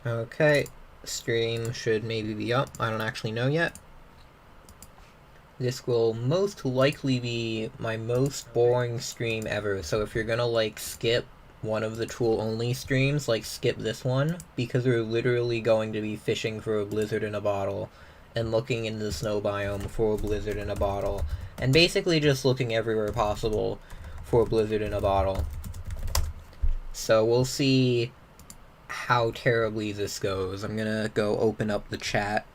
Okay, stream should maybe be up. I don't actually know yet. This will most likely be my most boring stream ever, so if you're gonna, like, skip one of the tool-only streams, like, skip this one, because we're literally going to be fishing for a blizzard in a bottle, and looking in the snow biome for a blizzard in a bottle, and basically just looking everywhere possible for a blizzard in a bottle. So we'll see how terribly this goes. I'm gonna go open up the chat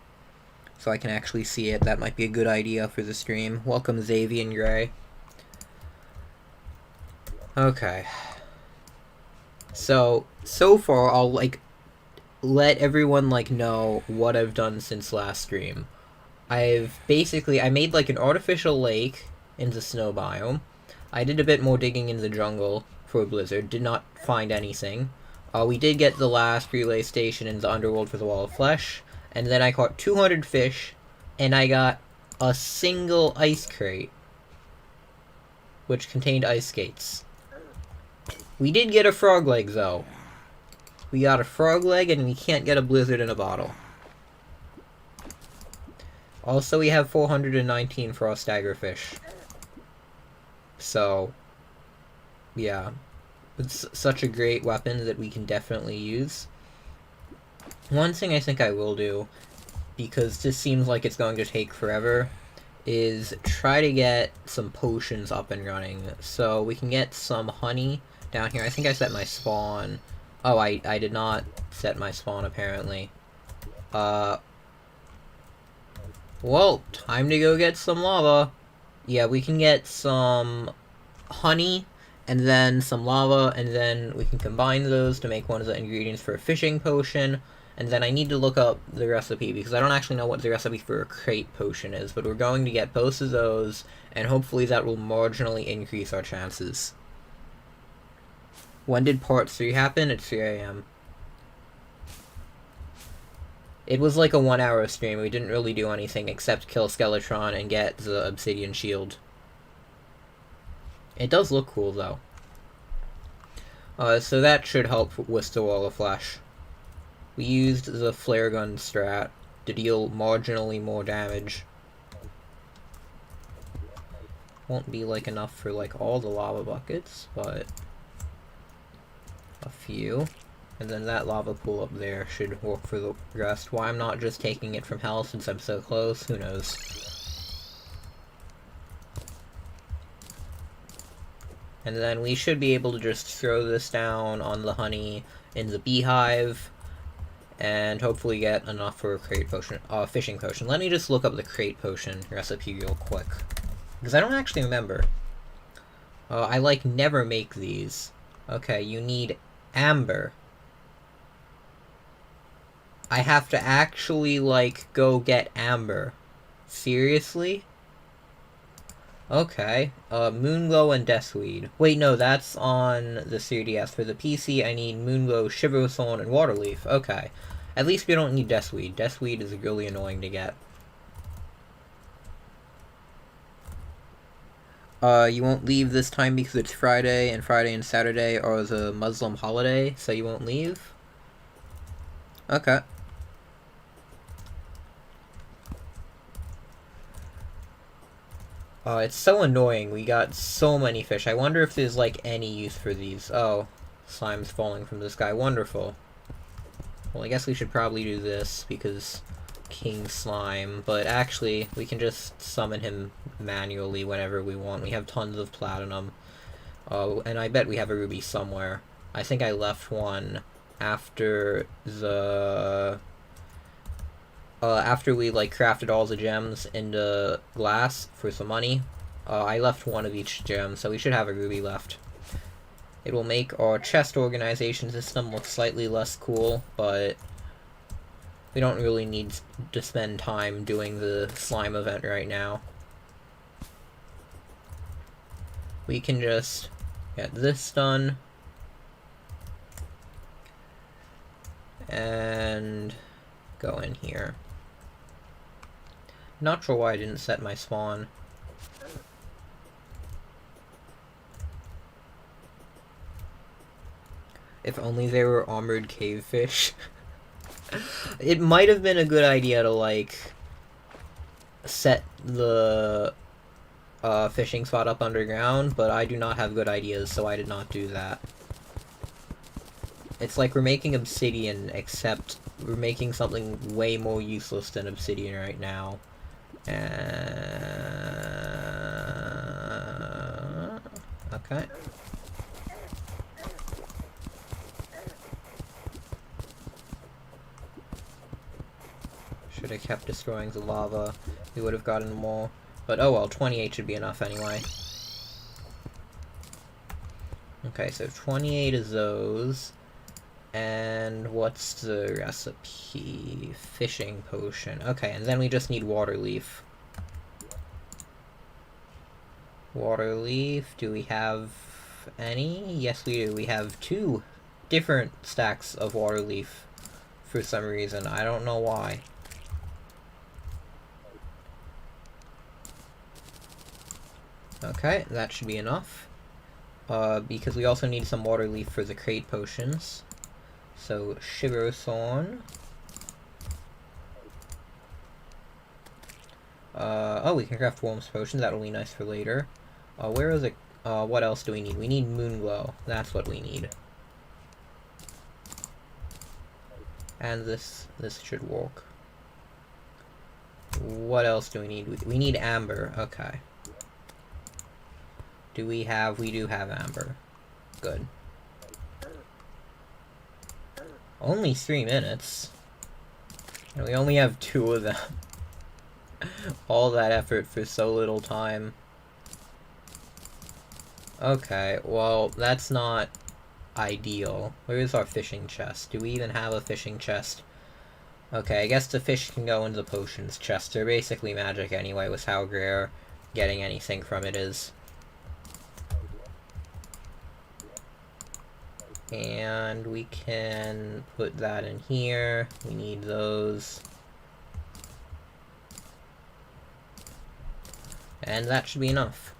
so I can actually see it. That might be a good idea for the stream. Welcome, Xavier Gray. Okay. So far, I'll, like, let everyone, like, know what I've done since last stream. I made, like, an artificial lake in the snow biome. I did a bit more digging in the jungle for a blizzard. Did not find anything. We did get the last relay station in the underworld for the wall of flesh. And then I caught 200 fish, and I got a single ice crate, which contained ice skates. We did get a frog leg, though. We got a frog leg, and we can't get a blizzard in a bottle. Also, we have 419 frost daggerfish. So, yeah. It's such a great weapon that we can definitely use. One thing I think I will do, because this seems like it's going to take forever, is try to get some potions up and running. So we can get some honey down here. I think I set my spawn. Oh, I did not set my spawn, apparently. Well, time to go get some lava. Yeah, we can get some honey, and then some lava, and then we can combine those to make one of the ingredients for a fishing potion. And then I need to look up the recipe, because I don't actually know what the recipe for a crate potion is, but we're going to get both of those, and hopefully that will marginally increase our chances. When did part 3 happen? At 3 AM. It was like a 1-hour stream. We didn't really do anything except kill Skeletron and get the obsidian shield. It does look cool, though. So that should help with the wall of flesh. We used the flare gun strat to deal marginally more damage. Won't be, like, enough for, like, all the lava buckets, but a few. And then that lava pool up there should work for the rest. Why I'm not just taking it from hell since I'm so close, who knows. And then we should be able to just throw this down on the honey in the beehive, and hopefully get enough for a crate potion, fishing potion. Let me just look up the crate potion recipe real quick, because I don't actually remember. I, like, never make these. Okay, you need amber. I have to actually, like, go get amber. Seriously? Okay, Moonglow and Deathweed. Wait, no, that's on the 3DS. For the PC, I need Moonglow, Shiverthorn, and Waterleaf. Okay. At least we don't need Deathweed. Deathweed is really annoying to get. You won't leave this time because it's Friday, and Saturday are the Muslim holiday, so you won't leave? Okay. It's so annoying. We got so many fish. I wonder if there's, like, any use for these. Oh, slime's falling from the sky. Wonderful. Well, I guess we should probably do this, because King Slime, but actually, we can just summon him manually whenever we want. We have tons of platinum. And I bet we have a ruby somewhere. I think I left one after the... after we, like, crafted all the gems into glass for some money. I left one of each gem, so we should have a ruby left. It will make our chest organization system look slightly less cool, but we don't really need to spend time doing the slime event right now. We can just get this done. And go in here. Not sure why I didn't set my spawn. If only they were armored cave fish. It might have been a good idea to, like, set the fishing spot up underground, but I do not have good ideas, so I did not do that. It's like we're making obsidian, except we're making something way more useless than obsidian right now. Okay. Should have kept destroying the lava. We would have gotten more. But oh well, 28 should be enough anyway. Okay, so 28 of those. And what's the recipe? Fishing potion. Okay, and then we just need water leaf. Water leaf, do we have any? Yes, we do. We have 2 different stacks of water leaf for some reason. I don't know why. Okay, that should be enough. Because we also need some water leaf for the crate potions. So, sugar thorn. Oh, we can craft worms potions. That'll be nice for later. Where is it? What else do we need? We need moon glow. That's what we need. And this should work. What else do we need? We need amber. Okay. Do we have... We do have amber. Good. Only 3 minutes. And we only have 2 of them. All that effort for so little time. Okay, well, that's not ideal. Where is our fishing chest? Do we even have a fishing chest? Okay, I guess the fish can go in the potions chest. They're basically magic anyway, with how rare getting anything from it is. And we can put that in here. We need those. And that should be enough.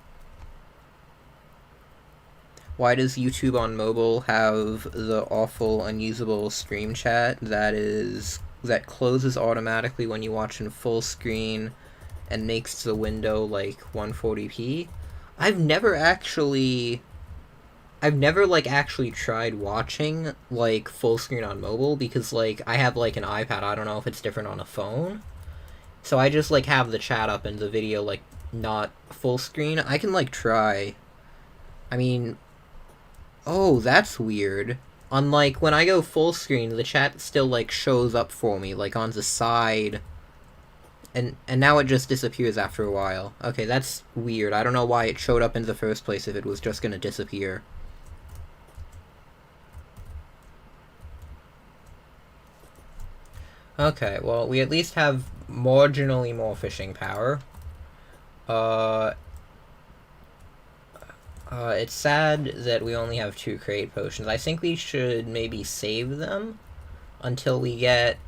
Why does YouTube on mobile have the awful, unusable stream chat that closes automatically when you watch in full screen and makes the window like 140p? I've never like actually tried watching like full screen on mobile because like I have like an iPad. I don't know if it's different on a phone. So I just like have the chat up and the video like not full screen. I can like try. I mean, oh, that's weird. On like when I go full screen, the chat still like shows up for me like on the side. And now it just disappears after a while. Okay, that's weird. I don't know why it showed up in the first place if it was just gonna disappear. Okay, well, we at least have marginally more fishing power. It's sad that we only have 2 crate potions. I think we should maybe save them until we get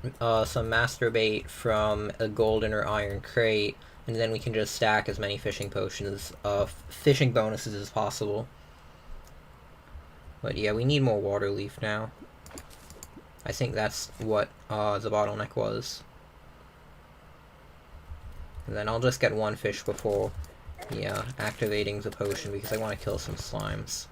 some master bait from a golden or iron crate, and then we can just stack as many fishing potions, fishing bonuses as possible. But yeah, we need more water leaf now. I think that's what the bottleneck was. And then I'll just get 1 fish before activating the potion because I want to kill some slimes.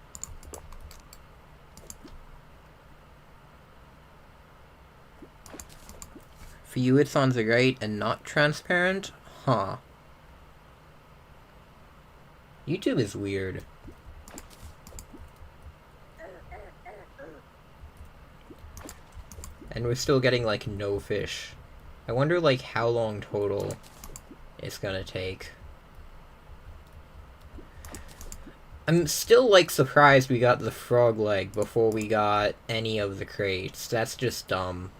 For you it's on the right and not transparent? Huh. YouTube is weird. And we're still getting, like, no fish. I wonder, like, how long total it's gonna take. I'm still, like, surprised we got the frog leg before we got any of the crates. That's just dumb.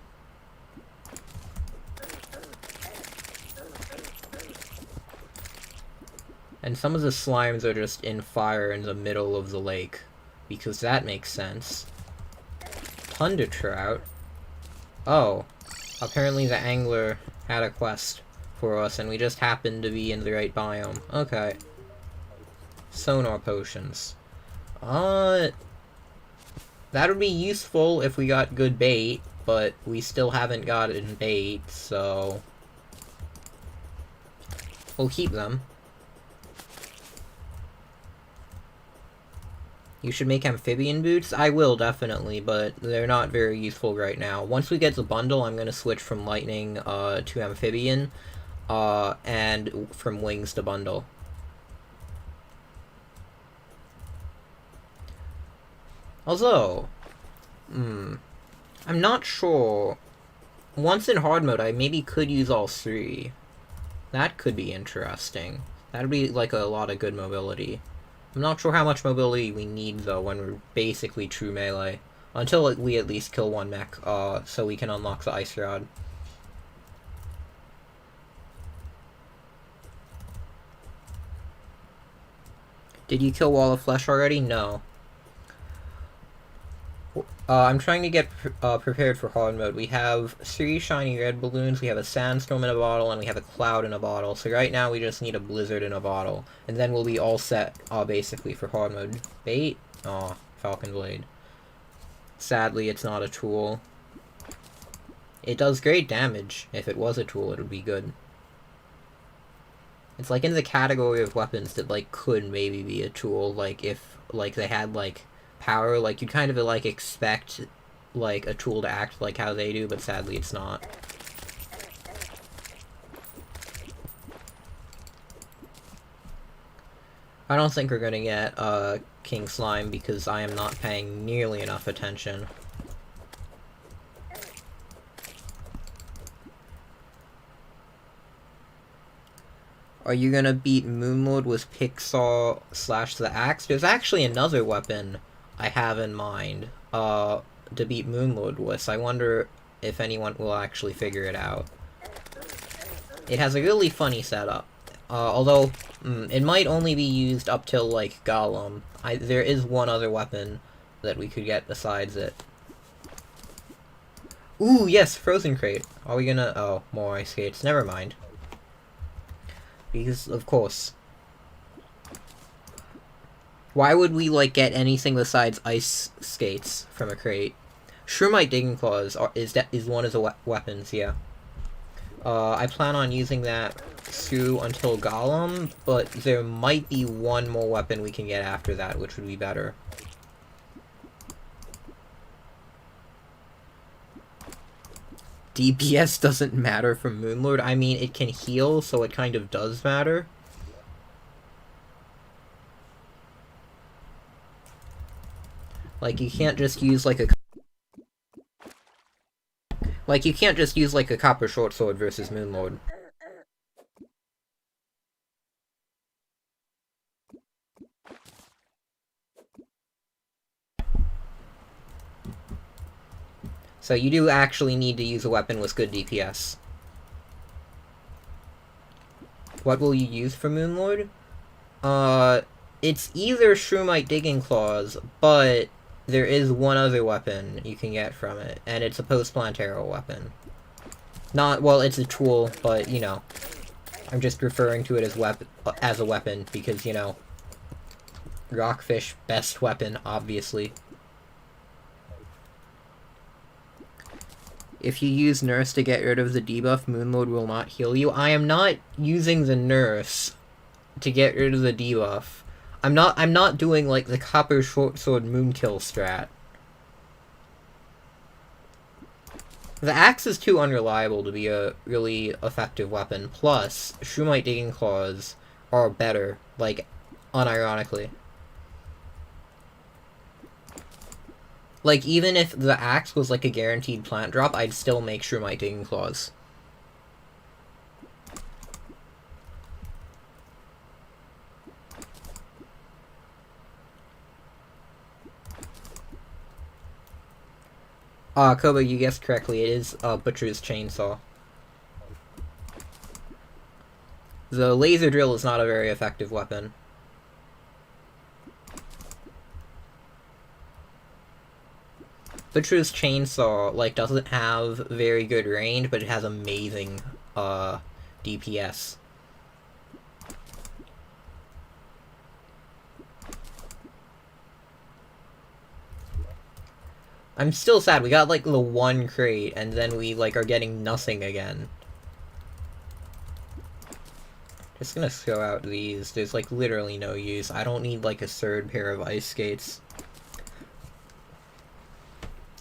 And some of the slimes are just in fire in the middle of the lake. Because that makes sense. Thunder trout? Oh, apparently the angler had a quest for us, and we just happened to be in the right biome. Okay. Sonar potions. That would be useful if we got good bait, but we still haven't gotten bait, so we'll keep them. You should make amphibian boots? I will, definitely, but they're not very useful right now. Once we get the bundle, I'm going to switch from lightning to amphibian, and from wings to bundle. Although, I'm not sure. Once in hard mode, I maybe could use all three. That could be interesting. That'd be like a lot of good mobility. I'm not sure how much mobility we need, though, when we're basically true melee. Until we at least kill one mech, so we can unlock the Ice Rod. Did you kill Wall of Flesh already? No. I'm trying to get prepared for hard mode. We have 3 shiny red balloons, we have a sandstorm in a bottle, and we have a cloud in a bottle. So right now we just need a blizzard in a bottle. And then we'll be all set, basically, for hard mode. Bait? Aw, Falcon Blade. Sadly, it's not a tool. It does great damage. If it was a tool, it would be good. It's like in the category of weapons that, like, could maybe be a tool. Like, if, like, they had, like, power, like, you'd kind of, like, expect, like, a tool to act like how they do, but sadly it's not. I don't think we're gonna get, King Slime, because I am not paying nearly enough attention. Are you gonna beat Moonlord with Pixar / the axe? There's actually another weapon I have in mind, to beat Moonlord with. I wonder if anyone will actually figure it out. It has a really funny setup. Although, it might only be used up till, like, Golem. There is one other weapon that we could get besides it. Ooh, yes, Frozen Crate. Are we gonna... Oh, more ice skates. Never mind. Because, of course. Why would we, like, get anything besides ice skates from a crate? Shroomite Digging Claws is one of the weapons, yeah. I plan on using that through until Golem, but there might be one more weapon we can get after that, which would be better. DPS doesn't matter from Moonlord. I mean, it can heal, so it kind of does matter. Like, you can't just use, like, a... Like, you can't just use, like, a Copper Short Sword versus Moonlord. So you do actually need to use a weapon with good DPS. What will you use for Moonlord? It's either Shroomite Digging Claws, but there is one other weapon you can get from it, and it's a post-planetary weapon. Not, well, it's a tool, but, you know, I'm just referring to it as a weapon, because, you know, Rockfish, best weapon, obviously. If you use Nurse to get rid of the debuff, Moonlord will not heal you. I am not using the Nurse to get rid of the debuff. I'm not doing, like, the Copper Short Sword Moonkill strat. The axe is too unreliable to be a really effective weapon. Plus, Shroomite Digging Claws are better, like, unironically. Like, even if the axe was, like, a guaranteed plant drop, I'd still make Shroomite Digging Claws. Koba, you guessed correctly. It is, Butcher's Chainsaw. The laser drill is not a very effective weapon. Butcher's Chainsaw, like, doesn't have very good range, but it has amazing, DPS. I'm still sad. We got, like, the one crate, and then we, like, are getting nothing again. Just gonna throw out these. There's, like, literally no use. I don't need, like, a third pair of ice skates.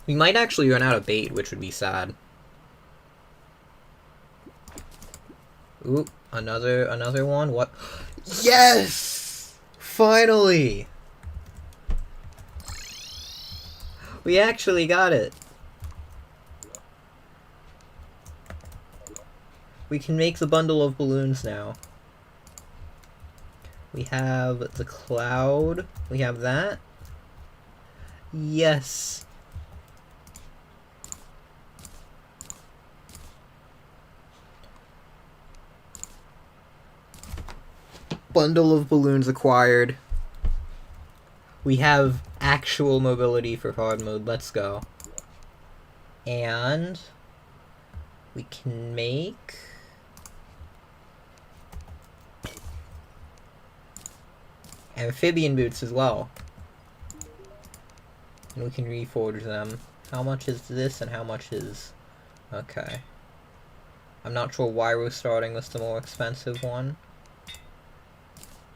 We might actually run out of bait, which would be sad. Oop, another one? What? Yes! Finally! We actually got it! We can make the bundle of balloons now. We have the cloud. We have that. Yes! Bundle of balloons acquired. We have actual mobility for hard mode. Let's go. And we can make amphibian boots as well. And we can reforge them. How much is this and how much is... Okay. I'm not sure why we're starting with the more expensive one.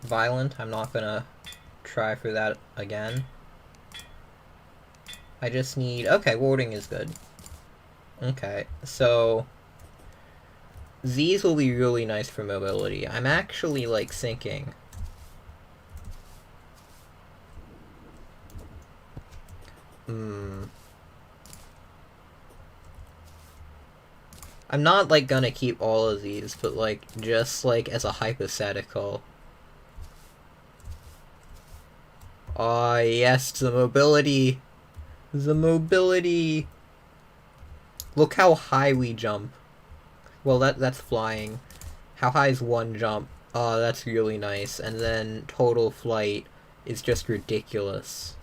Violent, I'm not gonna try for that again. I just need... Okay, warding is good. Okay, so... These will be really nice for mobility. I'm actually, like, thinking... I'm not, like, gonna keep all of these, but, like, just, like, as a hypothetical... Ah, yes, the mobility. The mobility. Look how high we jump. Well, that's flying. How high is one jump? Oh, that's really nice. And then total flight is just ridiculous.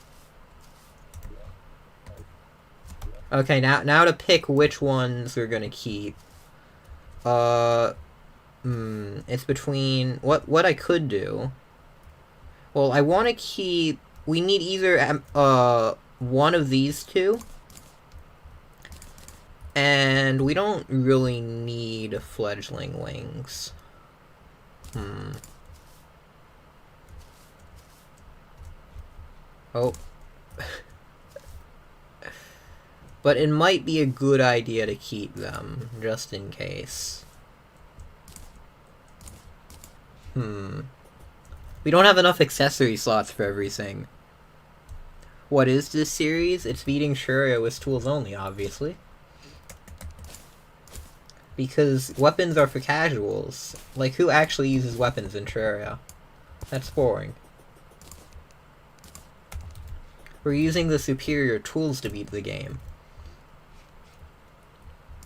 Okay, now to pick which ones we're gonna keep. It's between what I could do. Well, I want to keep... We need either one of these two. And we don't really need fledgling wings. Oh. But it might be a good idea to keep them, just in case. We don't have enough accessory slots for everything. What is this series? It's beating Terraria with tools only, obviously. Because weapons are for casuals. Like, who actually uses weapons in Terraria? That's boring. We're using the superior tools to beat the game.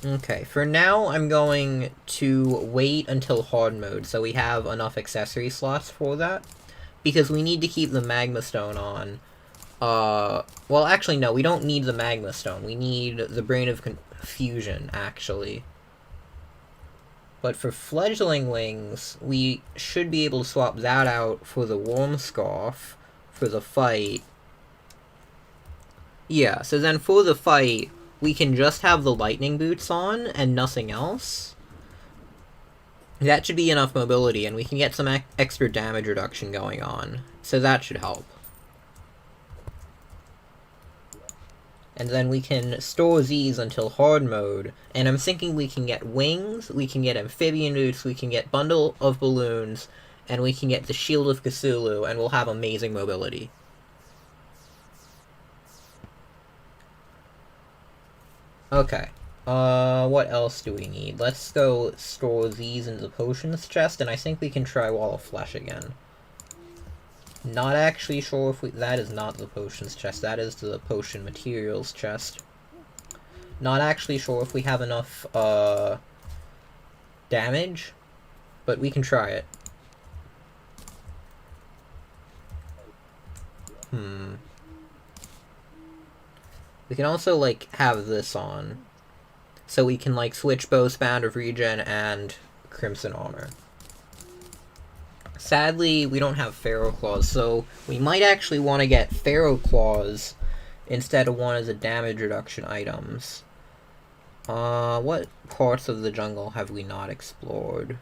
Okay, for now I'm going to wait until hard mode, so we have enough accessory slots for that. Because we need to keep the magma stone on. Well, actually, no, we don't need the magma stone. We need the brain of confusion, actually. But for fledgling wings, we should be able to swap that out for the warm scarf, for the fight. Yeah, so then for the fight, we can just have the lightning boots on and nothing else. That should be enough mobility, and we can get some extra damage reduction going on. So that should help. And then we can store these until hard mode, and I'm thinking we can get wings, we can get amphibian boots, we can get bundle of balloons, and we can get the shield of Cthulhu, and we'll have amazing mobility. Okay. What else do we need? Let's go store these in the potions chest, and I think we can try Wall of Flesh again. Not actually sure if that is not the potions chest, that is the potion materials chest. Not actually sure if we have enough, damage, but we can try it. We can also, like, have this on. So we can, like, switch both Band of Regen and Crimson Armor. Sadly, we don't have Pharaoh Claws, so we might actually want to get Pharaoh Claws instead of one as a damage reduction items. What parts of the jungle have we not explored?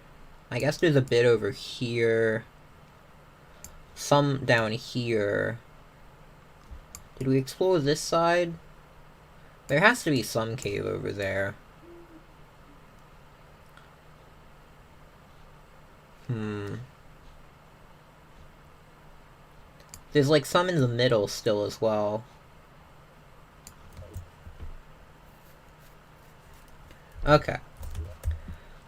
I guess there's a bit over here. Some down here. Did we explore this side? There has to be some cave over there. There's like some in the middle still as well. Okay.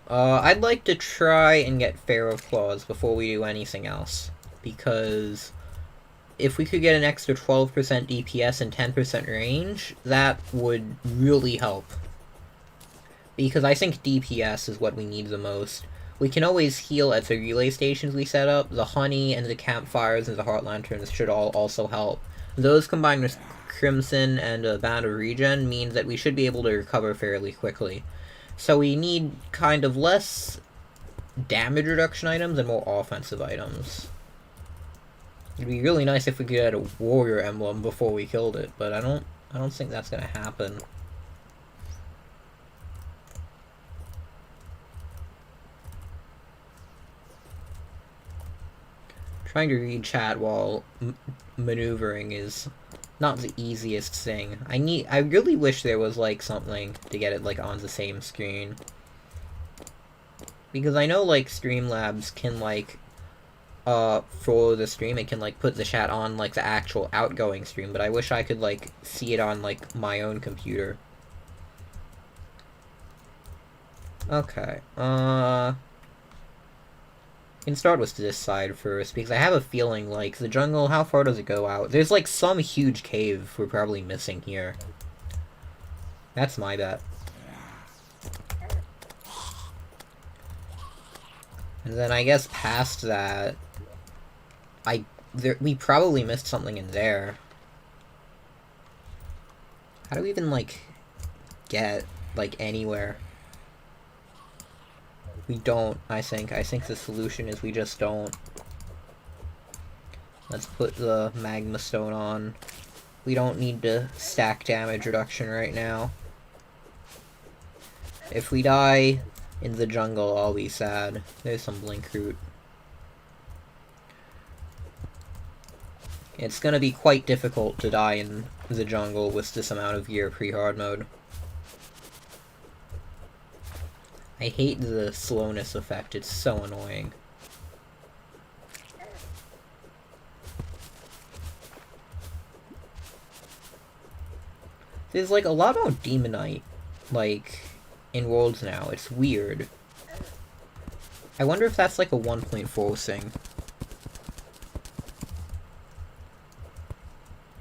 I'd like to try and get Pharaoh Claws before we do anything else. Because if we could get an extra 12% DPS and 10% range, that would really help. Because I think DPS is what we need the most. We can always heal at the relay stations we set up. The honey and the campfires and the heart lanterns should all also help. Those combined with Crimson and a Band of Regen means that we should be able to recover fairly quickly. So we need kind of less damage reduction items and more offensive items. It'd be really nice if we could get a warrior emblem before we killed it, but I don't think that's gonna happen. Trying to read chat while maneuvering is not the easiest thing. I really wish there was like something to get it like on the same screen. Because I know like Streamlabs can like for the stream it can like put the chat on like the actual outgoing stream, but I wish I could like see it on like my own computer. Okay. We can start with this side first, because I have a feeling, like, the jungle, how far does it go out? There's, like, some huge cave we're probably missing here. That's my bet. And then I guess past that, we probably missed something in there. How do we even, like, get, like, anywhere? We don't, I think. I think the solution is we just don't. Let's put the magma stone on. We don't need to stack damage reduction right now. If we die in the jungle, I'll be sad. There's some blink root. It's gonna be quite difficult to die in the jungle with this amount of gear pre-hard mode. I hate the slowness effect, it's so annoying. There's like a lot more Demonite, like, in Worlds now. It's weird. I wonder if that's like a 1.4 thing.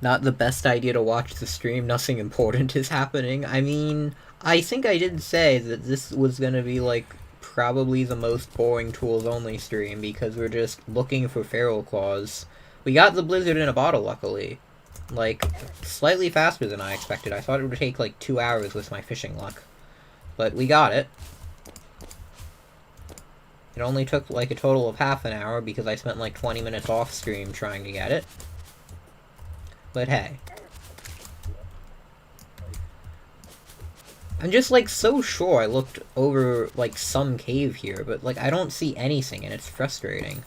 Not the best idea to watch the stream, nothing important is happening. I mean, I think I did say that this was gonna be, like, probably the most boring tools-only stream, because we're just looking for Feral Claws. We got the Blizzard in a bottle, luckily. Like, slightly faster than I expected. I thought it would take, like, 2 hours with my fishing luck. But we got it. It only took, like, a total of half an hour, because I spent, like, 20 minutes off-stream trying to get it. But hey. I'm just, like, so sure I looked over, like, some cave here, but, like, I don't see anything, and it's frustrating.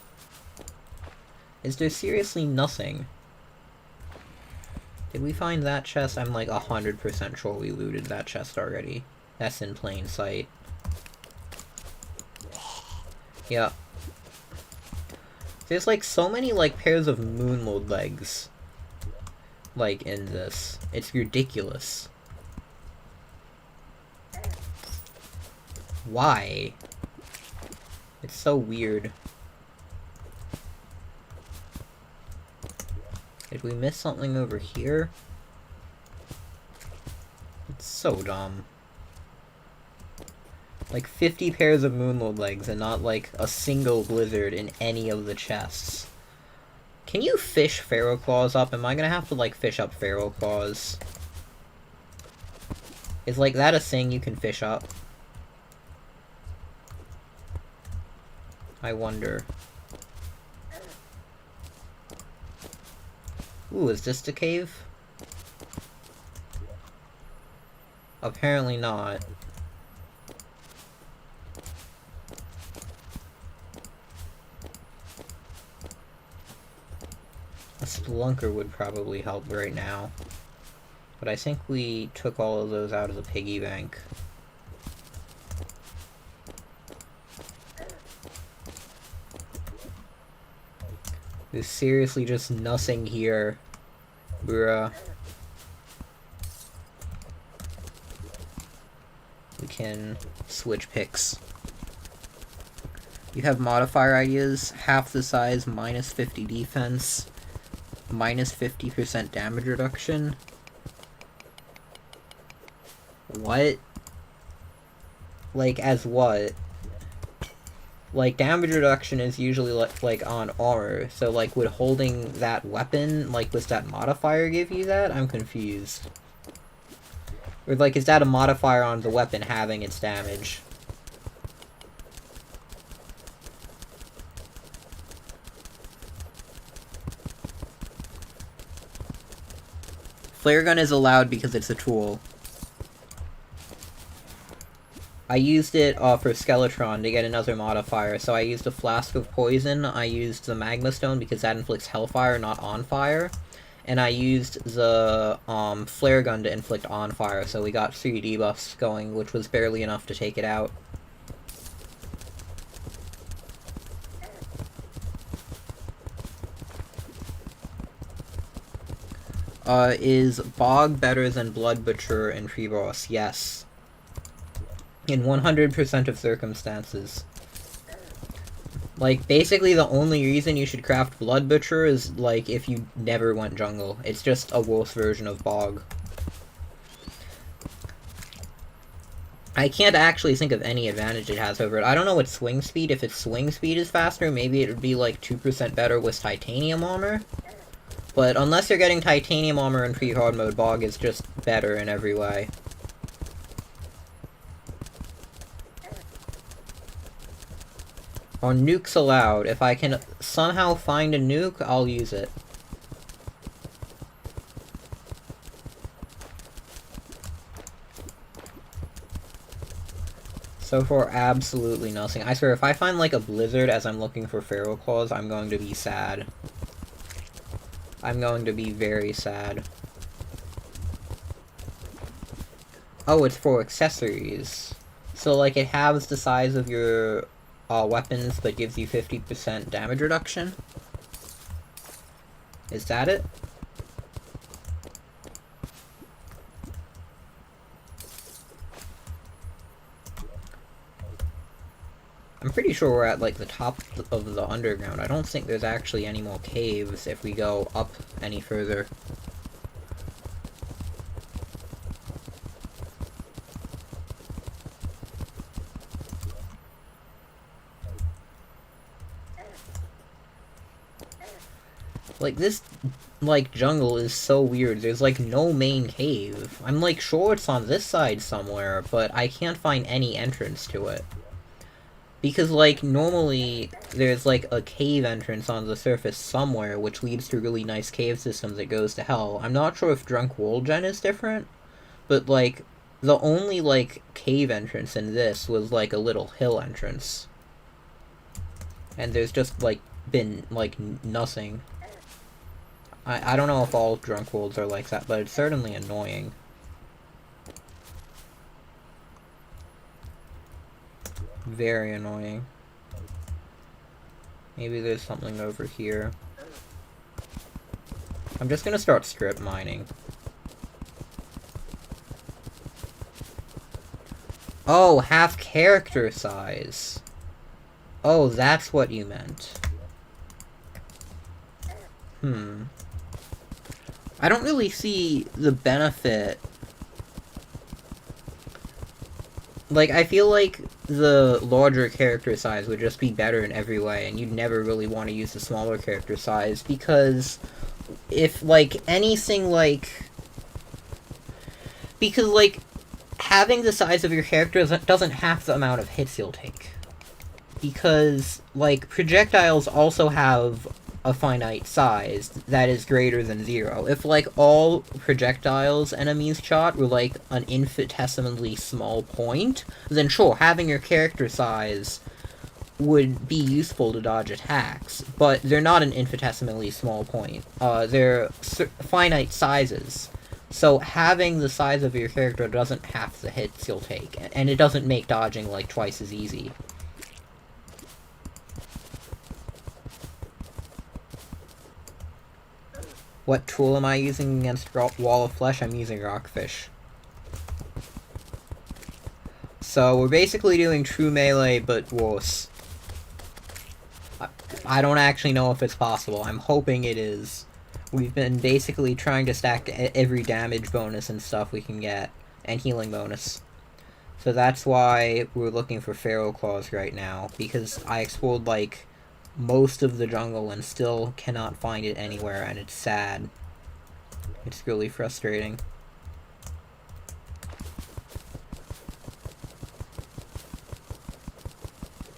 Is there seriously nothing? Did we find that chest? I'm, like, 100% sure we looted that chest already. That's in plain sight. Yeah. There's, like, so many, like, pairs of moonlord legs, like, in this. It's ridiculous. Why? It's so weird. Did we miss something over here? It's so dumb. Like 50 pairs of moonlord legs and not like a single blizzard in any of the chests. Can you fish Pharaoh Claws up? Am I gonna have to like fish up Pharaoh Claws? Is like that a thing you can fish up? I wonder. Ooh, is this the cave? Apparently not. A Spelunker would probably help right now. But I think we took all of those out of the piggy bank. There's seriously just nothing here. Bruh. We can switch picks. You have modifier ideas, half the size, minus 50 defense, minus 50% damage reduction. What? Like, as what? Like, damage reduction is usually, like on armor, so, like, would holding that weapon, like, does that modifier give you that? I'm confused. Or, like, is that a modifier on the weapon having its damage? Flare gun is allowed because it's a tool. I used it for Skeletron to get another modifier, so I used a Flask of Poison, I used the Magma Stone because that inflicts Hellfire, not On Fire, and I used the Flare Gun to inflict On Fire, so we got 3 debuffs going, which was barely enough to take it out. Is Bog better than Blood Butcher in pre-boss? Yes. In 100% of circumstances. Like, basically the only reason you should craft Blood Butcher is, like, if you never went jungle. It's just a worse version of Bog. I can't actually think of any advantage it has over it. I don't know what swing speed. If its swing speed is faster, maybe it would be, like, 2% better with Titanium Armor. But unless you're getting Titanium Armor in pre-hard mode, Bog is just better in every way. Are nukes allowed? If I can somehow find a nuke, I'll use it. So far, absolutely nothing. I swear, if I find, like, a blizzard as I'm looking for Feral Claws, I'm going to be sad. I'm going to be very sad. Oh, it's for accessories. So, like, it halves the size of your weapons, but gives you 50% damage reduction? Is that it? I'm pretty sure we're at, like, the top of the underground. I don't think there's actually any more caves if we go up any further. Like, this, like, jungle is so weird. There's, like, no main cave. I'm, like, sure it's on this side somewhere, but I can't find any entrance to it. Because, like, normally, there's, like, a cave entrance on the surface somewhere, which leads to really nice cave systems that goes to hell. I'm not sure if Drunk World Gen is different, but, like, the only, like, cave entrance in this was, like, a little hill entrance. And there's just, like, been, like, nothing. I don't know if all Drunk Worlds are like that, but it's certainly annoying. Very annoying. Maybe there's something over here. I'm just gonna start strip mining. Oh, half character size. Oh, that's what you meant. I don't really see the benefit. Like, I feel like the larger character size would just be better in every way, and you'd never really want to use the smaller character size, because if, like, anything, like... Because, like, having the size of your character doesn't have the amount of hits you'll take. Because, like, projectiles also have a finite size that is greater than 0. If, like, all projectiles enemies shot were, like, an infinitesimally small point, then sure, having your character size would be useful to dodge attacks, but they're not an infinitesimally small point. They're finite sizes. So having the size of your character doesn't half the hits you'll take, and it doesn't make dodging, like, twice as easy. What tool am I using against Wall of Flesh? I'm using Rockfish. So we're basically doing true melee, but worse. I don't actually know if it's possible. I'm hoping it is. We've been basically trying to stack every damage bonus and stuff we can get, and healing bonus. So that's why we're looking for Feral Claws right now, because I explored, like, most of the jungle and still cannot find it anywhere, and it's sad. It's really frustrating.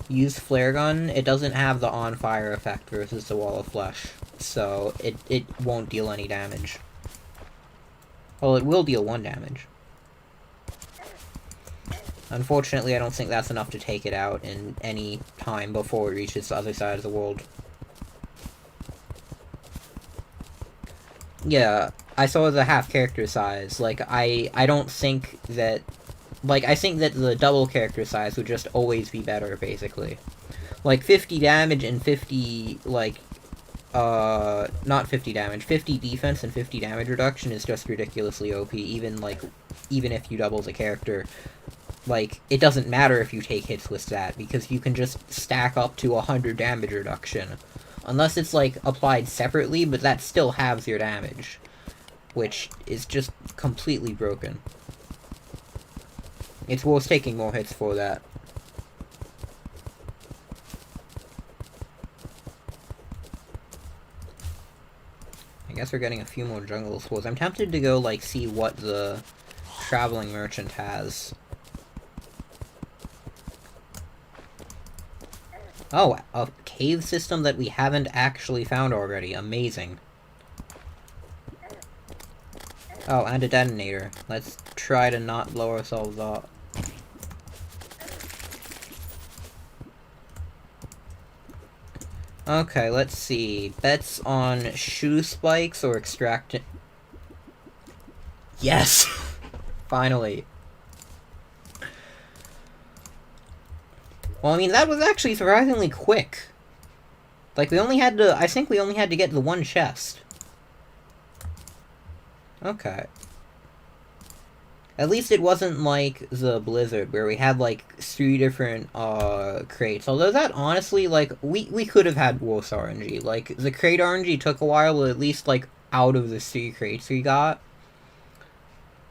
Use Flare Gun. It doesn't have the on-fire effect versus the Wall of Flesh, so it won't deal any damage. Well, it will deal 1 damage. Unfortunately, I don't think that's enough to take it out in any time before it reaches the other side of the world. Yeah, I saw the half character size. Like, I don't think that... Like, I think that the double character size would just always be better, basically. Like, 50 damage and 50, like, not 50 damage, 50 defense and 50 damage reduction is just ridiculously OP, even if you double the character. Like, it doesn't matter if you take hits with that, because you can just stack up to 100 damage reduction. Unless it's, like, applied separately, but that still halves your damage. Which is just completely broken. It's worth taking more hits for that. I guess we're getting a few more jungle spores. I'm tempted to go, like, see what the traveling merchant has. Oh, a cave system that we haven't actually found already. Amazing. Oh, and a detonator. Let's try to not blow ourselves up. Okay, let's see. Bets on shoe spikes or extracting... Yes! Finally. Well, I mean, that was actually surprisingly quick. Like, we only had to... I think we only had to get the 1 chest. Okay. At least it wasn't like the Blizzard, where we had, like, 3 different, crates. Although that, honestly, like, we could have had worse RNG. Like, the crate RNG took a while, but at least, like, out of the 3 crates we got...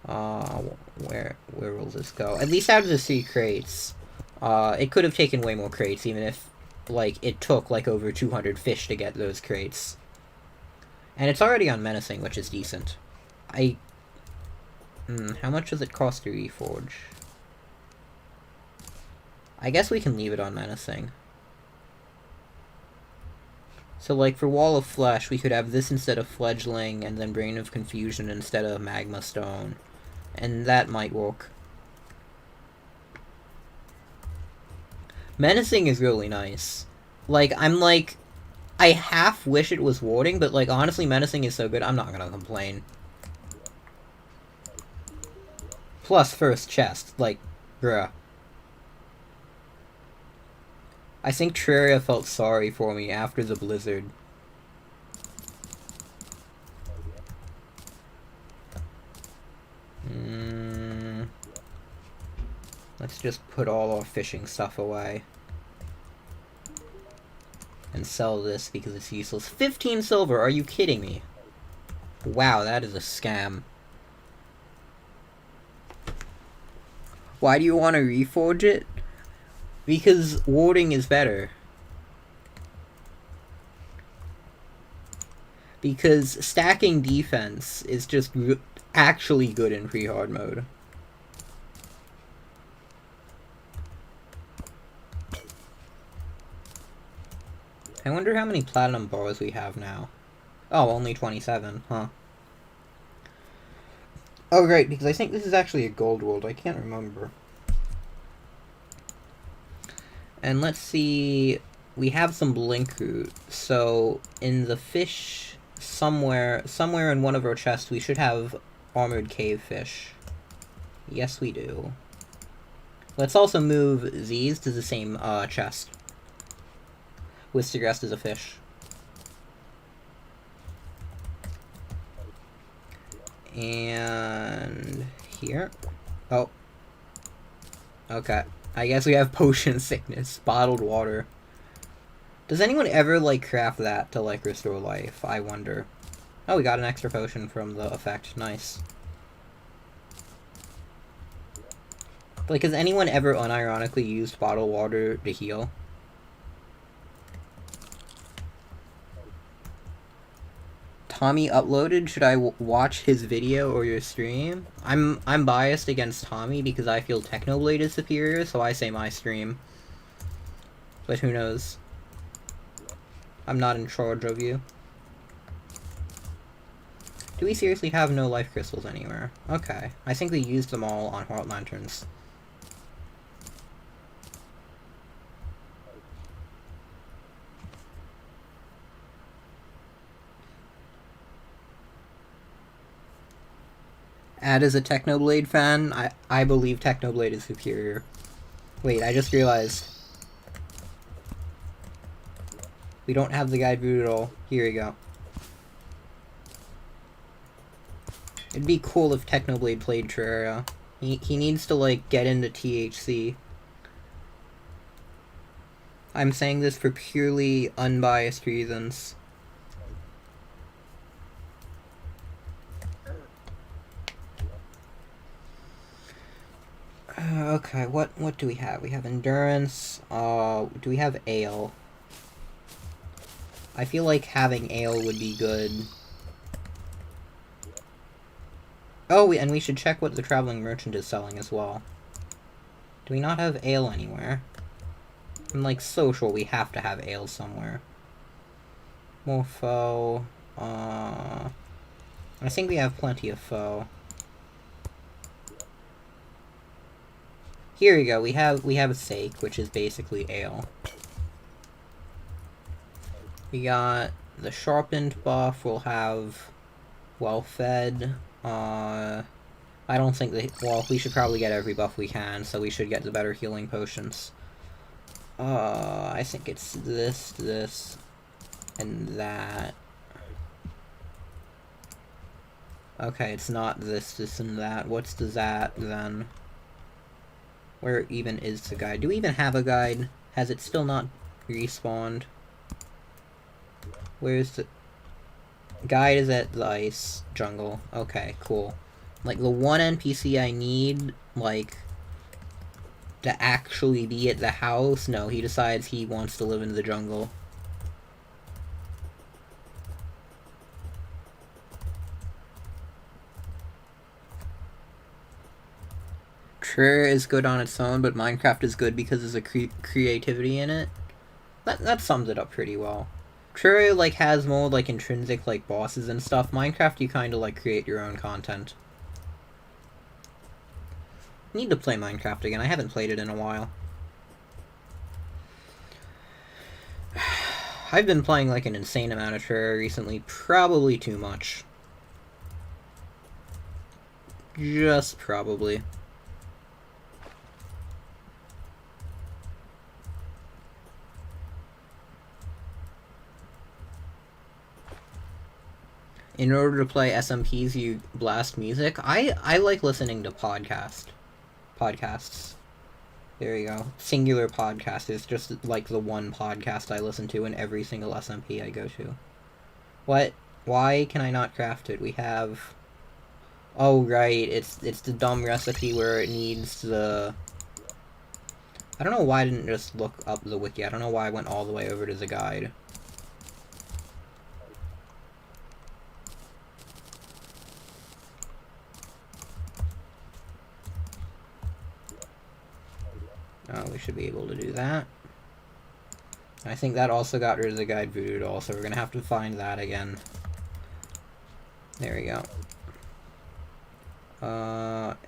where will this go? At least out of the 3 crates, it could have taken way more crates, even if, like, it took, like, over 200 fish to get those crates. And it's already on Menacing, which is decent. How much does it cost to reforge? I guess we can leave it on Menacing. So, like, for Wall of Flesh, we could have this instead of Fledgling, and then Brain of Confusion instead of Magma Stone. And that might work. Menacing is really nice. Like, I half wish it was warding, but, like, honestly, Menacing is so good, I'm not gonna complain. Plus first chest, like, bruh. I think Terraria felt sorry for me after the Blizzard. Let's just put all our fishing stuff away. And sell this because it's useless. 15 silver, are you kidding me? Wow, that is a scam. Why do you want to reforge it? Because warding is better. Because stacking defense is just actually good in pre-hard mode. I wonder how many platinum bars we have now. Oh, only 27, huh. Oh, right, because I think this is actually a gold world. I can't remember. And let's see... We have some blink root. So, in the fish, somewhere in one of our chests, we should have armored cave fish. Yes, we do. Let's also move these to the same chest. With the rest as a fish. And... here. Oh. Okay. I guess we have potion sickness. Bottled water. Does anyone ever, like, craft that to, like, restore life? I wonder. Oh, we got an extra potion from the effect. Nice. Like, has anyone ever unironically used bottled water to heal? Tommy uploaded. Should I watch his video or your stream? I'm biased against Tommy because I feel Technoblade is superior, so I say my stream. But who knows? I'm not in charge of you. Do we seriously have no life crystals anywhere? Okay. I think we used them all on Heart Lanterns. Ad is a Technoblade fan. I believe Technoblade is superior. Wait, I just realized. We don't have the guide route at all. Here we go. It'd be cool if Technoblade played Terraria. He needs to, like, get into THC. I'm saying this for purely unbiased reasons. Okay, what do we have? We have endurance. Do we have ale? I feel like having ale would be good. Oh, and we should check what the traveling merchant is selling as well. Do we not have ale anywhere? In, like, social, we have to have ale somewhere. More I think we have plenty of foe. Here we go. We have a sake, which is basically ale. We got the sharpened buff. We'll have well fed. I don't think well, we should probably get every buff we can, so we should get the better healing potions. I think it's this, and that. Okay, it's not this, and that. What's the that, then? Where even is the guide? Do we even have a guide? Has it still not respawned? Where's the... Guide is at the ice jungle. Okay, cool. Like, the one NPC I need, like, to actually be at the house, no, he decides he wants to live in the jungle. Terraria is good on its own, but Minecraft is good because there's a creativity in it. That sums it up pretty well. Terraria, like, has more, like, intrinsic, like, bosses and stuff. Minecraft, you kind of, like, create your own content. I need to play Minecraft again. I haven't played it in a while. I've been playing, like, an insane amount of Terraria recently. Probably too much. Just probably. In order to play SMPs, you blast music. I like listening to podcasts. There you go. Singular podcast is just like the one podcast I listen to in every single SMP I go to. What? Why can I not craft it? We have... Oh, right. It's the dumb recipe where it needs the... I don't know why I didn't just look up the wiki. I don't know why I went all the way over to the guide. Oh, we should be able to do that. I think that also got rid of the guide voodoo doll, so we're gonna have to find that again. There we go.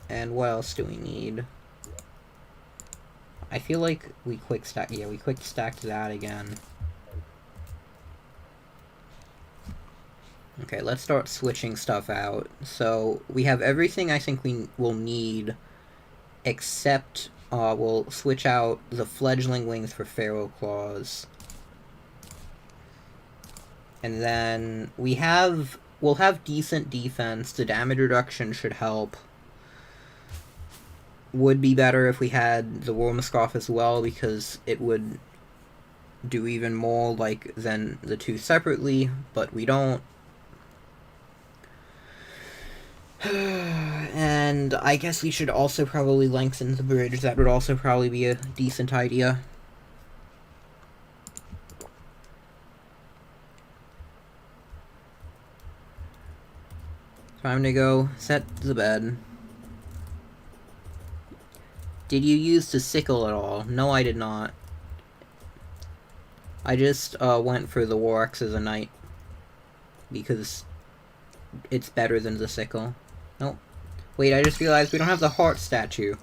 And what else do we need? I feel like we quick stack. Yeah, we quick stacked that again. Okay, let's start switching stuff out. So we have everything I think we will need, except we'll switch out the fledgling wings for Pharaoh Claws. And then we'll have decent defense. The damage reduction should help. Would be better if we had the Wormscough as well, because it would do even more than the two separately, but we don't. And I guess we should also probably lengthen the bridge. That would also probably be a decent idea. Time to go set the bed. Did you use the sickle at all? No, I did not. I just went for the War Axe as a knight, because it's better than the sickle. Nope. Wait, I just realized we don't have the heart statue.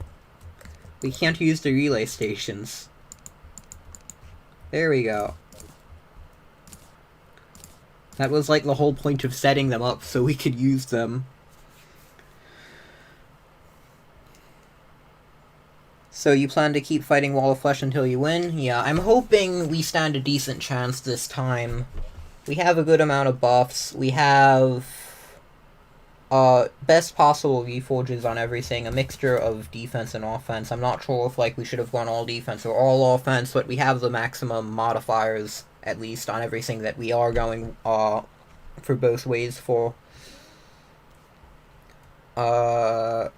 We can't use the relay stations. There we go. That was like the whole point of setting them up, so we could use them. So you plan to keep fighting Wall of Flesh until you win? Yeah, I'm hoping we stand a decent chance this time. We have a good amount of buffs. We have best possible reforges on everything, a mixture of defense and offense. I'm not sure if we should have gone all defense or all offense, but we have the maximum modifiers, at least, on everything that we are going for both ways for. The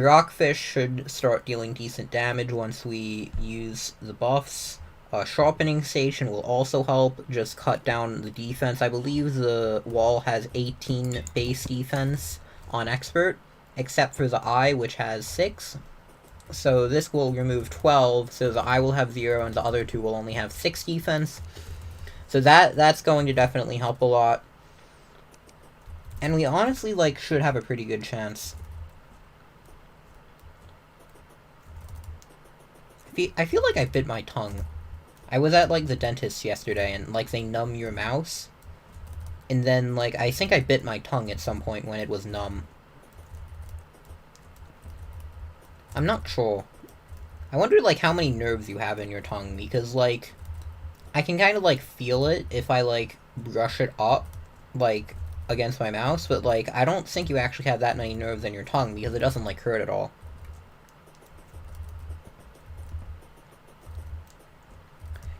Rockfish should start dealing decent damage once we use the buffs. Sharpening Station will also help just cut down the defense. I believe the wall has 18 base defense on Expert, except for the eye, which has 6. So this will remove 12, so the eye will have 0, and the other two will only have 6 defense. So that's going to definitely help a lot. And we honestly, should have a pretty good chance. I feel like I bit my tongue. I was at, the dentist yesterday, and, they numb your mouse. And then, I think I bit my tongue at some point when it was numb. I'm not sure. I wonder, how many nerves you have in your tongue, because, I can kind of, feel it if I, brush it up, against my mouse, but, I don't think you actually have that many nerves in your tongue, because it doesn't, hurt at all.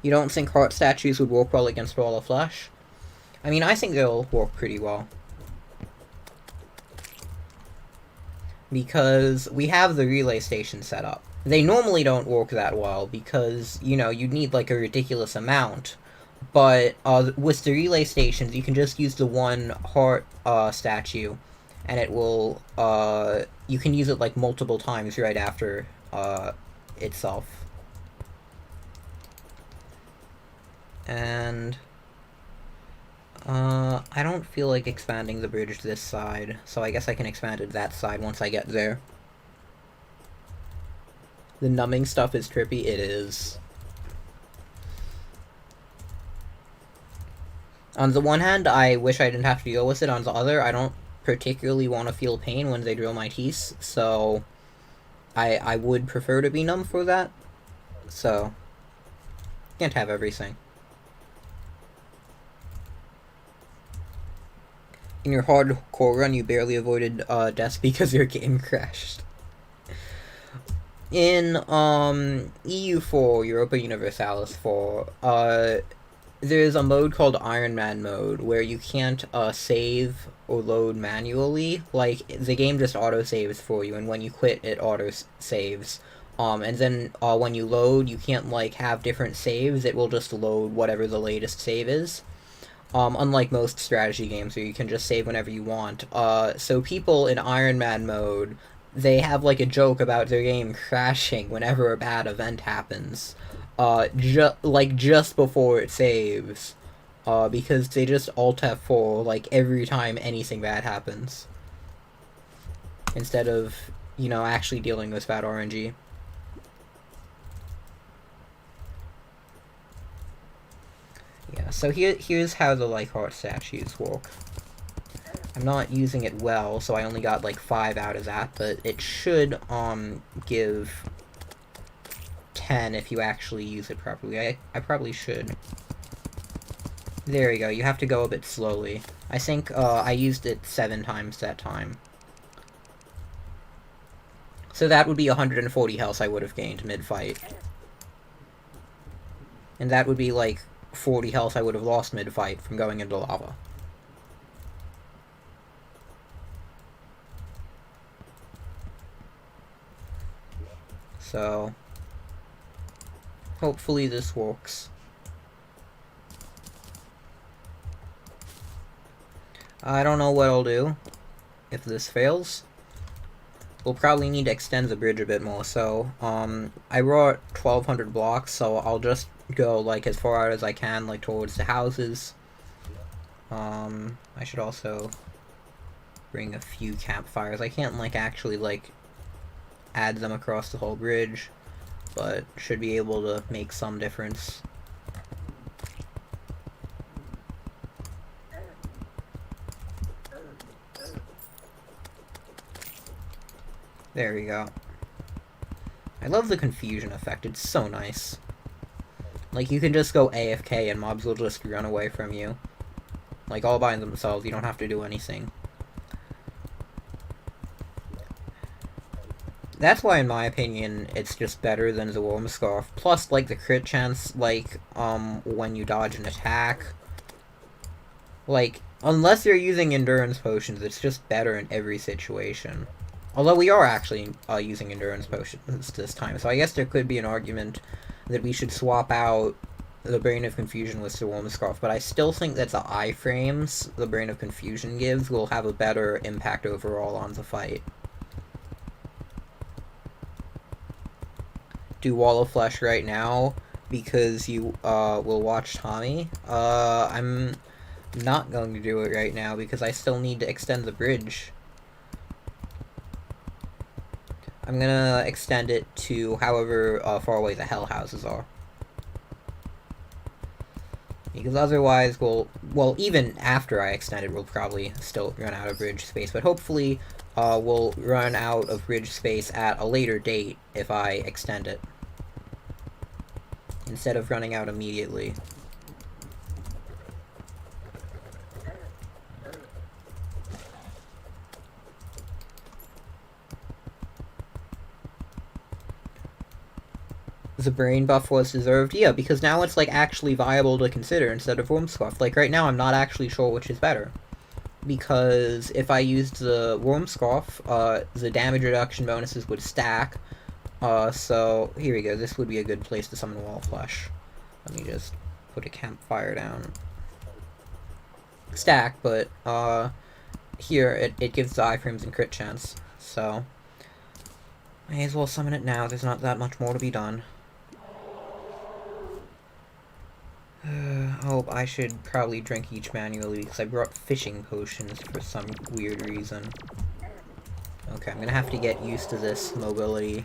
You don't think heart statues would work well against Wall of Flesh? I mean, I think they'll work pretty well. Because we have the relay station set up. They normally don't work that well because, you'd need, a ridiculous amount. But with the relay stations, you can just use the one heart statue, and it will, you can use it, multiple times right after itself. And I don't feel like expanding the bridge this side, so I guess I can expand it that side once I get there. The numbing stuff is trippy, it is. On the one hand, I wish I didn't have to deal with it. On the other, I don't particularly want to feel pain when they drill my teeth, so I would prefer to be numb for that. So, can't have everything. In your hardcore run, you barely avoided death because your game crashed. In EU4, Europa Universalis 4, there's a mode called Iron Man mode where you can't save or load manually. The game just auto-saves for you, and when you quit, it auto-saves. And then when you load, you can't have different saves. It will just load whatever the latest save is. Unlike most strategy games where you can just save whenever you want. So people in Iron Man mode, they have a joke about their game crashing whenever a bad event happens. just before it saves. Because they just Alt F4, like, every time anything bad happens. Instead of, actually dealing with bad RNG. Yeah, so here's how the Leichhardt statues work. I'm not using it well, so I only got, like, 5 out of that, but it should, give 10 if you actually use it properly. I probably should. There we go, you have to go a bit slowly. I think, I used it 7 times that time. So that would be 140 health I would have gained mid-fight. And that would be, like, 40 health I would have lost mid-fight from going into lava. So, hopefully this works. I don't know what I'll do if this fails. We'll probably need to extend the bridge a bit more, so, I brought 1,200 blocks, so I'll just go, like, as far out as I can, like, towards the houses. I should also bring a few campfires. I can't, like, actually, like, add them across the whole bridge, but should be able to make some difference. There we go. I love the confusion effect, it's so nice. Like, you can just go AFK and mobs will just run away from you. Like, all by themselves, you don't have to do anything. That's why, in my opinion, it's just better than the Worm Scarf. Plus, like, the crit chance, like, when you dodge an attack. Like, unless you're using endurance potions, it's just better in every situation. Although we are actually using endurance potions this time, so I guess there could be an argument that we should swap out the Brain of Confusion with the Worm Scarf, but I still think that the iframes the Brain of Confusion gives will have a better impact overall on the fight. Do Wall of Flesh right now because you will watch Tommy. I'm not going to do it right now because I still need to extend the bridge. I'm gonna extend it to however far away the hell houses are. Because otherwise, well, even after I extend it, we'll probably still run out of bridge space. But hopefully, we'll run out of bridge space at a later date if I extend it. Instead of running out immediately. The brain buff was deserved? Yeah, because now it's, like, actually viable to consider instead of Worm Scarf. Like, right now I'm not actually sure which is better. Because if I used the Worm Scarf, the damage reduction bonuses would stack. So, here we go. This would be a good place to summon Wall of Flesh. Let me just put a campfire down. Stack, but, here, it gives the iframes and crit chance. So, may as well summon it now. There's not that much more to be done. Oh, I should probably drink each manually because I brought fishing potions for some weird reason. Okay, I'm gonna have to get used to this mobility.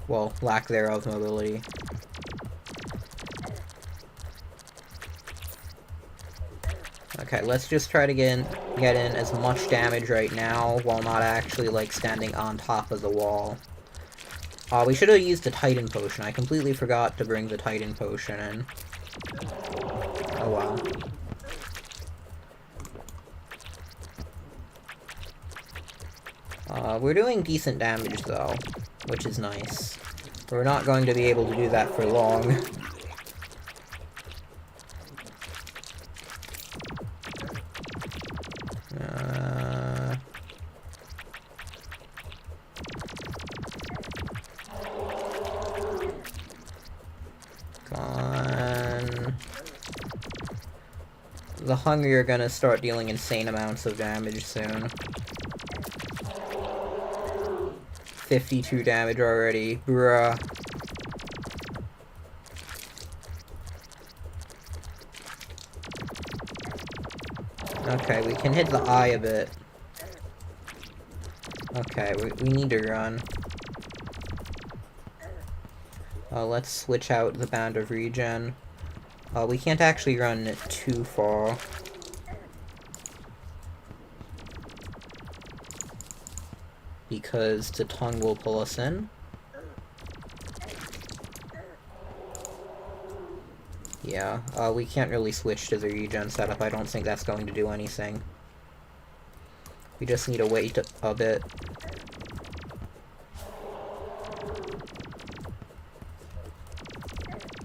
Well, lack thereof mobility. Okay, let's just try to get in as much damage right now while not actually, like, standing on top of the wall. We should have used the Titan Potion. I completely forgot to bring the Titan Potion in. Oh well. We're doing decent damage, though, which is nice. We're not going to be able to do that for long. The Hungry are gonna start dealing insane amounts of damage soon. 52 damage already, bruh. Okay, we can hit the eye a bit. Okay, we need to run. Let's switch out the band of regen. We can't actually run too far. Because the tongue will pull us in. Yeah, we can't really switch to the regen setup. I don't think that's going to do anything. We just need to wait a bit.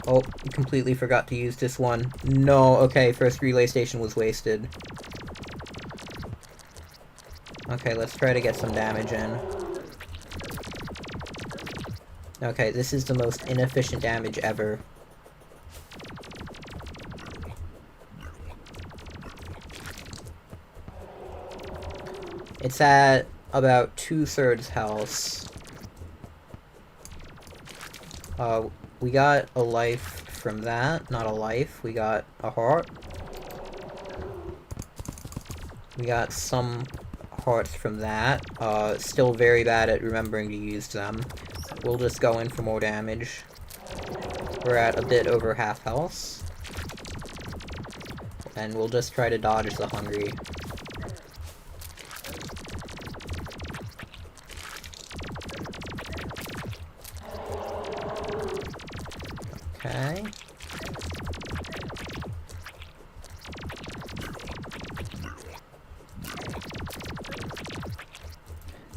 Oh, completely forgot to use this one. No, okay, first relay station was wasted. Okay, let's try to get some damage in. Okay, this is the most inefficient damage ever. It's at about 2/3 health. We got a life from that. Not a life, we got a heart. We got some hearts from that. Still very bad at remembering to use them. We'll just go in for more damage. We're at a bit over half health. And we'll just try to dodge the hungry. Okay.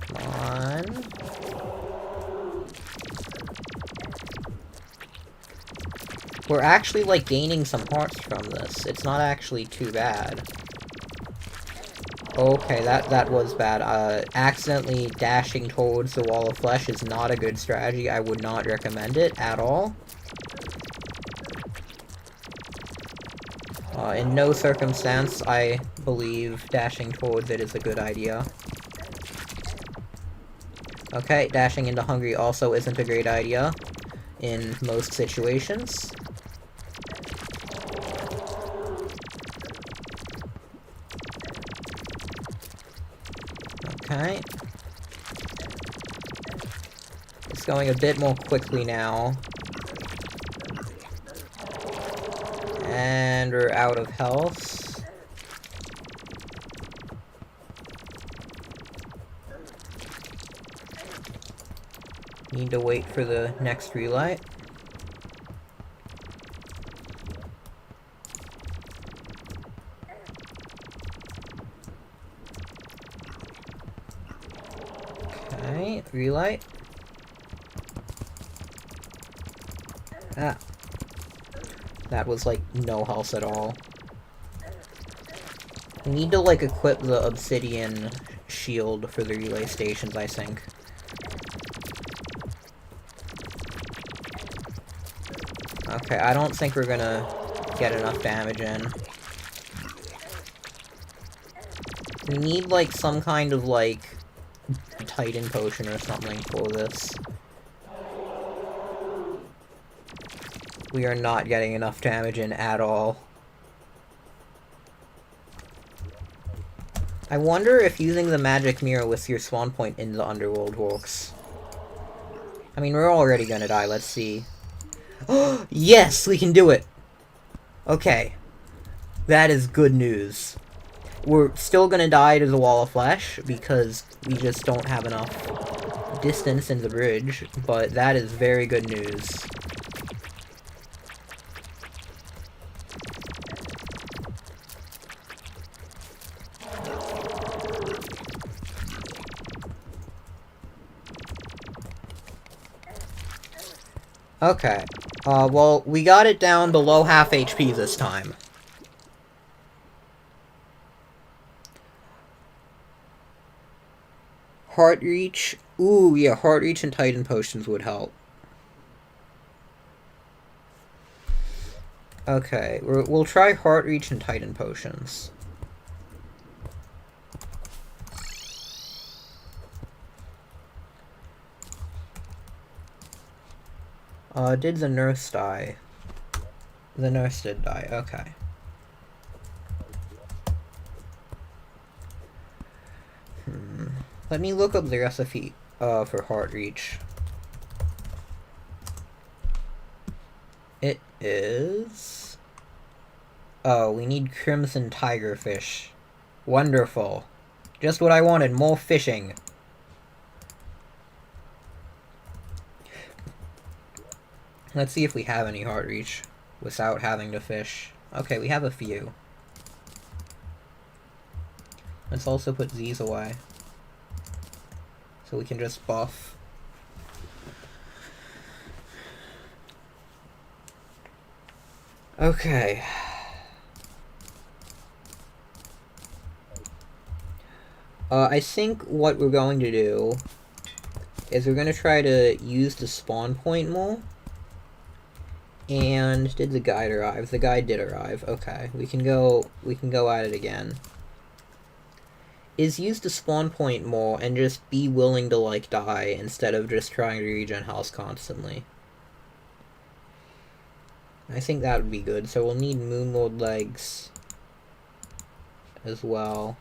Come on. We're actually, like, gaining some hearts from this. It's not actually too bad. Okay, that was bad. Accidentally dashing towards the wall of flesh is not a good strategy. I would not recommend it at all. In no circumstance, I believe dashing towards it is a good idea. Okay, dashing into hungry also isn't a great idea in most situations. Okay. It's going a bit more quickly now. And we're out of health. Need to wait for the next relight. Okay, relight. Ah. That was, like, no health at all. We need to, like, equip the obsidian shield for the relay stations, I think. Okay, I don't think we're gonna get enough damage in. We need, like, some kind of, like, Titan potion or something for this. We are not getting enough damage in at all. I wonder if using the magic mirror with your spawn point in the underworld works. I mean, we're already gonna die, let's see. Yes, we can do it! Okay. That is good news. We're still gonna die to the wall of flesh, because we just don't have enough distance in the bridge, but that is very good news. Okay. Well, we got it down below half HP this time. Heart Reach. Ooh, yeah, Heart Reach and Titan Potions would help. Okay, we'll try Heart Reach and Titan Potions. Did the nurse die? The nurse did die, okay. Let me look up the recipe for heart reach. It is... Oh, we need crimson tigerfish. Wonderful. Just what I wanted, more fishing. Let's see if we have any heart reach without having to fish. Okay, we have a few. Let's also put these away, so we can just buff. Okay. I think what we're going to do is we're going to try to use the spawn point more. And did the guide arrive? The guide did arrive. Okay, we can go at it again. Is use the spawn point more and just be willing to, like, die instead of just trying to regen health constantly. I think that would be good. So we'll need Moonlord legs as well.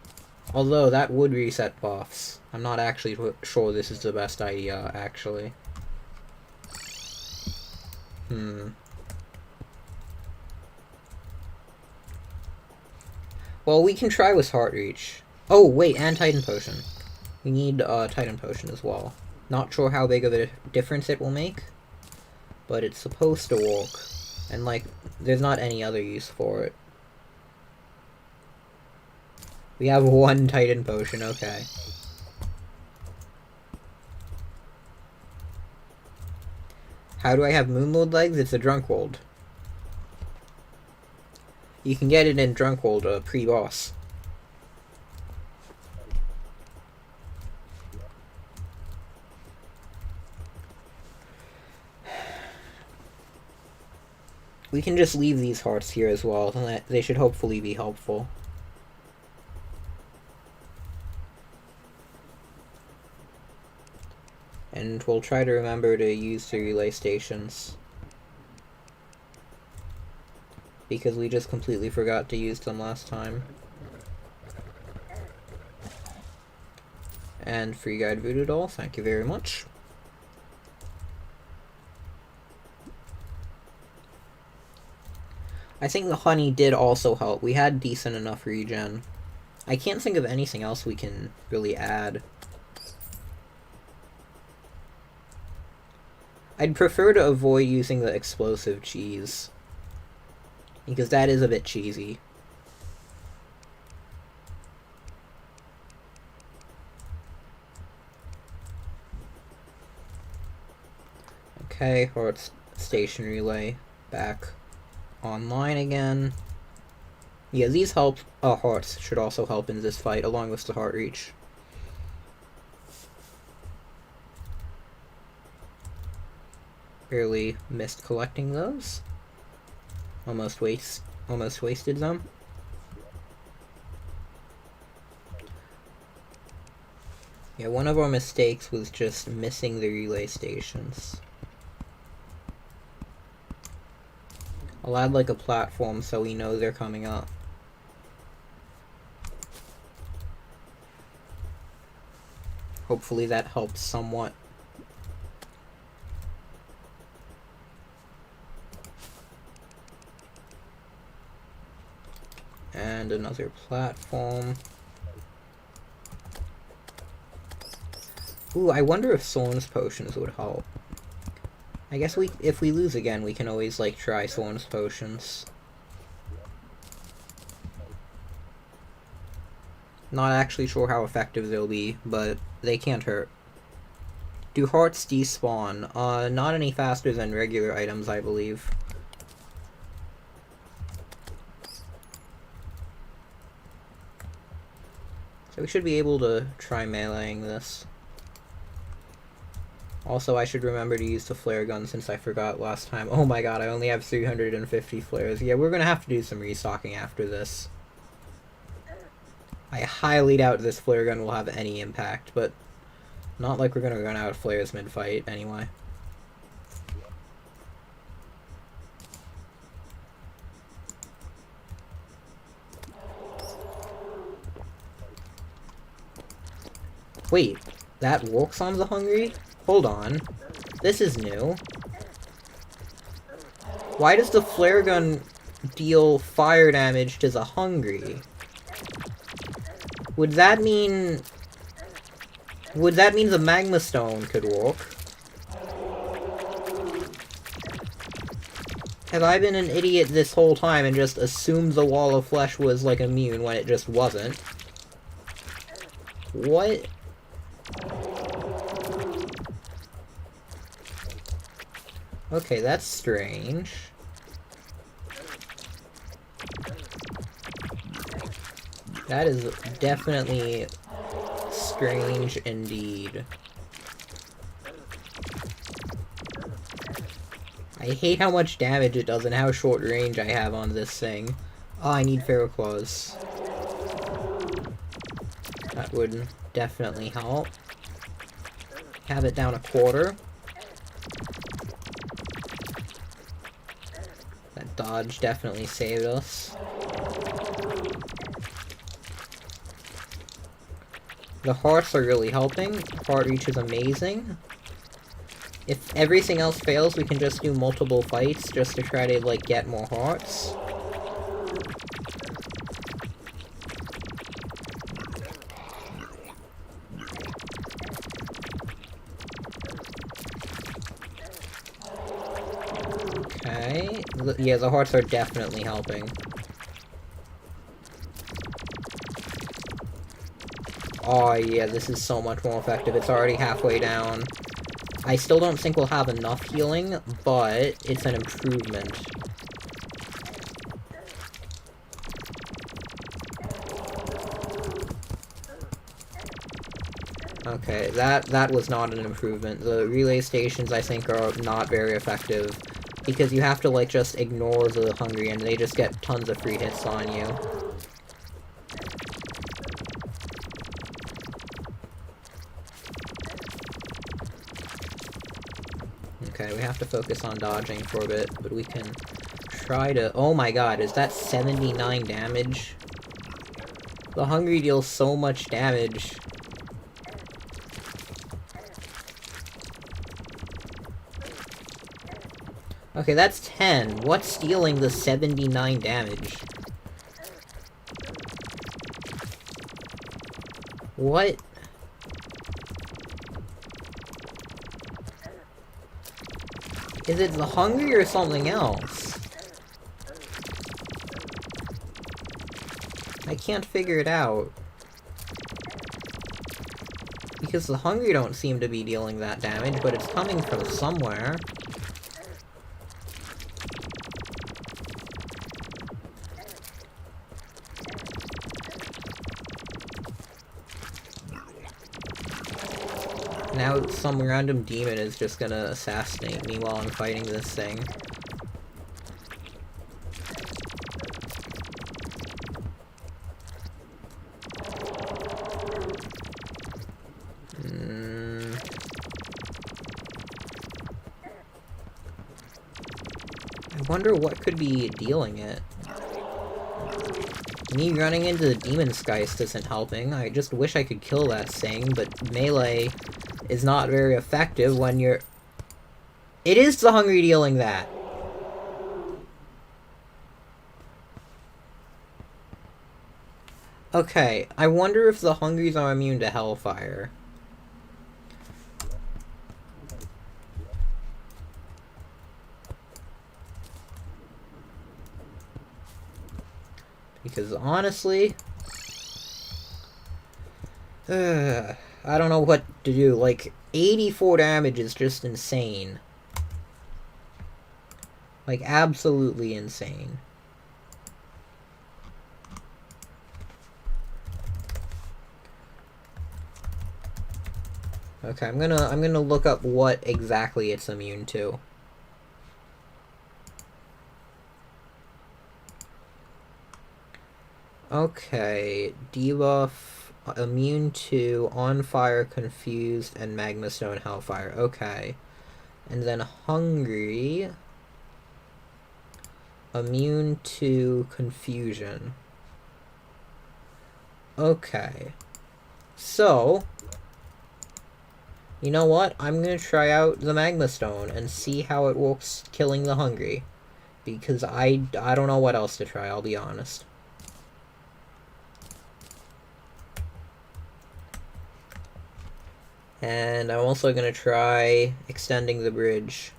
Although that would reset buffs. I'm not actually sure this is the best idea, actually. Well, we can try with Heart Reach. Oh, wait, and Titan Potion. We need Titan Potion as well. Not sure how big of a difference it will make, but it's supposed to work. And, like, there's not any other use for it. We have one Titan Potion, okay. How do I have Moonlord legs? It's a Drunk World. You can get it in Drunk World, pre-boss. We can just leave these hearts here as well, and they should hopefully be helpful. And we'll try to remember to use the relay stations, because we just completely forgot to use them last time. And free guide voodoo doll, thank you very much. I think the honey did also help. We had decent enough regen. I can't think of anything else we can really add. I'd prefer to avoid using the explosive cheese, because that is a bit cheesy. Okay, Heart Station Relay back online again. Yeah, these hearts should also help in this fight, along with the Heart Reach. Barely missed collecting those. Almost wasted them. Yeah, one of our mistakes was just missing the relay stations. I'll add like a platform so we know they're coming up. Hopefully that helps somewhat. And another platform. Ooh, I wonder if Thorns potions would help. I guess if we lose again, we can always, like, try Thorns potions. Not actually sure how effective they'll be, but they can't hurt. Do hearts despawn? Not any faster than regular items, I believe. So we should be able to try meleeing this. Also, I should remember to use the flare gun since I forgot last time. Oh my god, I only have 350 flares. Yeah, we're gonna have to do some restocking after this. I highly doubt this flare gun will have any impact, but not like we're gonna run out of flares mid-fight anyway. Wait, that works on the hungry? Hold on. This is new. Why does the flare gun deal fire damage to the hungry? Would that mean... Would that mean the magma stone could work? Have I been an idiot this whole time and just assumed the wall of flesh was, like, immune when it just wasn't? What? Okay, that's strange. That is definitely strange indeed. I hate how much damage it does and how short range I have on this thing. Oh, I need ferroclaws. That would definitely help. Have it down a quarter. That dodge definitely saved us. The hearts are really helping. Heart reach is amazing. If everything else fails, we can just do multiple fights just to try to, like, get more hearts. Okay. Yeah, the hearts are definitely helping. Oh yeah, this is so much more effective. It's already halfway down. I still don't think we'll have enough healing, but it's an improvement. Okay, that was not an improvement. The relay stations, I think, are not very effective, because you have to, like, just ignore the hungry, and they just get tons of free hits on you. Okay, we have to focus on dodging for a bit, but we can try to... Oh my god, is that 79 damage? The hungry deals so much damage. Okay, that's 10. What's dealing the 79 damage? What? Is it the hungry or something else? I can't figure it out. Because the hungry don't seem to be dealing that damage, but it's coming from somewhere. Now some random demon is just gonna assassinate me while I'm fighting this thing. I wonder what could be dealing it. Me running into the Demon's Geist isn't helping. I just wish I could kill that thing, but melee is not very effective when you're... It is the hungry dealing that! Okay, I wonder if the hungries are immune to Hellfire. Because honestly... I don't know what to do. Like, 84 damage is just insane. Like, absolutely insane. Okay, I'm gonna look up what exactly it's immune to. Okay, debuff, immune to on fire, confused, and magma stone hellfire. Okay, and then hungry, immune to confusion. Okay, so You know what? I'm gonna try out the Magma Stone and see how it works killing the hungry. Because I don't know what else to try, I'll be honest. And I'm also gonna try extending the bridge.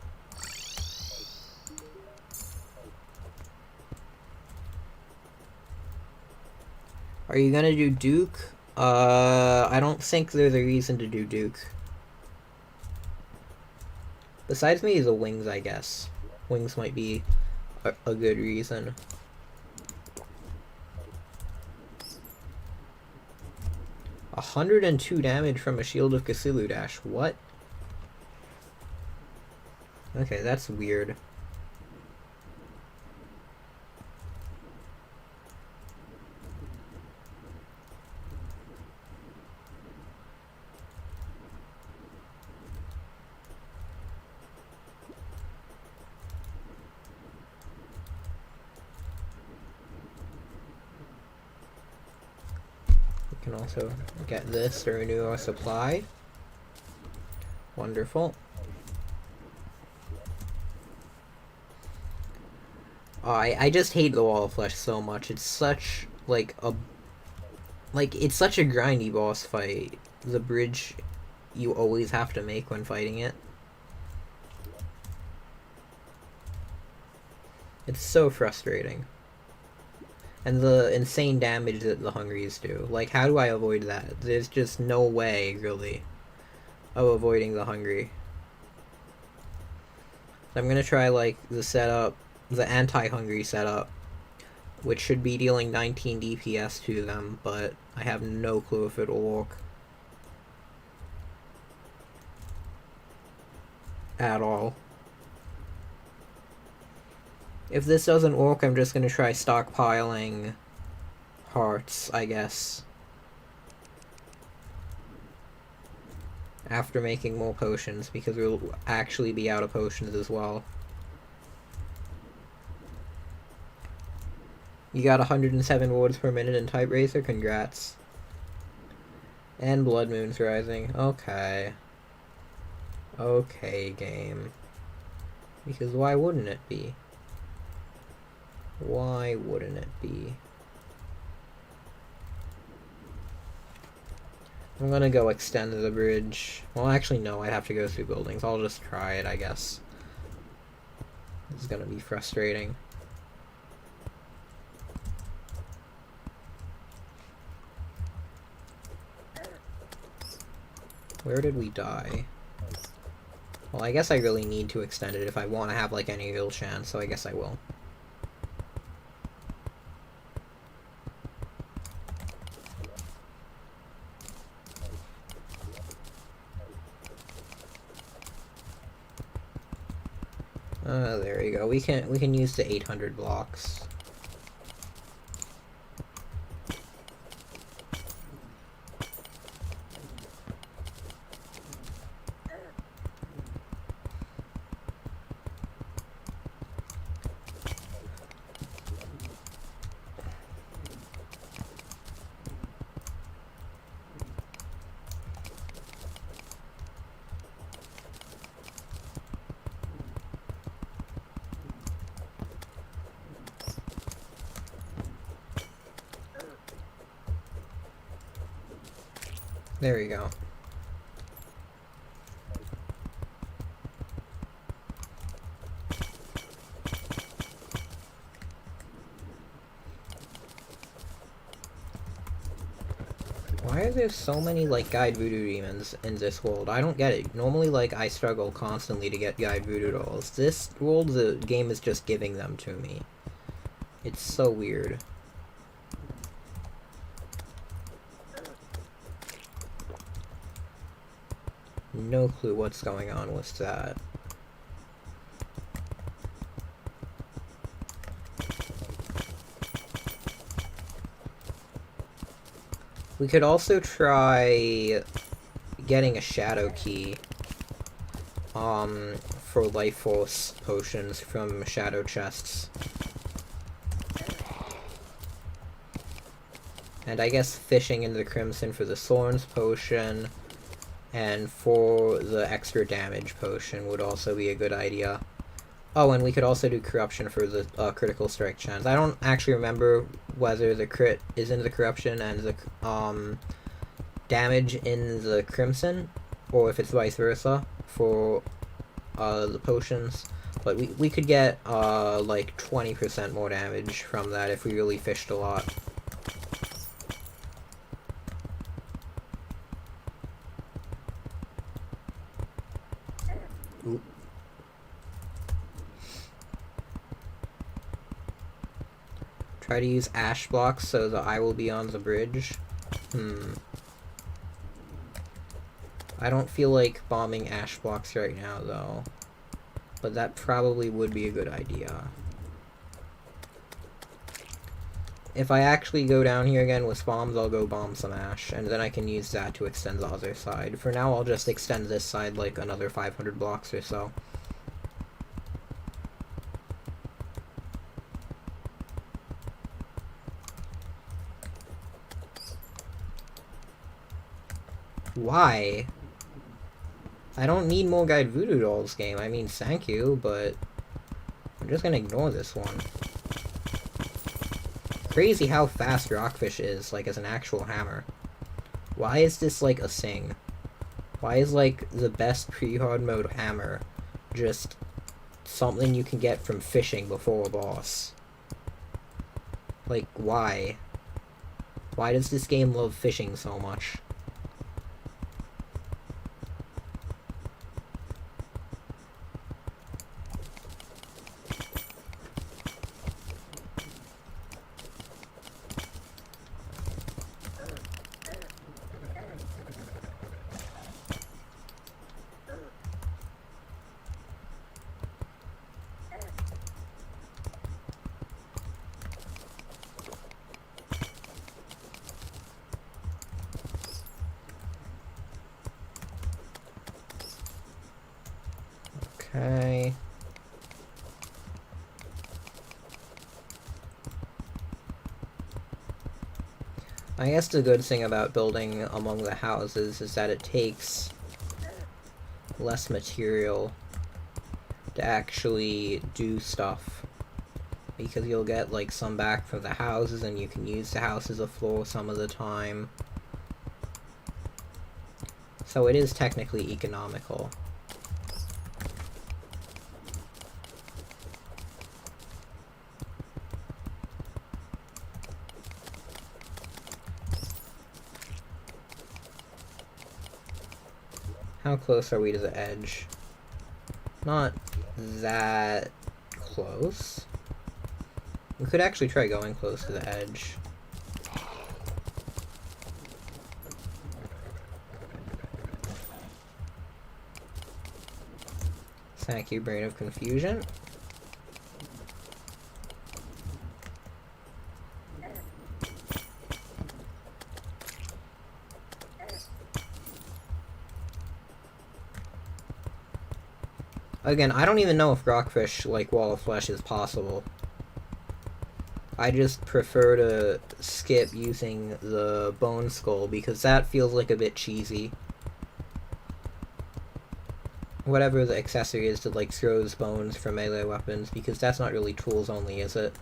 Are you gonna do Duke? I don't think there's a reason to do Duke. Besides maybe the wings, I guess. Wings might be a good reason. A 102 damage from a Shield of Cthulhu Dash. What? Okay, that's weird. We can also get this to renew our supply. Wonderful. Oh, I just hate the Wall of Flesh so much. It's such, it's such a grindy boss fight. The bridge you always have to make when fighting it. It's so frustrating. And the insane damage that the Hungries do. Like, how do I avoid that? There's just no way, really, of avoiding the Hungry. I'm gonna try, like, the setup, the anti-Hungry setup, which should be dealing 19 DPS to them, but I have no clue if it'll work. At all. If this doesn't work, I'm just gonna try stockpiling hearts, I guess. After making more potions, because we'll actually be out of potions as well. You got 107 words per minute in Type Racer, congrats. And Blood Moon's Rising, okay. Okay, game. Because why wouldn't it be? Why wouldn't it be? I'm gonna go extend the bridge. Well, actually, no, I'd have to go through buildings. I'll just try it, I guess. This is gonna be frustrating. Where did we die? Well, I guess I really need to extend it if I want to have, like, any real chance, so I guess I will. There we go. We can use the 800 blocks. There we go. Why are there so many, like, Guide Voodoo Demons in this world? I don't get it. Normally, like, I struggle constantly to get Guide Voodoo Dolls. This world, the game is just giving them to me. It's so weird. No clue what's going on with that. We could also try getting a shadow key for life force potions from shadow chests. And I guess fishing in the Crimson for the thorns potion, And for the extra damage potion would also be a good idea. Oh, and we could also do corruption for the critical strike chance. I don't actually remember whether the crit is in the corruption and the damage in the crimson, or if it's vice versa for the potions. But we could get like 20% more damage from that if we really fished a lot. Oop. Try to use ash blocks so the eye will be on the bridge. I don't feel like bombing ash blocks right now, though. But that probably would be a good idea. If I actually go down here again with bombs, I'll go bomb some ash, and then I can use that to extend the other side. For now, I'll just extend this side like another 500 blocks or so. Why? I don't need more Guide Voodoo Dolls game. I mean, thank you, but I'm just gonna ignore this one. Crazy how fast Rockfish is, like, as an actual hammer. Why is this, like, a thing? Why is, like, the best pre-hard mode hammer just something you can get from fishing before a boss? Like, why? Why does this game love fishing so much? Okay. I guess the good thing about building among the houses is that it takes less material to actually do stuff. Because you'll get like some back from the houses and you can use the house as a floor some of the time. So it is technically economical. How close are we to the edge? Not that close. We could actually try going close to the edge. Thank you, Brain of Confusion. Again, I don't even know if Rockfish, like Wall of Flesh, is possible. I just prefer to skip using the Bone Skull, because that feels like a bit cheesy. Whatever the accessory is that, like, throws bones for melee weapons, because that's not really tools only, is it?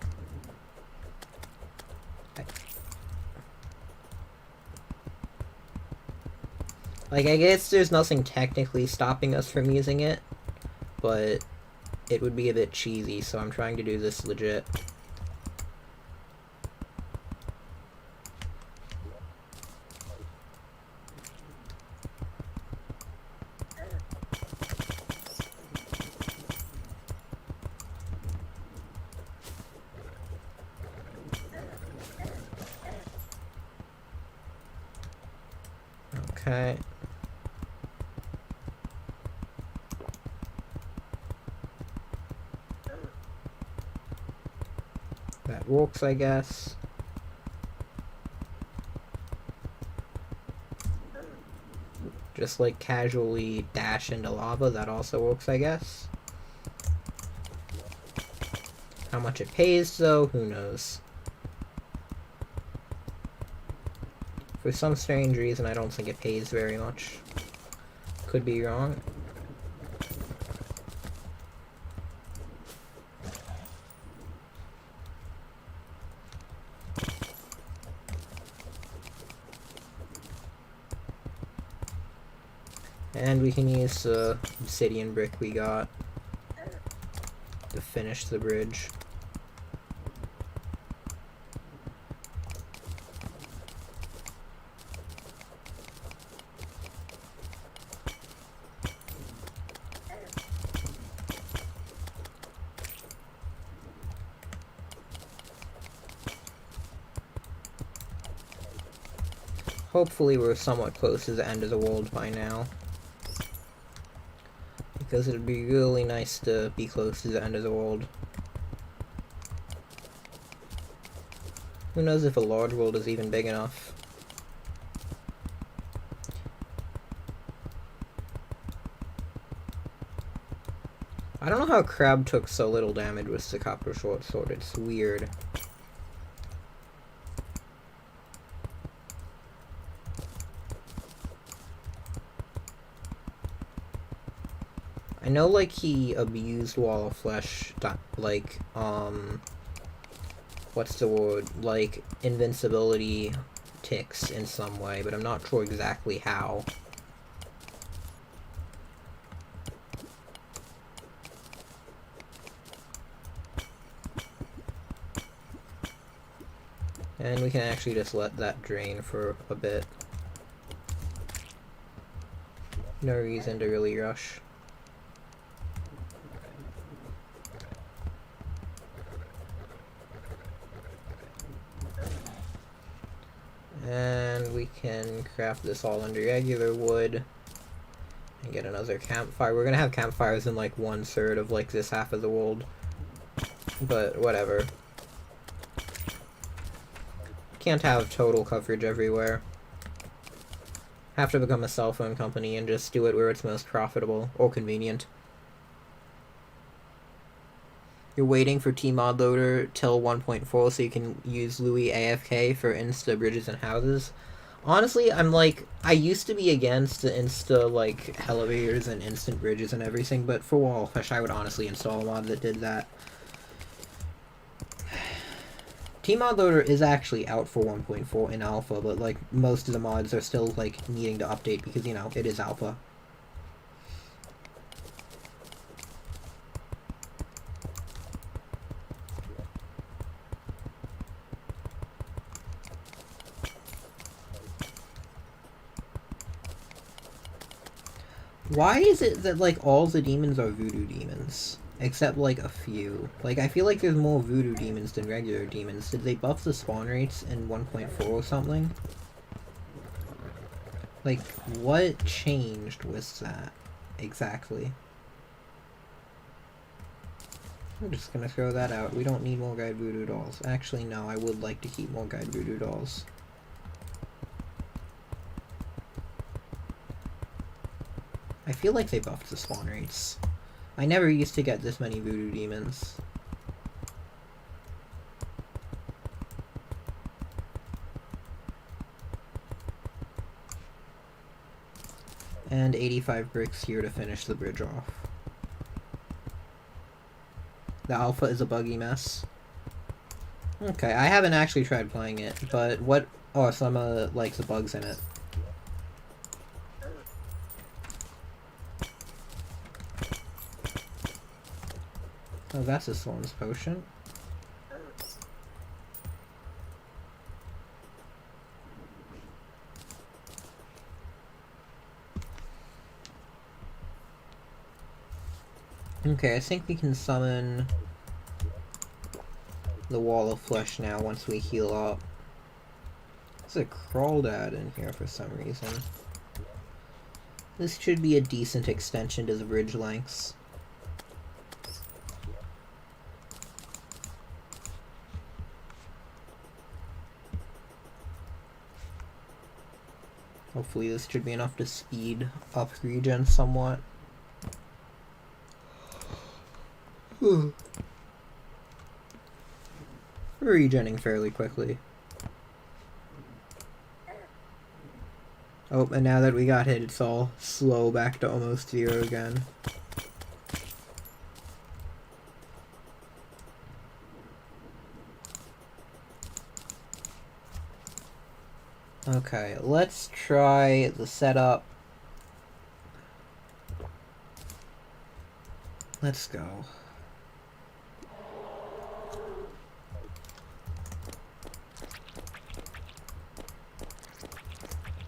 Like, I guess there's nothing technically stopping us from using it, but it would be a bit cheesy, so I'm trying to do this legit. Okay. That works, I guess. Just like casually dash into lava, that also works, I guess. How much it pays, though, who knows. For some strange reason, I don't think it pays very much. could be wrong. And we can use the obsidian brick we got to finish the bridge. Hopefully we're somewhat close to the end of the world by now. Because it'd be really nice to be close to the end of the world. Who knows if a large world is even big enough. I don't know how Crab took so little damage with the copper short sword, it's weird. I know, like, he abused Wall of Flesh, like, what's the word? Like, invincibility ticks in some way, but I'm not sure exactly how. And we can actually just let that drain for a bit. No reason to really rush. And we can craft this all under regular wood and get another campfire. We're gonna have campfires in like 1/3 of like this half of the world, but whatever. Can't have total coverage everywhere. Have to become a cell phone company and just do it where it's most profitable or convenient. You're waiting for Tmod Loader till 1.4 so you can use Louis AFK for Insta bridges and houses. Honestly, I'm like, I used to be against the Insta, like, elevators and instant bridges and everything, but for Wallfish, I would honestly install a mod that did that. Tmod Loader is actually out for 1.4 in alpha, but, like, most of the mods are still, like, needing to update because, you know, it is alpha. Why is it that, like, all the demons are voodoo demons? Except, like, a few. Like, I feel like there's more voodoo demons than regular demons. Did they buff the spawn rates in 1.4 or something? Like, what changed with that? Exactly. I'm just gonna throw that out. We don't need more guide voodoo dolls. Actually, no, I would like to keep more guide voodoo dolls. I feel like they buffed the spawn rates. I never used to get this many voodoo demons. And 85 bricks here to finish the bridge off. The alpha is a buggy mess. Okay, I haven't actually tried playing it, but what... Oh, some like, the bugs in it. Oh, that's a thorns potion. Okay, I think we can summon the Wall of Flesh now once we heal up. There's a crawdad in here for some reason. This should be a decent extension to the bridge lengths. Hopefully this should be enough to speed up regen somewhat. We're regenning fairly quickly. Oh, and now that we got hit, it's all slow back to almost 0 again. Okay, let's try the setup. Let's go.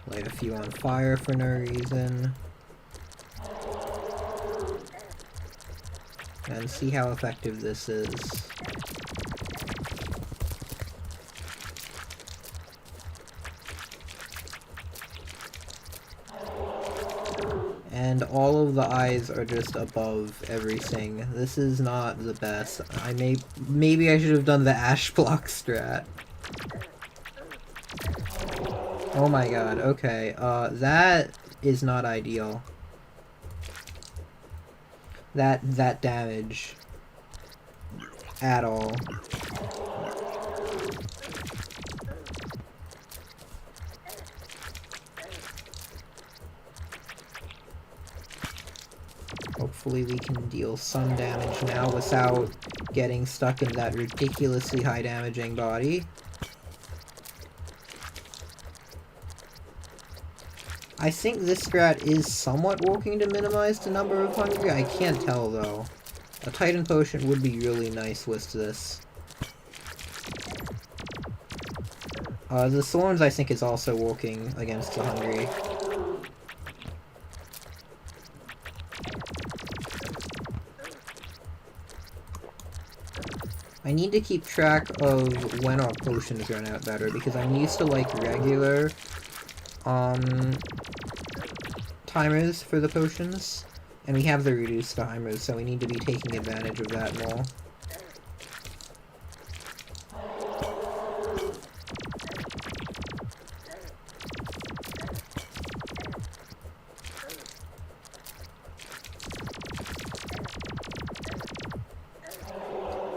Light a few on fire for no reason. And see how effective this is. And all of the eyes are just above everything. This is not the best. Maybe I should have done the ash block strat. Oh my god, okay. That is not ideal. That damage. At all. Hopefully we can deal some damage now without getting stuck in that ridiculously high damaging body. I think this strat is somewhat working to minimize the number of hungry. I can't tell though. A Titan potion would be really nice with this. The thorns I think is also working against the hungry. I need to keep track of when our potions run out better, because I'm used to like regular timers for the potions, and we have the reduced timers, so we need to be taking advantage of that more.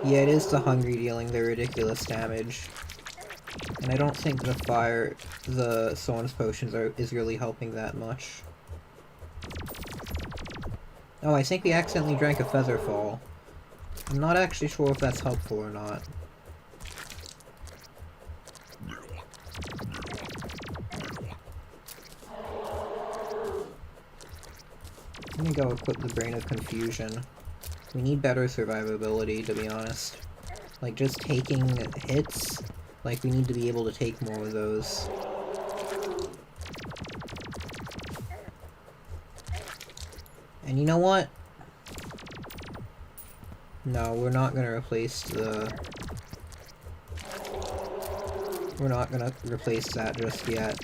Yeah, it is the hungry dealing the ridiculous damage. And I don't think the thorns potions is really helping that much. Oh, I think we accidentally drank a feather fall. I'm not actually sure if that's helpful or not. Let me go equip the Brain of Confusion. We need better survivability, to be honest. Like, just taking hits, like, we need to be able to take more of those. And you know what? No, we're not gonna replace the... We're not gonna replace that just yet.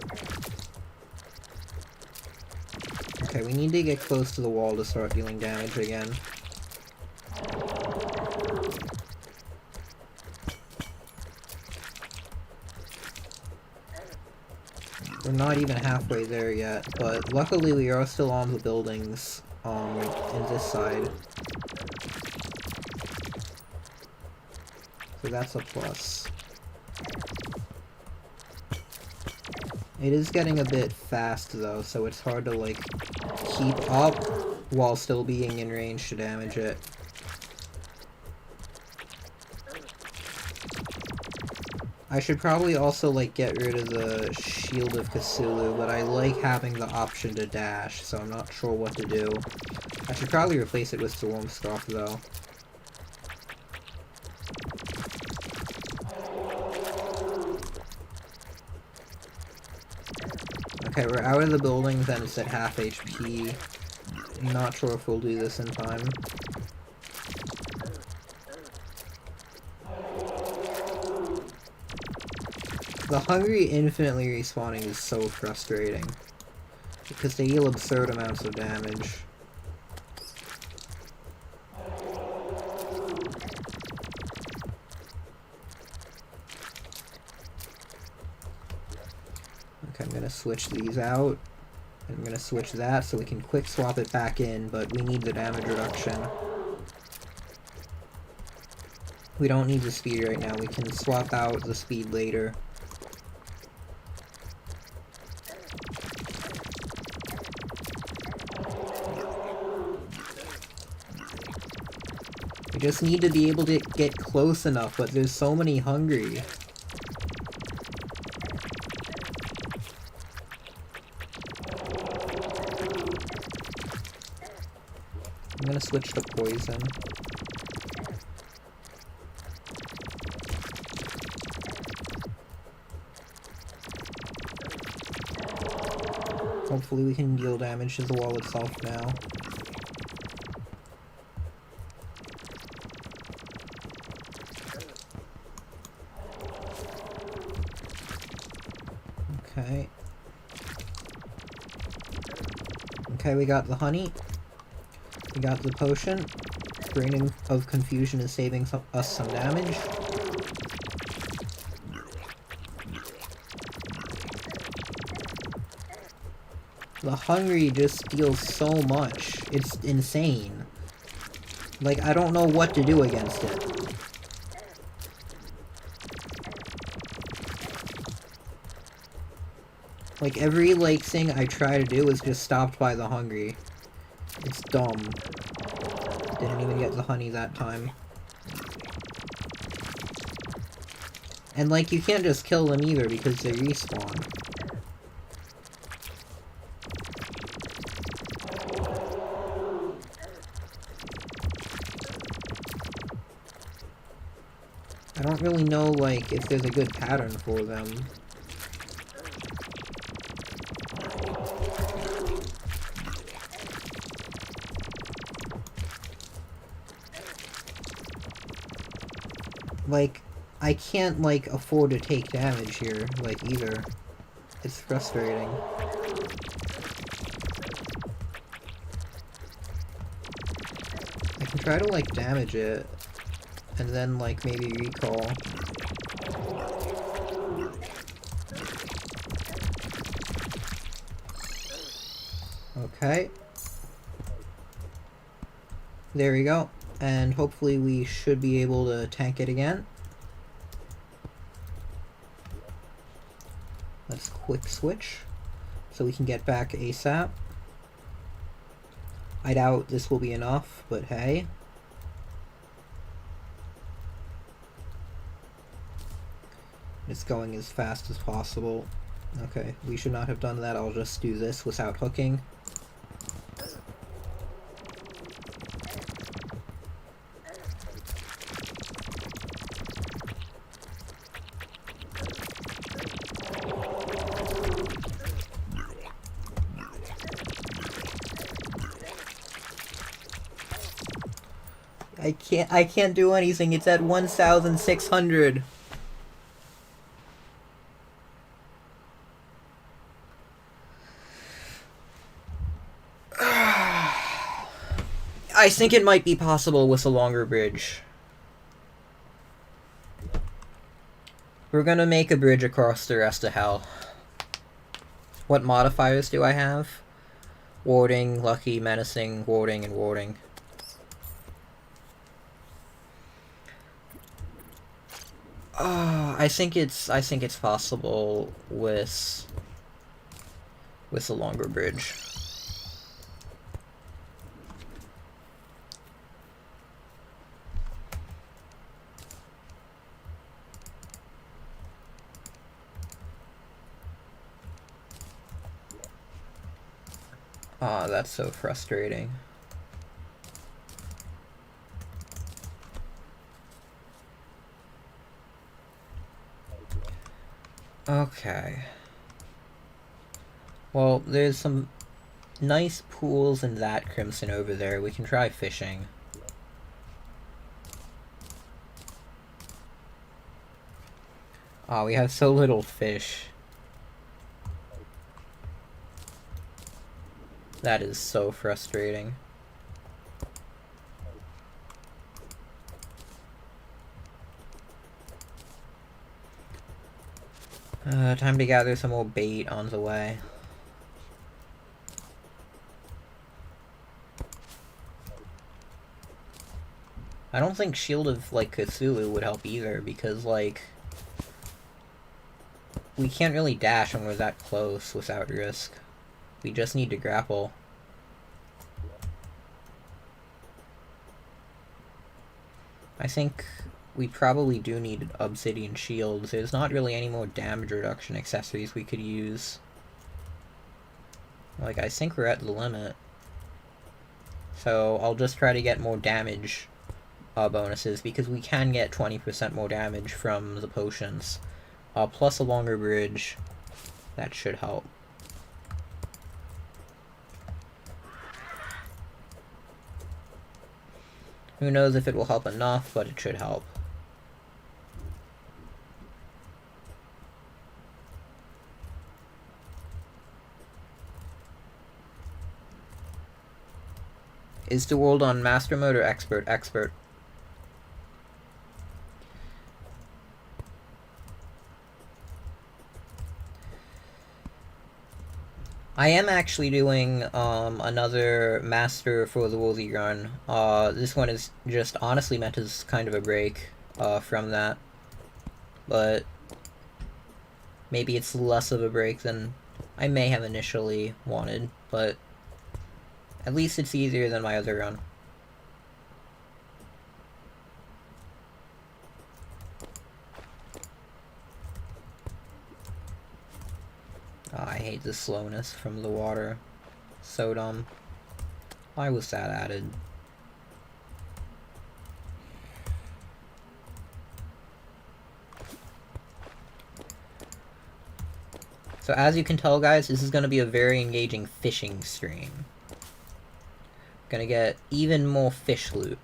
Okay, we need to get close to the wall to start dealing damage again. We're not even halfway there yet, but luckily we are still on the buildings, in this side. So that's a plus. It is getting a bit fast though, so it's hard to like keep up while still being in range to damage it. I should probably also like get rid of the Shield of Cthulhu, but I like having the option to dash, so I'm not sure what to do. I should probably replace it with Stormscoff though. Okay, we're out of the buildings and it's at half HP. I'm not sure if we'll do this in time. The hungry infinitely respawning is so frustrating, because they deal absurd amounts of damage. Okay, I'm gonna switch these out. I'm gonna switch that so we can quick swap it back in, but we need the damage reduction. We don't need the speed right now, we can swap out the speed later. We just need to be able to get close enough, but there's so many hungry. I'm gonna switch to poison. Hopefully we can deal damage to the wall itself now. Okay. Okay, we got the honey. We got the potion. Brain of Confusion is saving us some damage. The hungry just deals so much. It's insane. Like, I don't know what to do against it. Like, every, like, thing I try to do is just stopped by the hungry. It's dumb. Didn't even get the honey that time. And, like, you can't just kill them either because they respawn. I don't really know, like, if there's a good pattern for them. Like, I can't, like, afford to take damage here, like, either. It's frustrating. I can try to, like, damage it, and then, like, maybe recall. Okay. There we go. And hopefully we should be able to tank it again. Let's quick switch, so we can get back ASAP. I doubt this will be enough, but hey. It's going as fast as possible. Okay, we should not have done that. I'll just do this without hooking. I can't do anything. It's at 1,600. I think it might be possible with a longer bridge. We're gonna make a bridge across the rest of hell. What modifiers do I have? Warding, lucky, menacing, warding, and warding. I think it's possible with a longer bridge. Ah, that's so frustrating. Okay. Well, there's some nice pools in that crimson over there. We can try fishing. Ah, we have so little fish. That is so frustrating. Time to gather some more bait on the way. I don't think Shield of, like, Cthulhu would help either, because, like, we can't really dash when we're that close without risk. We just need to grapple. I think we probably do need obsidian shields. There's not really any more damage reduction accessories we could use. Like, I think we're at the limit. So I'll just try to get more damage bonuses, because we can get 20% more damage from the potions. Plus a longer bridge. That should help. Who knows if it will help enough, but it should help. Is the world on master mode or expert? Expert. I am actually doing another Master for the Woolsey run. This one is just honestly meant as kind of a break from that. But maybe it's less of a break than I may have initially wanted, but at least it's easier than my other run. Oh, I hate the slowness from the water. So dumb. Why was that added? So as you can tell, guys, this is going to be a very engaging fishing stream. Gonna get even more fish loot.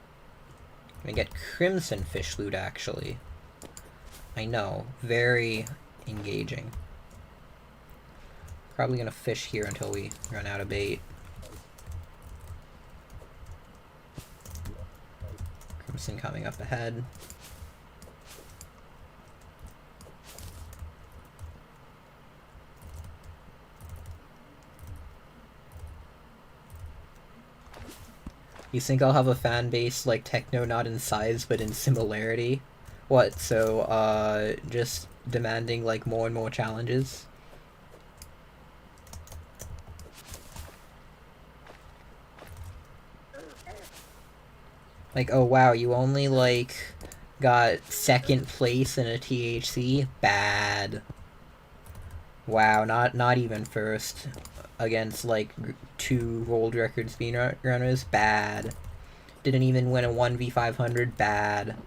Gonna get crimson fish loot, actually. I know, very engaging. Probably gonna fish here until we run out of bait. Crimson coming up ahead. You think I'll have a fan base like Techno, not in size, but in similarity? What, so, just demanding, like, more and more challenges? Like, oh wow, you only, like, got second place in a THC? Bad. Wow, not even first. Against, like, 2 world record speedrunners? Bad. Didn't even win a 1v500? Bad.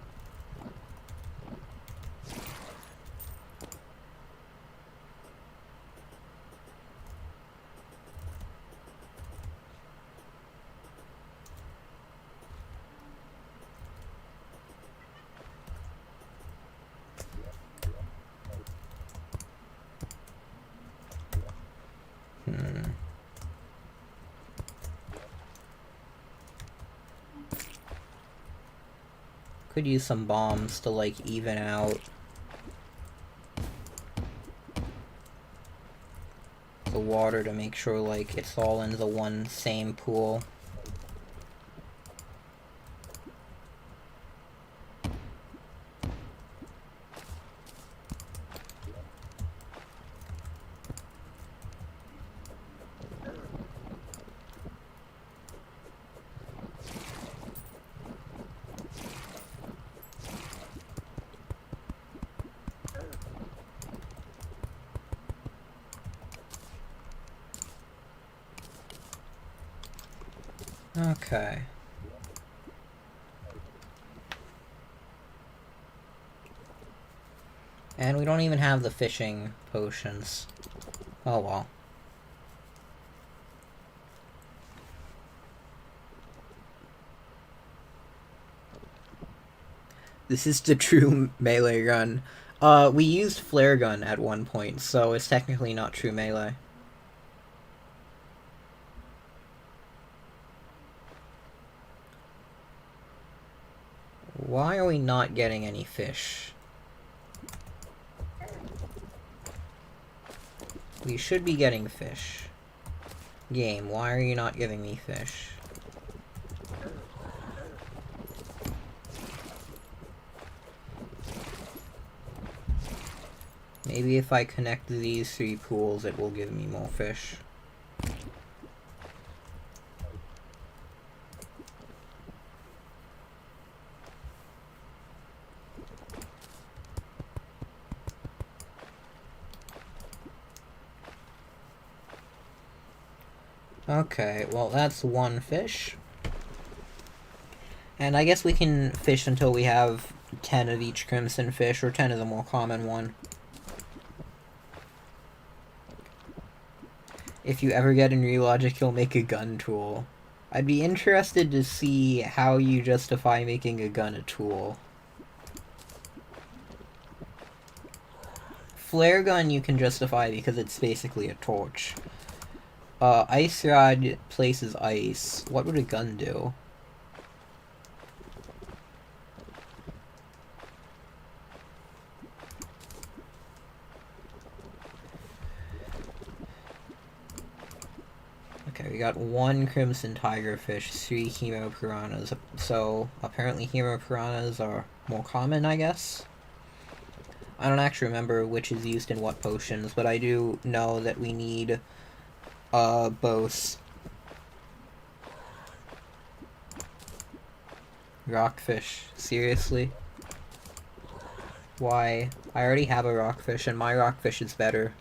Could use some bombs to, like, even out the water to make sure, like, it's all in the one same pool. Okay. And we don't even have the fishing potions. Oh well. This is the true melee gun. We used flare gun at one point, so it's technically not true melee. Why are we not getting any fish? We should be getting fish. Game, why are you not giving me fish? Maybe if I connect these 3 pools, it will give me more fish. Okay, well that's one fish. And I guess we can fish until we have 10 of each crimson fish, or 10 of the more common one. If you ever get in Relogic, you'll make a gun tool. I'd be interested to see how you justify making a gun a tool. Flare gun you can justify because it's basically a torch. Ice rod places ice. What would a gun do? Okay, we got one crimson tigerfish, 3 hemo piranhas. So apparently hemo piranhas are more common, I guess. I don't actually remember which is used in what potions, but I do know that we need both. Rockfish, seriously? Why? I already have a rockfish, and my rockfish is better.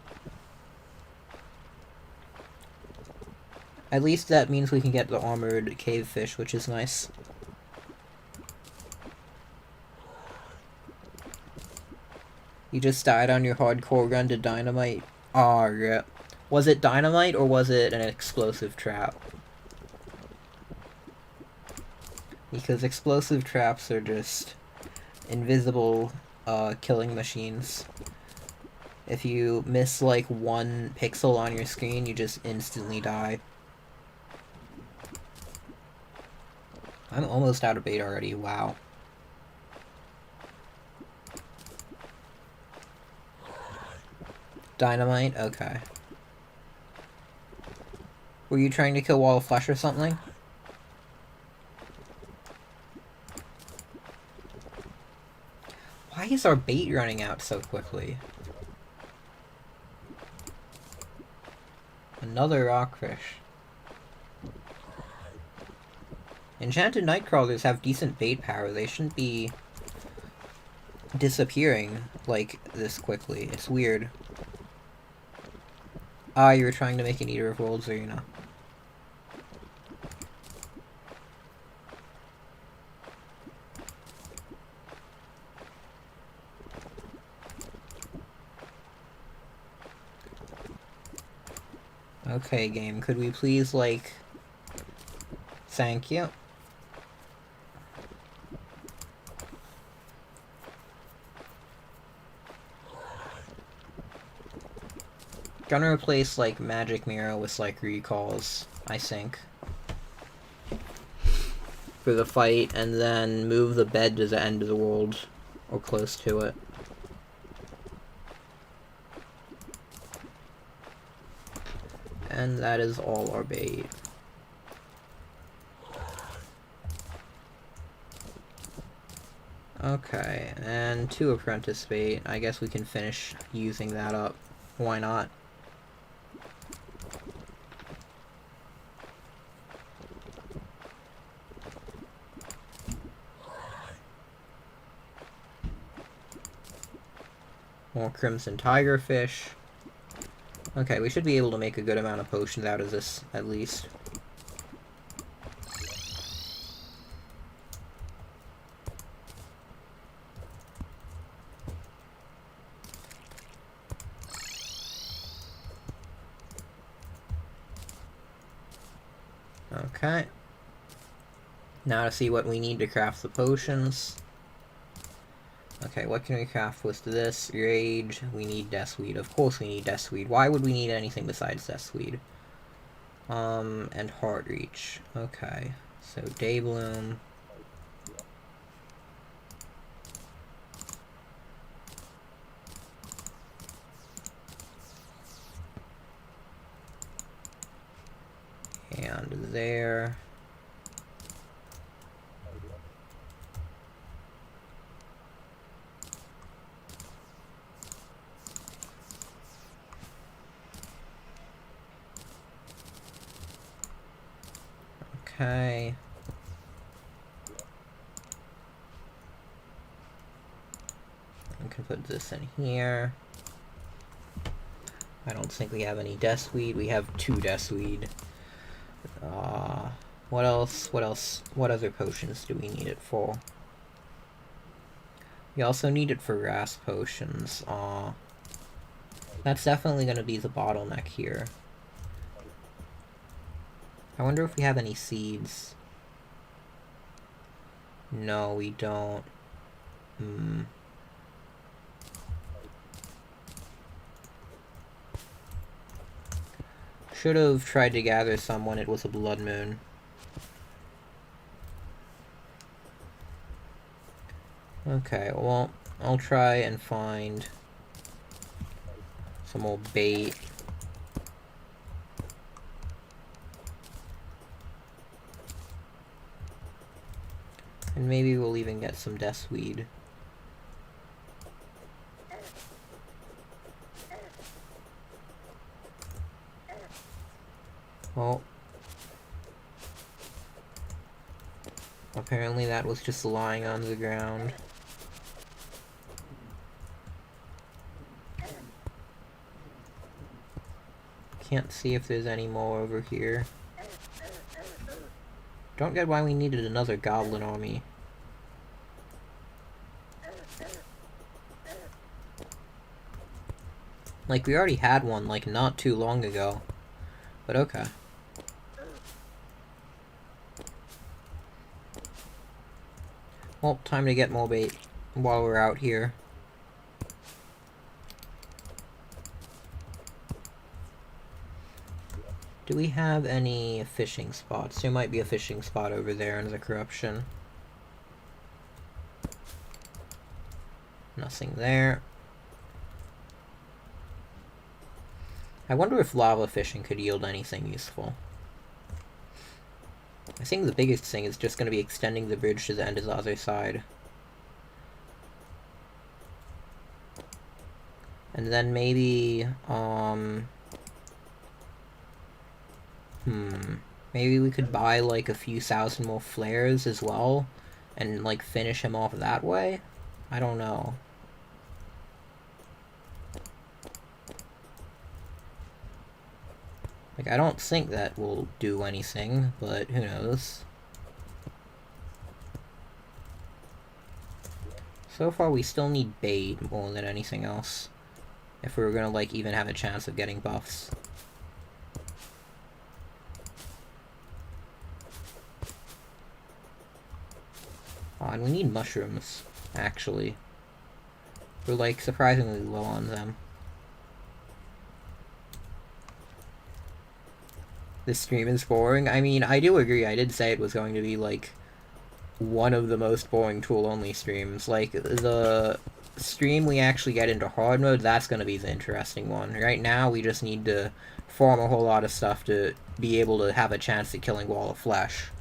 At least that means we can get the armored cavefish, which is nice. You just died on your hardcore run to dynamite? Aw, rip. Was it dynamite, or was it an explosive trap? Because explosive traps are just invisible, killing machines. If you miss, like, 1 pixel on your screen, you just instantly die. I'm almost out of bait already, wow. Dynamite? Okay. Were you trying to kill Wall of Flesh or something? Why is our bait running out so quickly? Another rockfish. Enchanted Nightcrawlers have decent bait power. They shouldn't be disappearing, like, this quickly. It's weird. Ah, you were trying to make an Eater of Worlds arena. Okay, game, could we please, like... Thank you. Gonna replace, like, Magic Mirror with, like, recalls, I think. For the fight, and then move the bed to the end of the world, or close to it. And that is all our bait. Okay, and 2 apprentice bait. I guess we can finish using that up. Why not? More crimson tigerfish. Okay, we should be able to make a good amount of potions out of this, at least. Okay. Now to see what we need to craft the potions. Okay, what can we craft with this? Rage, we need Deathweed. Of course we need Deathweed. Why would we need anything besides Deathweed? And Heartreach. Okay, so Daybloom. And there. Okay. We can put this in here. I don't think we have any Deathweed. We have 2 Deathweed. What else? What else? What other potions do we need it for? We also need it for ras potions. That's definitely gonna be the bottleneck here. I wonder if we have any seeds. No, we don't. Should have tried to gather some when it was a blood moon. Okay, well, I'll try and find some old bait. And maybe we'll even get some deathweed. Well, apparently that was just lying on the ground. Can't see if there's any more over here. Don't get why we needed another goblin army. Like, we already had one, like, not too long ago. But okay. Well, time to get more bait while we're out here. Do we have any fishing spots? There might be a fishing spot over there in the corruption. Nothing there. I wonder if lava fishing could yield anything useful. I think the biggest thing is just going to be extending the bridge to the end of the other side. And then maybe, maybe we could buy, like, a few thousand more flares as well, and, like, finish him off that way? I don't know. Like, I don't think that will do anything, but who knows. So far, we still need bait more than anything else, if we were gonna, like, even have a chance of getting buffs. Oh, and we need mushrooms, actually. We're, like, surprisingly low on them. This stream is boring. I mean, I do agree. I did say it was going to be, like, one of the most boring tool-only streams. Like, the stream we actually get into hard mode, that's going to be the interesting one. Right now, we just need to farm a whole lot of stuff to be able to have a chance at killing Wall of Flesh.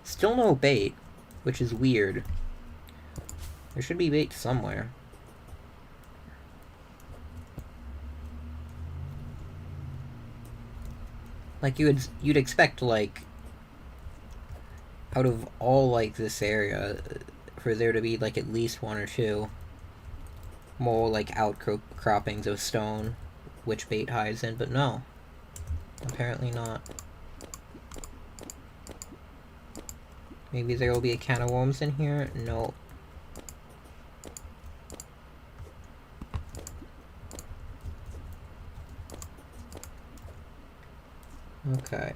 Still no bait, which is weird. There should be bait somewhere. Like, you'd expect, like, out of all, like, this area, for there to be, like, at least one or two more, like, outcroppings of stone which bait hides in, but no. Apparently not. Maybe there will be a can of worms in here? No. Okay.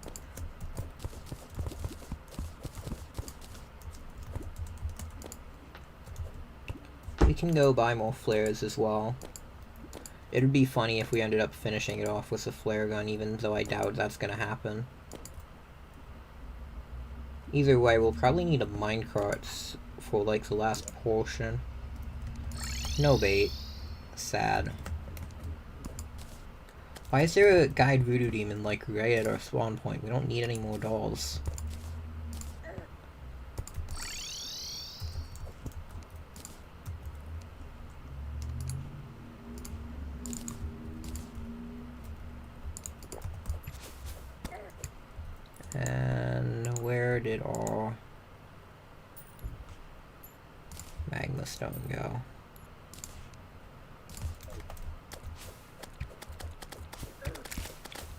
We can go buy more flares as well. It'd be funny if we ended up finishing it off with a flare gun, even though I doubt that's gonna happen. Either way, we'll probably need a minecart for, like, the last portion. No bait. Sad. Why is there a guide voodoo demon, like, right at our spawn point? We don't need any more dolls. And where did our... stone go?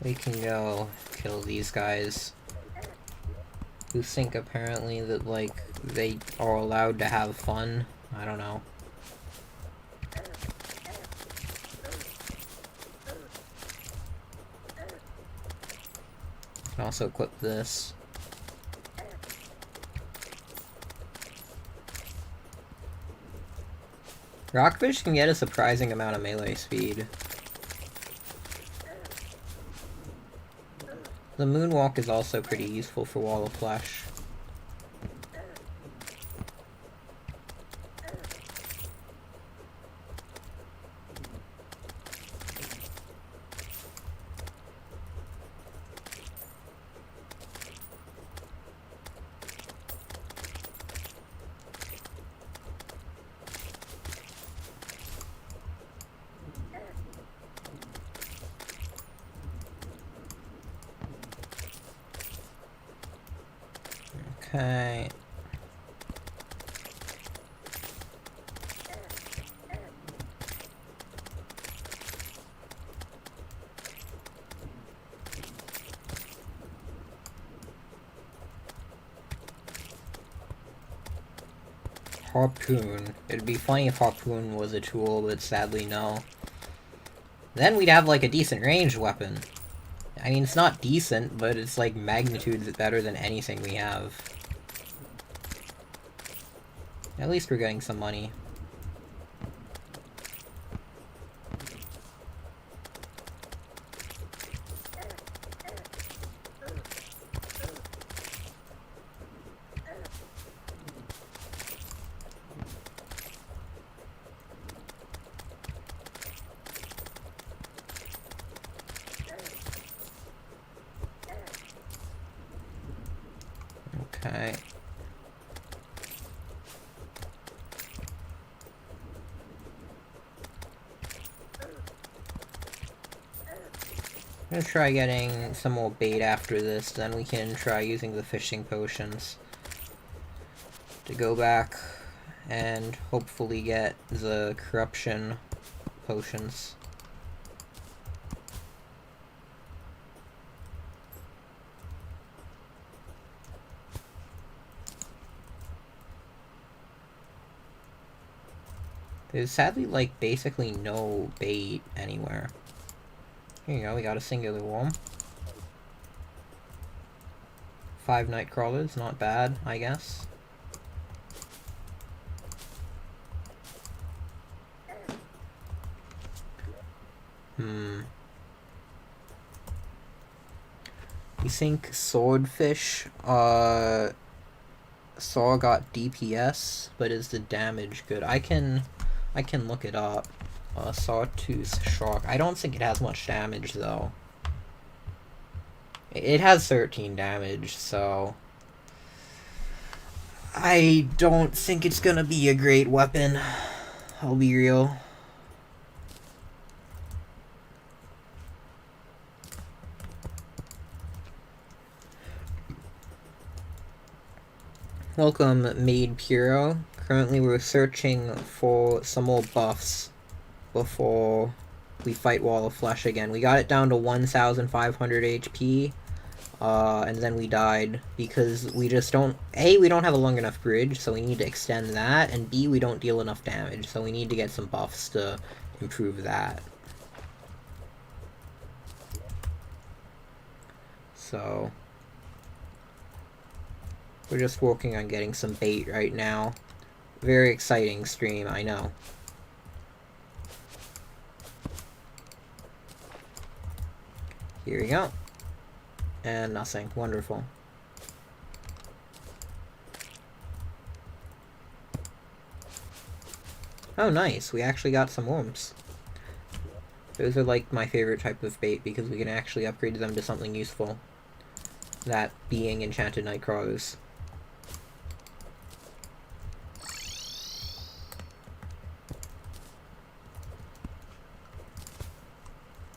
We can go kill these guys who think apparently that, like, they are allowed to have fun. I don't know. Can also equip this. Rockfish can get a surprising amount of melee speed. The moonwalk is also pretty useful for Wall of Flesh. Okay. Harpoon. It'd be funny if Harpoon was a tool, but sadly no. Then we'd have, like, a decent ranged weapon. I mean, it's not decent, but it's, like, magnitudes better than anything we have. At least we're getting some money. Okay. I'm gonna try getting some more bait after this, then we can try using the fishing potions to go back and hopefully get the corruption potions. There's sadly, like, basically no bait anywhere. Here you go, we got a singular worm. 5 night crawlers, not bad, I guess. You think swordfish, Saw got DPS, but is the damage good? I can look it up. Sawtooth Shark. I don't think it has much damage, though. It has 13 damage, so... I don't think it's gonna be a great weapon. I'll be real. Welcome, Maid Puro. Currently we're searching for some more buffs before we fight Wall of Flesh again. We got it down to 1,500 HP, and then we died because we just don't... A, we don't have a long enough bridge, so we need to extend that, and B, we don't deal enough damage, so we need to get some buffs to improve that. So... we're just working on getting some bait right now. Very exciting stream, I know. Here we go. And nothing. Wonderful. Oh, nice. We actually got some worms. Those are, like, my favorite type of bait because we can actually upgrade them to something useful. That being enchanted nightcrawlers.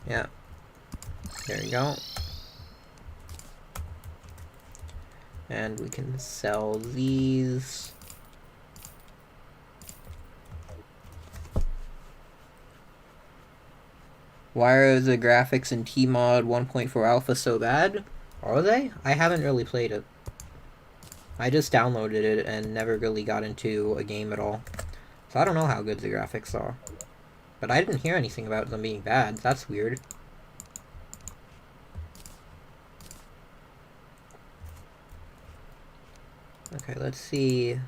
Yeah. There you go. And we can sell these. Why are the graphics in Tmod 1.4 Alpha so bad? Are they? I haven't really played it. I just downloaded it and never really got into a game at all. So I don't know how good the graphics are. But I didn't hear anything about them being bad. That's weird. Okay, let's see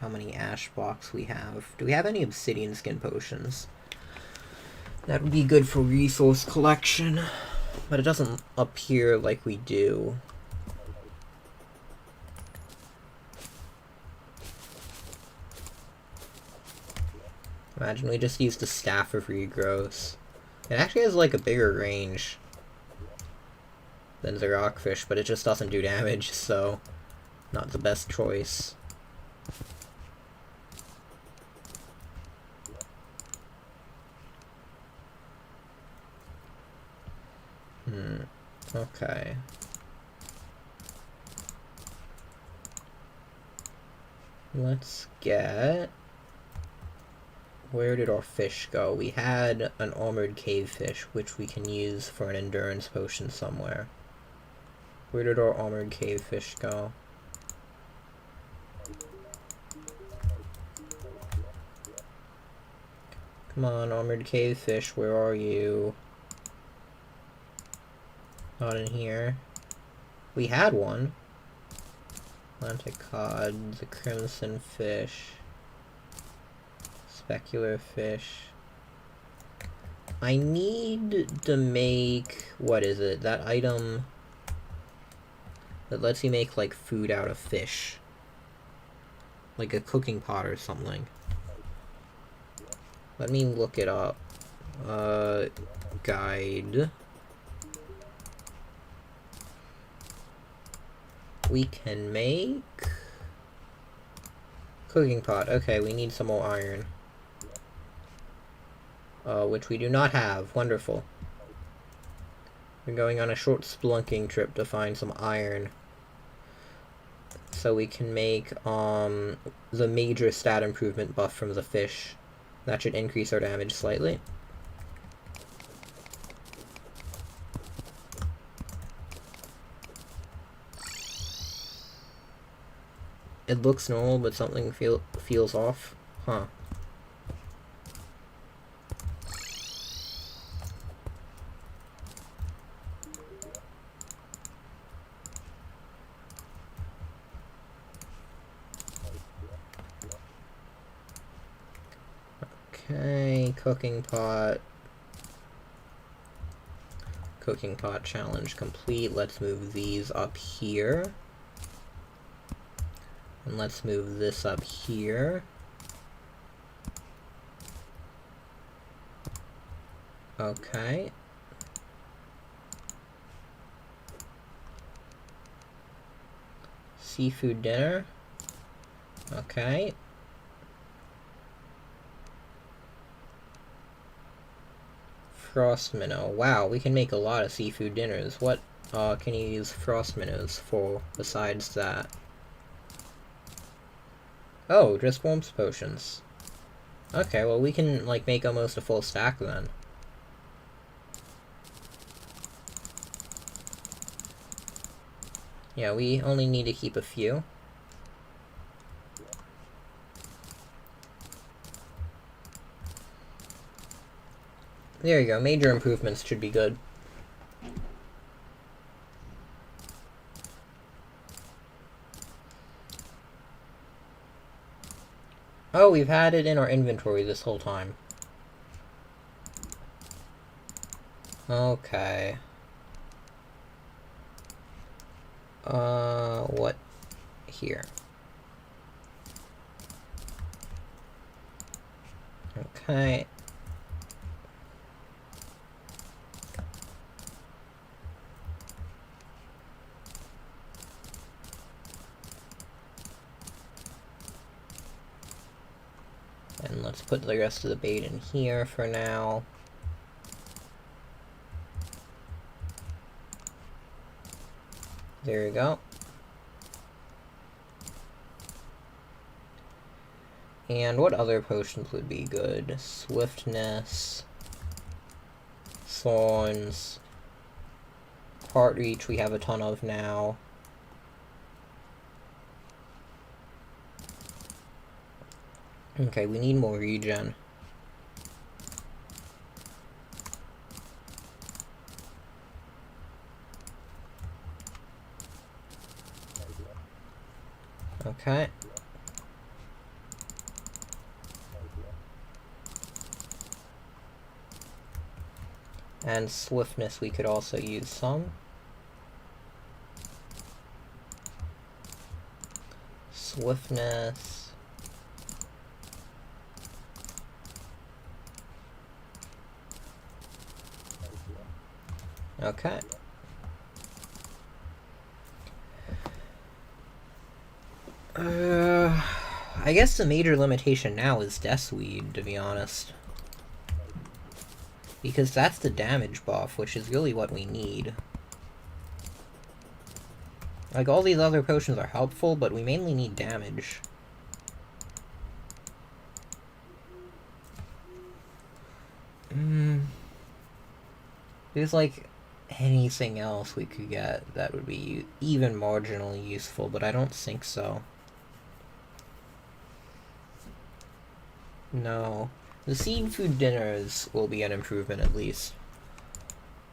how many ash blocks we have. Do we have any obsidian skin potions? That would be good for resource collection, but it doesn't appear like we do. Imagine we just used the staff of regrowth. It actually has like a bigger range than the rockfish, but it just doesn't do damage, so not the best choice. Okay. Let's get... Where did our fish go? We had an armored cave fish, which we can use for an endurance potion somewhere. Where did our armored cave fish go? Come on, armored cave fish, where are you? Not in here. We had one. Atlantic cod, the crimson fish, specular fish. I need to make, what is it, that item that lets you make like food out of fish. Like a cooking pot or something. Let me look it up. Guide. We can make... Cooking pot. Okay, we need some more iron. Which we do not have. Wonderful. We're going on a short splunking trip to find some iron. So we can make, the major stat improvement buff from the fish. That should increase our damage slightly. It looks normal, but something feels off. Huh. Okay, cooking pot. Cooking pot challenge complete. Let's move these up here. And let's move this up here. Okay. Seafood dinner. Okay. Frost minnow. Wow, we can make a lot of seafood dinners. What can you use frost minnows for besides that? Oh, just warmth potions. Okay, well we can, like, make almost a full stack then. Yeah, we only need to keep a few. There you go, major improvements should be good. Oh, we've had it in our inventory this whole time. Okay. What? Here. Okay. And let's put the rest of the bait in here for now. There you go. And what other potions would be good? Swiftness, thorns. Heart reach we have a ton of now. Okay, we need more regen. Okay. And swiftness we could also use some. Swiftness. Okay. I guess the major limitation now is Deathweed, to be honest. Because that's the damage buff, which is really what we need. Like, all these other potions are helpful, but we mainly need damage. There's, like, anything else we could get that would be even marginally useful, but I don't think so. No. The seed food dinners will be an improvement, at least.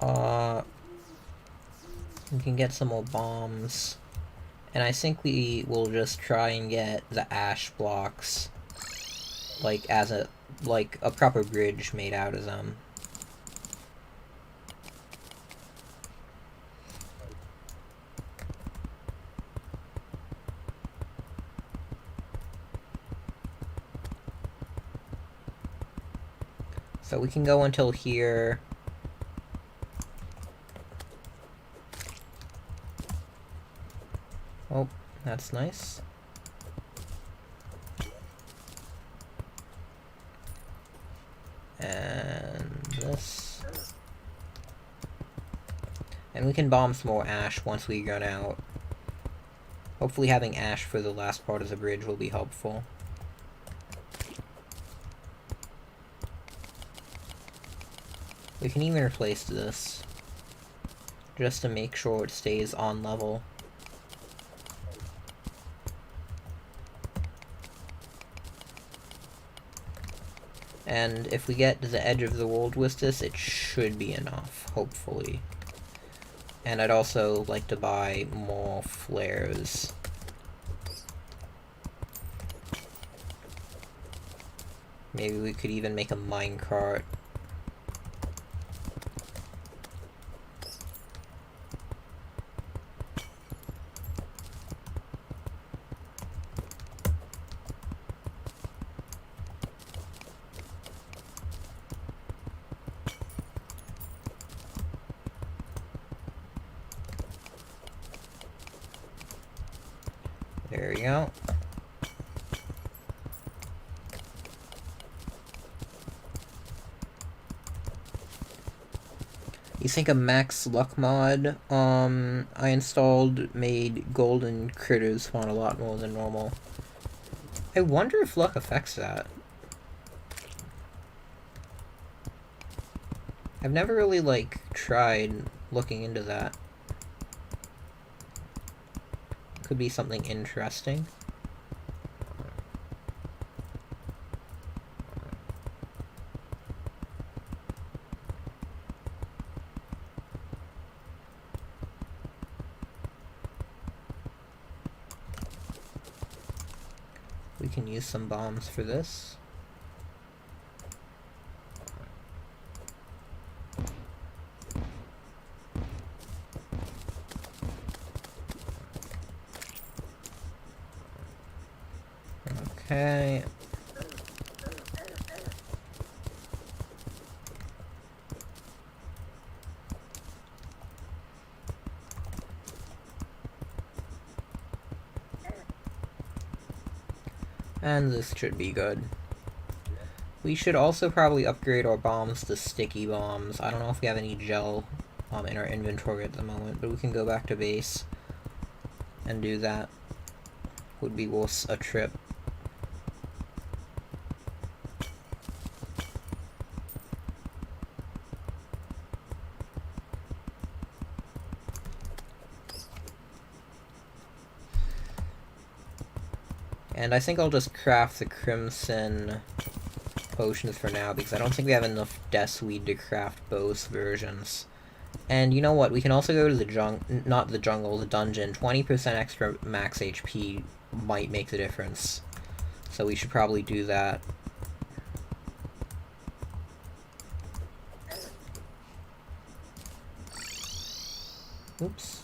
We can get some more bombs. And I think we will just try and get the ash blocks, like, as a proper bridge made out of them. So we can go until here. Oh, that's nice. And this. And we can bomb some more ash once we run out. Hopefully having ash for the last part of the bridge will be helpful. We can even replace this, just to make sure it stays on level. And if we get to the edge of the world with this, it should be enough, hopefully. And I'd also like to buy more flares. Maybe we could even make a minecart. There we go. You think a max luck mod I installed made golden critters spawn a lot more than normal. I wonder if luck affects that. I've never really, like, tried looking into that. Could be something interesting. We can use some bombs for this. Okay. And this should be good. We should also probably upgrade our bombs to sticky bombs. I don't know if we have any gel in our inventory at the moment, but we can go back to base and do that. Would be worth a trip. And I think I'll just craft the crimson potions for now, because I don't think we have enough deathweed to craft both versions. And you know what? We can also go to the the dungeon. 20% extra max HP might make the difference. So we should probably do that. Oops.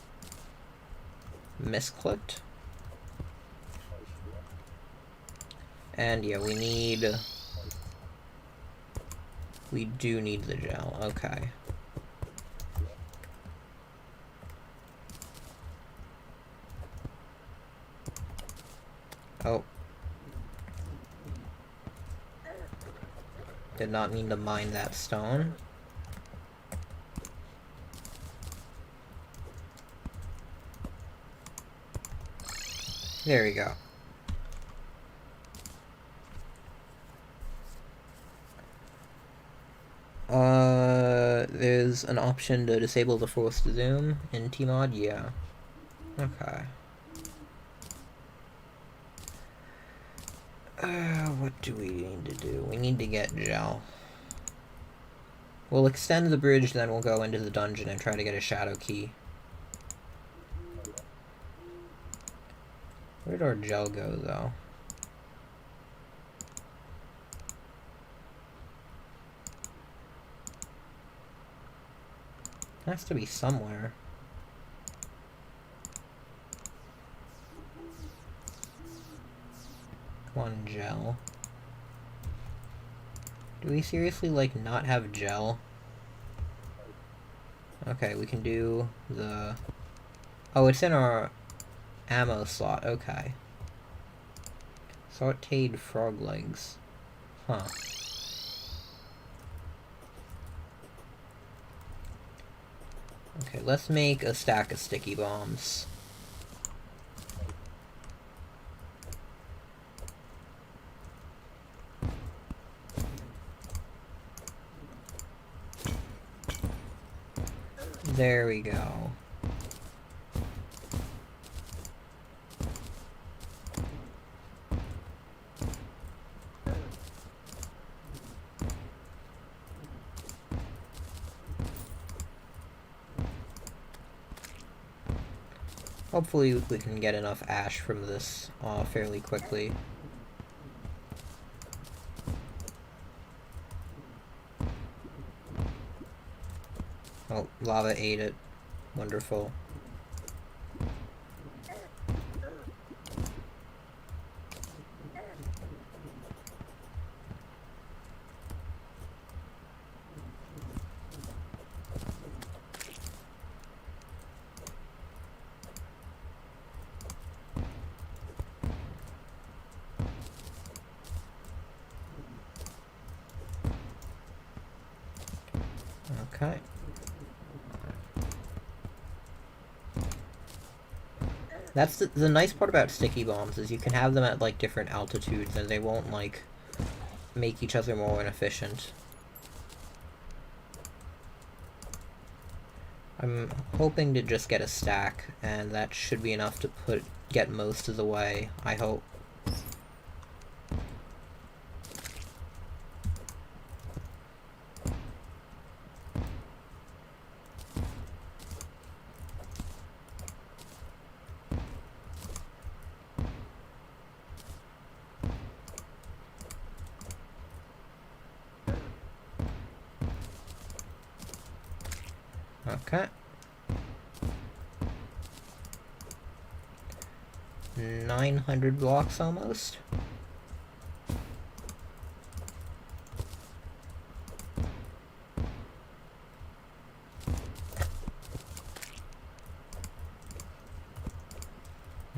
Misclicked. And yeah, we do need the gel. Okay. Oh. Did not mean to mine that stone. There we go. There's an option to disable the forced zoom in Tmod? Yeah. Okay. What do we need to do? We need to get gel. We'll extend the bridge, then we'll go into the dungeon and try to get a shadow key. Where'd our gel go, though? It has to be somewhere. Come on, gel. Do we seriously, like, not have gel? Okay, we can do the... Oh, it's in our ammo slot. Okay. Sauteed frog legs. Huh. Okay, let's make a stack of sticky bombs. There we go. Hopefully we can get enough ash from this fairly quickly. Oh, lava ate it. Wonderful. Okay. That's the nice part about sticky bombs, is you can have them at, like, different altitudes and they won't, like, make each other more inefficient. I'm hoping to just get a stack, and that should be enough to get most of the way, I hope. Okay. 900 blocks almost.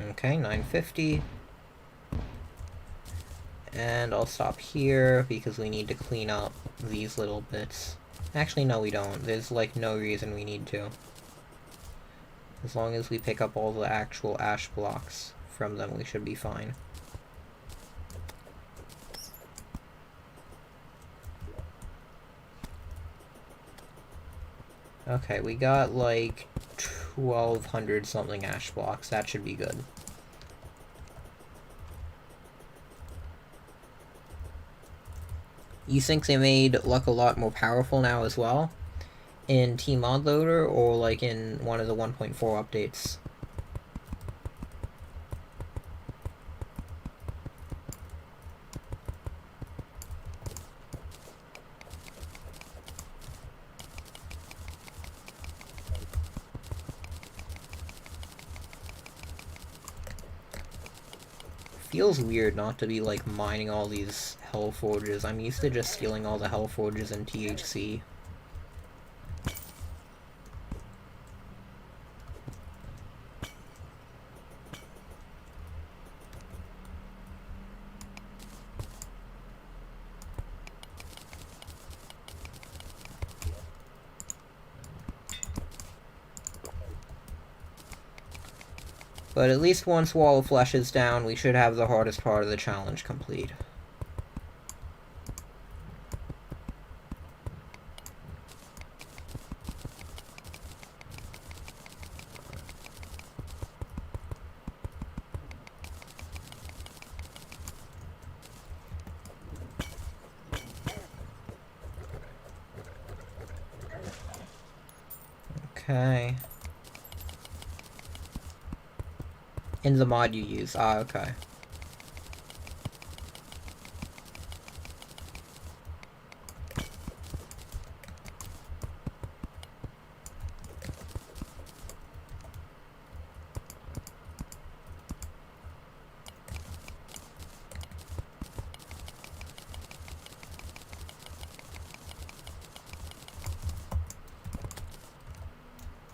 Okay, 950. And I'll stop here because we need to clean up these little bits. Actually, no, we don't. There's, like, no reason we need to. As long as we pick up all the actual ash blocks from them, we should be fine. Okay, we got, like, 1,200 something ash blocks. That should be good. You think they made luck a lot more powerful now as well? In Team Mod Loader, or like in one of the 1.4 updates? Feels weird not to be, like, mining all these Hell Forges. I'm used to just stealing all the Hell Forges in THC. But at least once Wall of Flesh is down, we should have the hardest part of the challenge complete. Okay. In the mod you use. Ah, okay.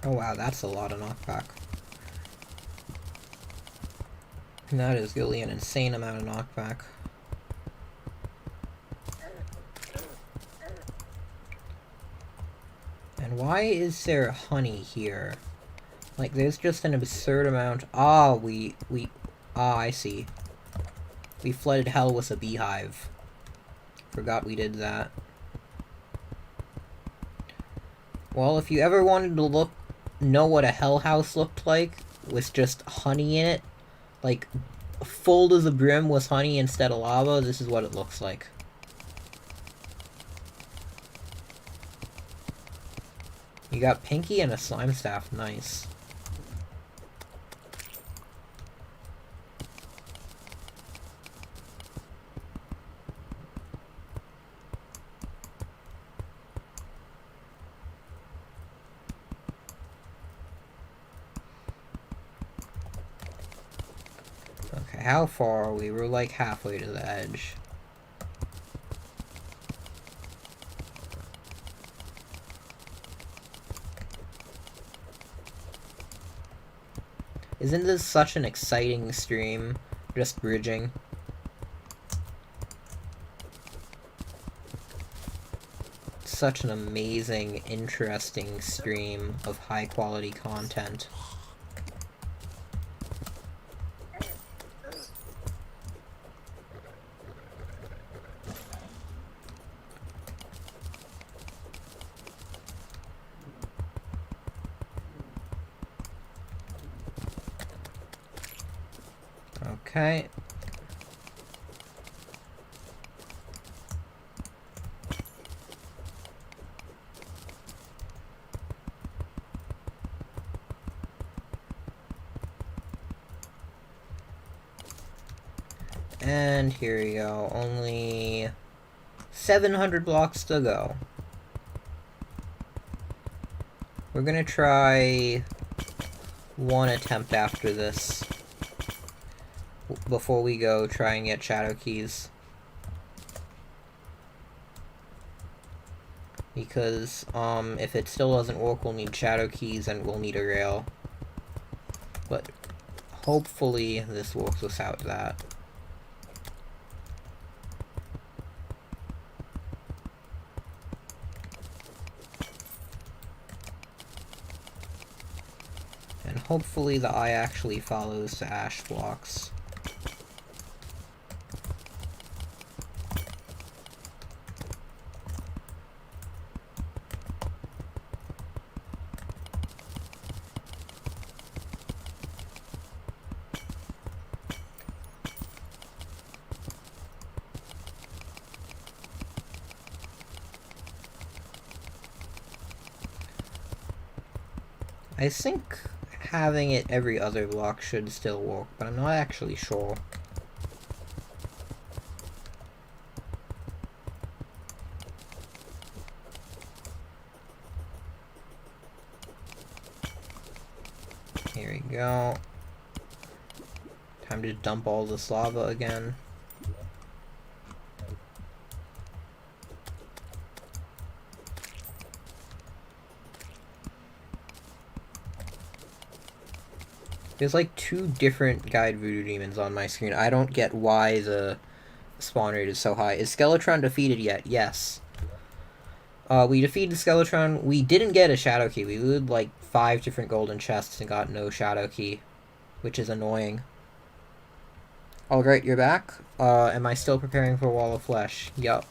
Oh wow, that's a lot of knockback. That is really an insane amount of knockback. And why is there honey here? Like, there's just an absurd amount. Ah, I see. We flooded hell with a beehive. Forgot we did that. Well, if you ever wanted to know what a hell house looked like, with just honey in it, like, full to the brim with honey instead of lava, this is what it looks like. You got Pinky and a slime staff, nice. Okay, how far are we? We're like halfway to the edge. Isn't this such an exciting stream? Just bridging. Such an amazing, interesting stream of high-quality content. Okay. And here we go. Only 700 blocks to go. We're gonna try one attempt after this. Before we go, try and get shadow keys. Because, if it still doesn't work, we'll need shadow keys and we'll need a rail. But hopefully this works without that. And hopefully the eye actually follows the ash blocks. I think having it every other block should still work, but I'm not actually sure. Here we go. Time to dump all this lava again. There's like 2 different guide voodoo demons on my screen. I don't get why the spawn rate is so high. Is Skeletron defeated yet? Yes. We defeated Skeletron. We didn't get a shadow key. We looted like 5 different golden chests and got no shadow key, which is annoying. Alright, you're back. Am I still preparing for Wall of Flesh? Yup.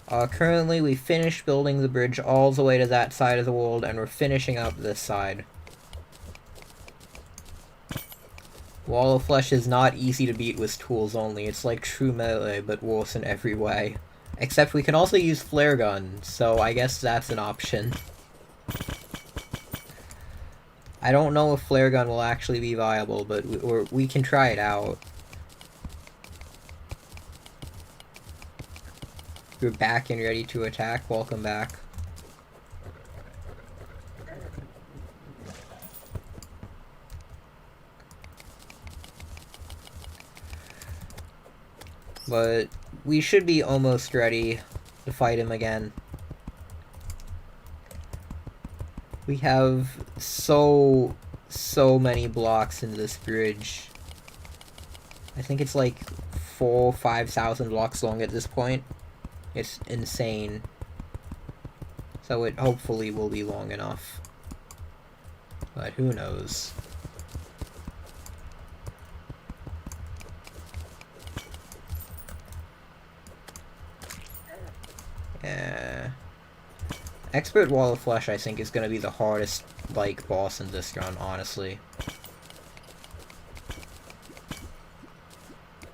Currently we finished building the bridge all the way to that side of the world, and we're finishing up this side. Wall of Flesh is not easy to beat with tools only. It's like true melee, but worse in every way. Except we can also use flare gun, so I guess that's an option. I don't know if flare gun will actually be viable, but we can try it out. You're back and ready to attack. Welcome back. But we should be almost ready to fight him again. We have so many blocks in this bridge. I think it's like 4,000-5,000 blocks long at this point. It's insane. So it hopefully will be long enough. But who knows. Yeah. Expert Wall of Flesh, I think, is going to be the hardest, like, boss in this run, honestly.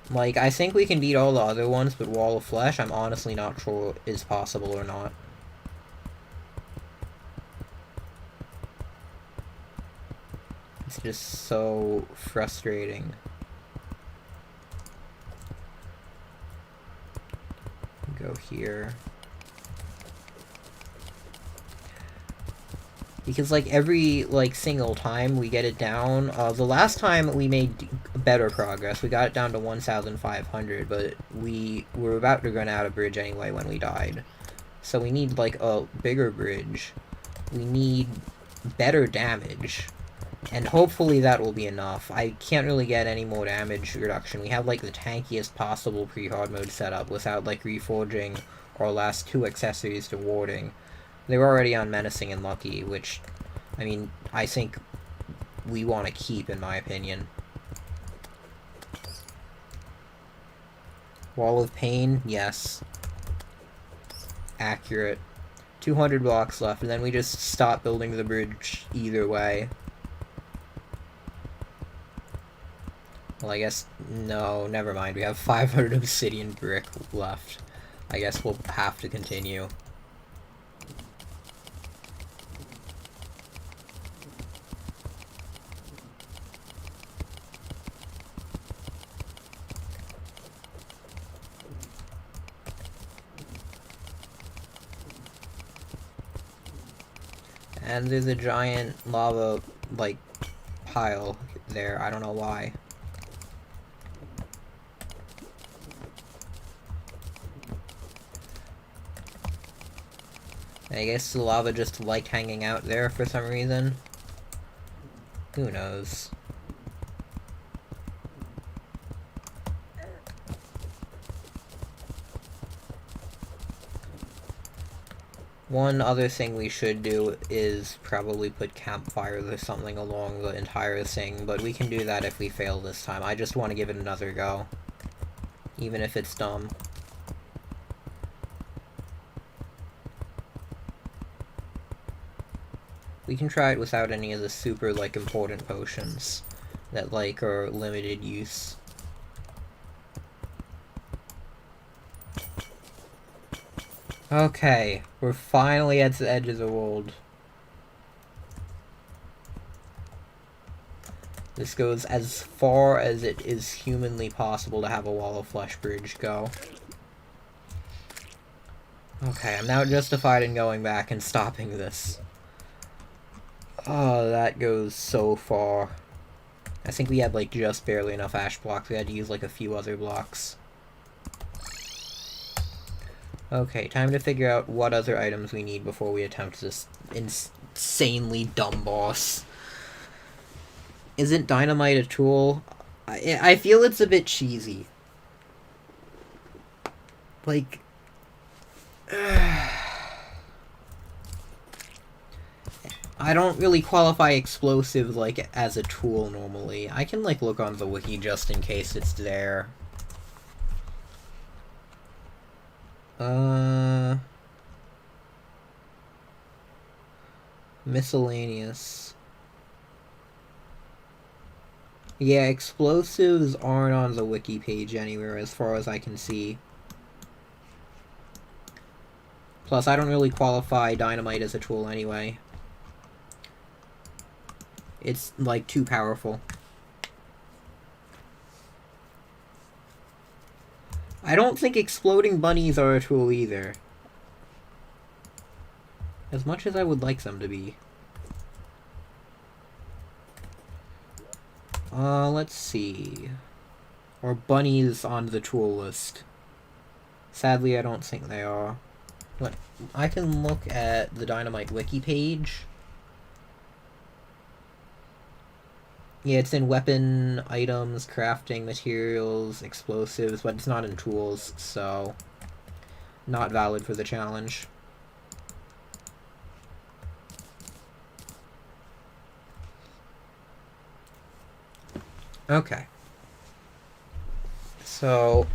Like, I think we can beat all the other ones, but Wall of Flesh, I'm honestly not sure is possible or not. It's just so frustrating. Go here. Because, like, every, like, single time we get it down, the last time we made better progress. We got it down to 1,500, but we were about to run out of bridge anyway when we died. So we need, like, a bigger bridge. We need better damage. And hopefully that will be enough. I can't really get any more damage reduction. We have, like, the tankiest possible pre-hard mode setup without, like, reforging our last 2 accessories to warding. They're already on Menacing and Lucky, which, I mean, I think we want to keep, in my opinion. Wall of Pain, yes. Accurate. 200 blocks left, and then we just stop building the bridge either way. Well, I guess, no, never mind. We have 500 obsidian brick left. I guess we'll have to continue. And there's a giant lava, like, pile there. I don't know why. I guess the lava just liked hanging out there for some reason. Who knows? One other thing we should do is probably put campfires or something along the entire thing, but we can do that if we fail this time. I just want to give it another go. Even if it's dumb. We can try it without any of the super, like, important potions that, like, are limited use. Okay, we're finally at the edge of the world. This goes as far as it is humanly possible to have a wall of flesh bridge go. Okay, I'm now justified in going back and stopping this. Oh, that goes so far. I think we had, like, just barely enough ash blocks. We had to use, like, a few other blocks. Okay, time to figure out what other items we need before we attempt this insanely dumb boss. Isn't dynamite a tool? I feel it's a bit cheesy. Like... I don't really qualify explosives, like, as a tool normally. I can, like, look on the wiki just in case it's there. Miscellaneous. Yeah, explosives aren't on the wiki page anywhere as far as I can see. Plus, I don't really qualify dynamite as a tool anyway. It's, like, too powerful. I don't think exploding bunnies are a tool either. As much as I would like them to be. Let's see. Are bunnies on the tool list? Sadly, I don't think they are. But I can look at the Dynamite wiki page. Yeah, it's in weapon, items, crafting, materials, explosives, but it's not in tools, so not valid for the challenge. Okay. So,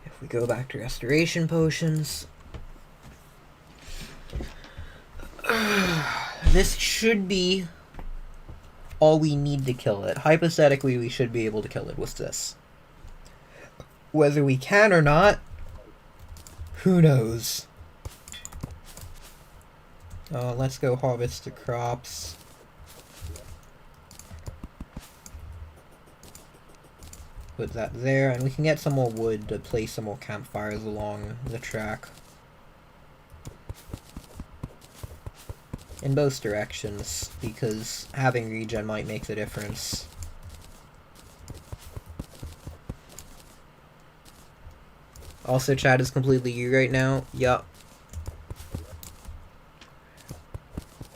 if we go back to restoration potions... this should be all we need to kill it. Hypothetically, we should be able to kill it with this. Whether we can or not, who knows? Let's go harvest the crops. Put that there, and we can get some more wood to place some more campfires along the track. In both directions, because having regen might make the difference. Also, chat is completely you right now. Yup.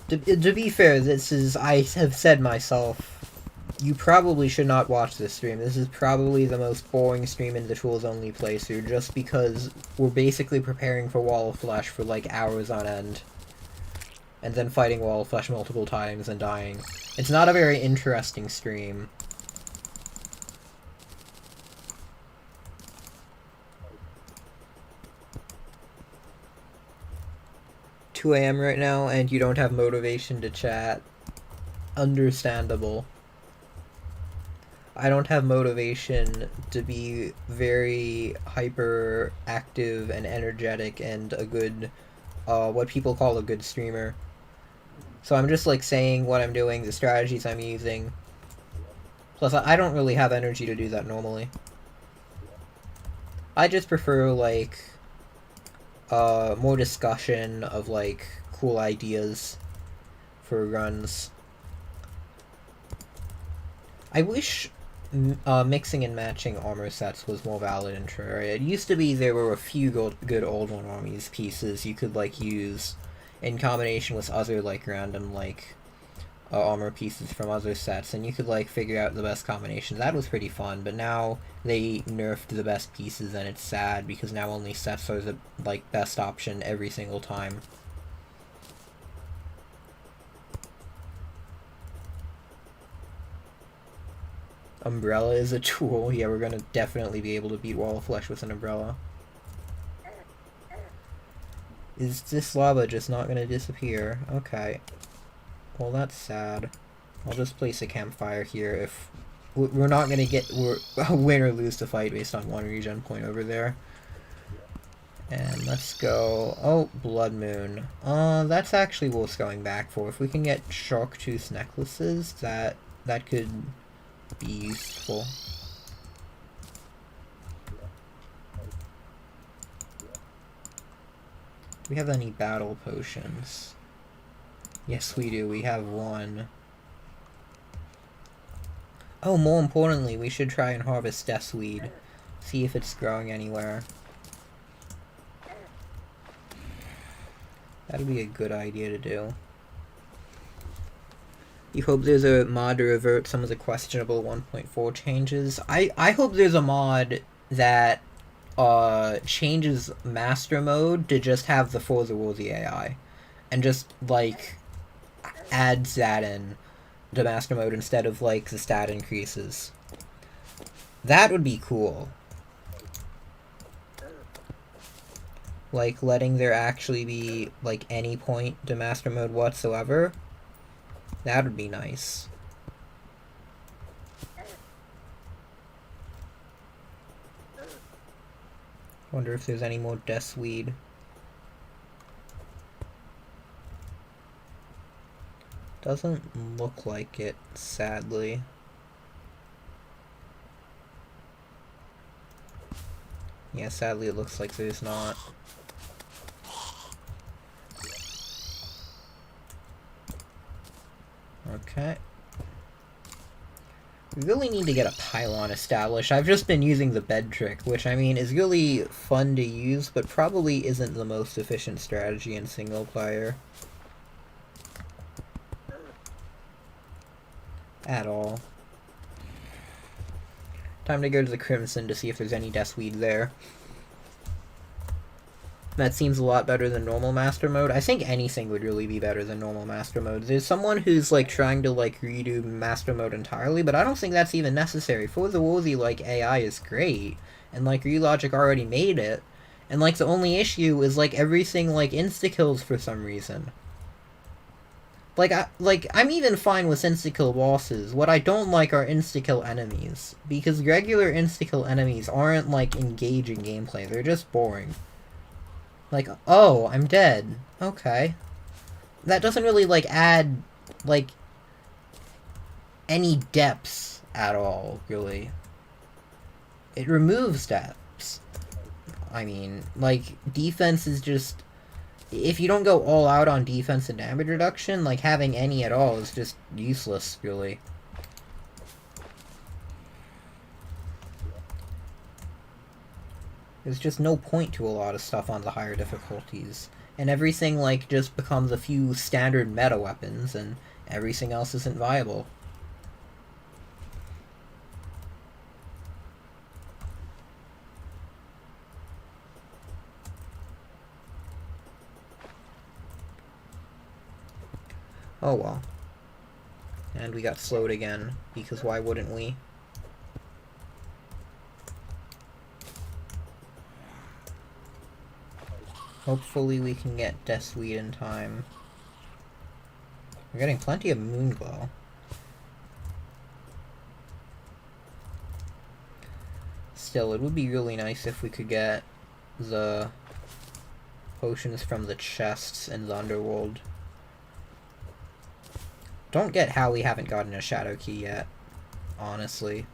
To be fair, this is, I have said myself, you probably should not watch this stream. This is probably the most boring stream in the Tools Only playthrough, just because we're basically preparing for Wall of Flesh for like hours on end. And then fighting Wall of Flesh multiple times and dying. It's not a very interesting stream. $2 AM right now, and you don't have motivation to chat. Understandable. I don't have motivation to be very hyper active and energetic and a good, what people call a good streamer. So I'm just like saying what I'm doing, the strategies I'm using. Plus, I don't really have energy to do that normally. I just prefer like more discussion of like cool ideas for runs. I wish mixing and matching armor sets was more valid in Terraria. It used to be there were a few good Old One Armies pieces you could like use in combination with other like random like armor pieces from other sets, and you could like figure out the best combination. That was pretty fun, but now they nerfed the best pieces, and it's sad because now only sets are the like best option every single time. Umbrella is a tool. Yeah, we're gonna definitely be able to beat Wall of Flesh with an umbrella. Is this lava just not gonna disappear? Okay. Well, that's sad. I'll just place a campfire here if... We're not gonna get... We're win or lose the fight based on one regen point over there. And let's go... Oh, Blood Moon. That's actually worth going back for. If we can get Shark Tooth necklaces, that that could be useful. Do we have any battle potions? Yes, we do. We have one. Oh, more importantly, we should try and harvest deathweed. See if it's growing anywhere. That'd be a good idea to do. You hope there's a mod to revert some of the questionable 1.4 changes. I hope there's a mod that changes master mode to just have the For the Worthy AI. And just, like, adds that in to master mode instead of, like, the stat increases. That would be cool. Like, letting there actually be, like, any point to master mode whatsoever. That would be nice. Wonder if there's any more deathweed. Doesn't look like it, sadly. Yeah, sadly it looks like there's not. Okay. We really need to get a pylon established. I've just been using the bed trick, which, I mean, is really fun to use, but probably isn't the most efficient strategy in single player. At all. Time to go to the Crimson to see if there's any deathweed there. That seems a lot better than normal master mode. I think anything would really be better than normal master mode. There's someone who's, like, trying to, like, redo master mode entirely, but I don't think that's even necessary. For the Worthy, like, AI is great, and, like, Relogic already made it, and, like, the only issue is, like, everything, like, insta-kills for some reason. I'm even fine with insta-kill bosses. What I don't like are insta-kill enemies, because regular insta-kill enemies aren't, like, engaging gameplay. They're just boring. Like, oh, I'm dead. Okay. That doesn't really, like, add, like, any depths at all, really. It removes depths. I mean, like, defense is just... If you don't go all out on defense and damage reduction, like, having any at all is just useless, really. There's just no point to a lot of stuff on the higher difficulties. And everything, like, just becomes a few standard meta weapons, and everything else isn't viable. Oh well. And we got slowed again, because why wouldn't we? Hopefully we can get deathweed in time. We're getting plenty of moonglow. Still, it would be really nice if we could get the potions from the chests in the underworld. Don't get how we haven't gotten a shadow key yet, honestly.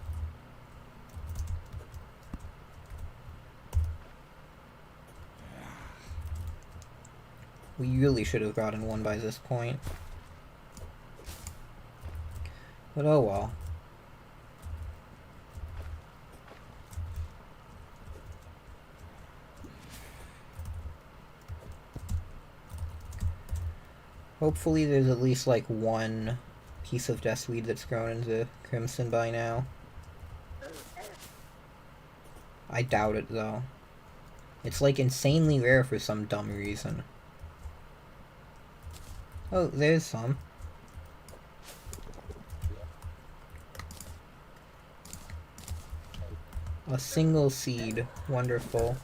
We really should have gotten one by this point. But oh well. Hopefully there's at least, like, one piece of deathweed that's grown into Crimson by now. I doubt it, though. It's, like, insanely rare for some dumb reason. Oh, there's some. A single seed. Wonderful.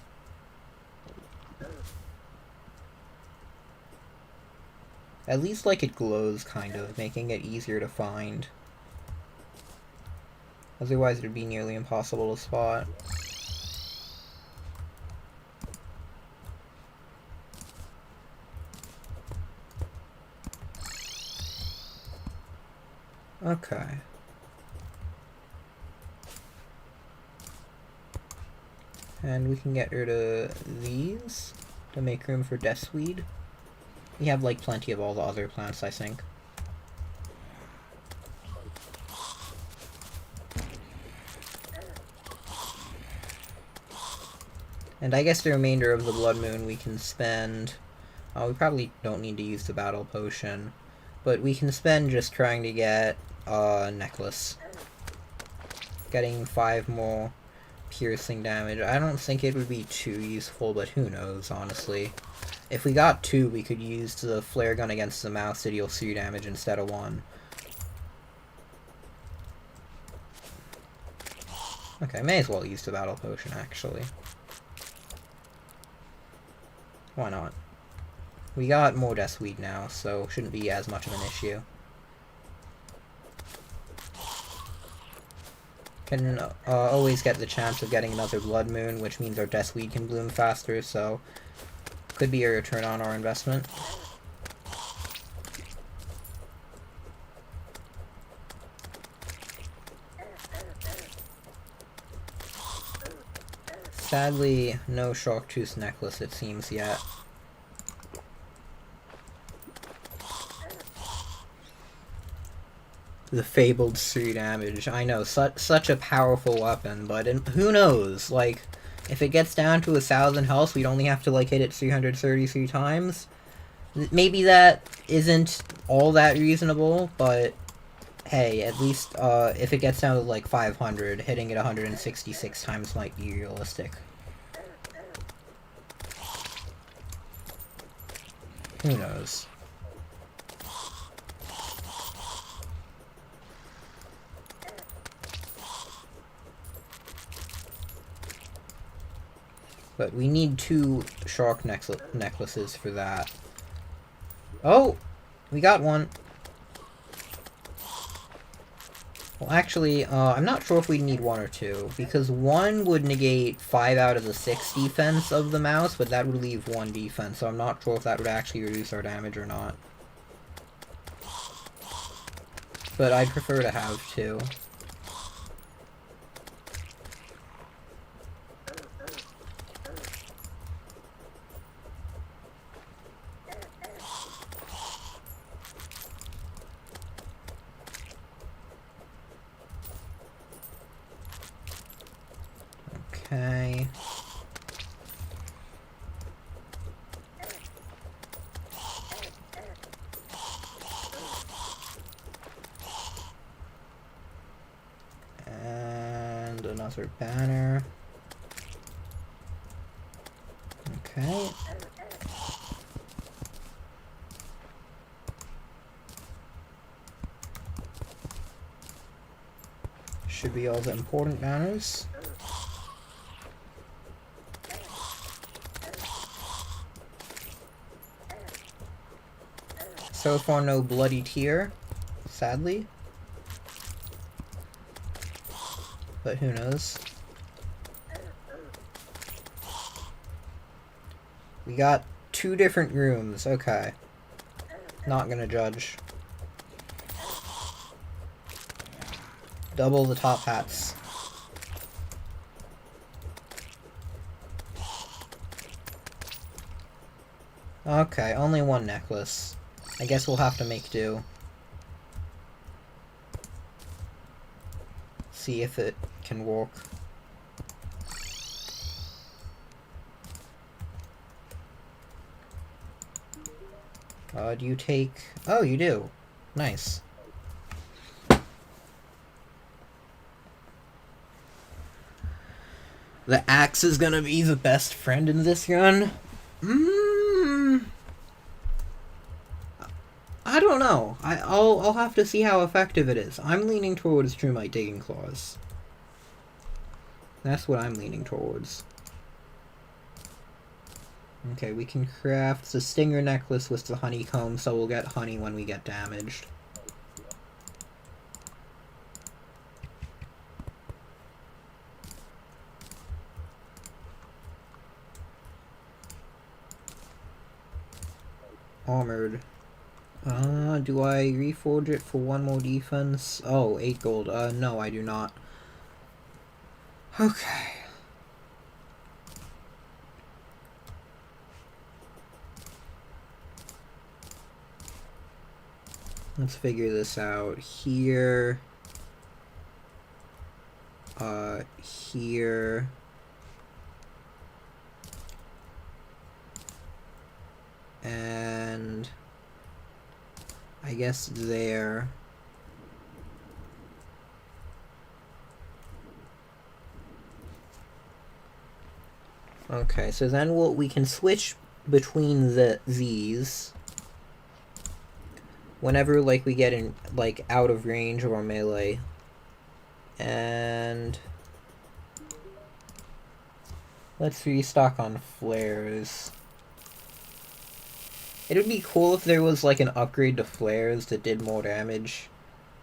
At least, like, it glows, kind of, making it easier to find. Otherwise, it would be nearly impossible to spot. Okay. And we can get rid of these to make room for deathweed. We have, like, plenty of all the other plants, I think. And I guess the remainder of the Blood Moon we can spend... we probably don't need to use the Battle Potion, but we can spend just trying to get a necklace. Getting 5 more piercing damage. I don't think it would be too useful, but who knows, honestly. If we got 2, we could use the flare gun against the mouse to deal 3 damage instead of 1. Okay, may as well use the Battle Potion, actually. Why not? We got more Deathweed now, so shouldn't be as much of an issue. Can always get the chance of getting another Blood Moon, which means our Deathweed can bloom faster, so could be a return on our investment. Sadly, no Sharktooth necklace, it seems, yet. The fabled 3 damage. I know, such a powerful weapon, but who knows? Like, if it gets down to 1,000 health, we'd only have to, like, hit it 333 times. Maybe that isn't all that reasonable, but hey, at least if it gets down to, like, 500, hitting it 166 times might be realistic. Who knows? But we need 2 shark necklaces for that. Oh! We got one! Well, actually, I'm not sure if we need 1 or 2, because 1 would negate 5 out of the 6 defense of the mouse, but that would leave 1 defense, so I'm not sure if that would actually reduce our damage or not. But I'd prefer to have 2. Okay. And another banner. Okay. Should be all the important banners. So far, no bloody tear, sadly. But who knows? We got 2 different rooms, okay. Not gonna judge. Double the top hats. Okay, only 1 necklace. I guess we'll have to make do. See if it can work. Do you take... Oh, you do. Nice. The axe is gonna be the best friend in this run? I don't know. I'll have to see how effective it is. I'm leaning towards Termite Digging Claws. That's what I'm leaning towards. Okay, we can craft the Stinger Necklace with the Honeycomb, so we'll get honey when we get damaged. Armored. Do I reforge it for 1 more defense? Oh, 8 gold. No, I do not. Okay. Let's figure this out. Here. Here. And I guess there. Okay, so then we can switch between these whenever like we get in like out of range of our melee. And let's restock on flares. It would be cool if there was like an upgrade to flares that did more damage.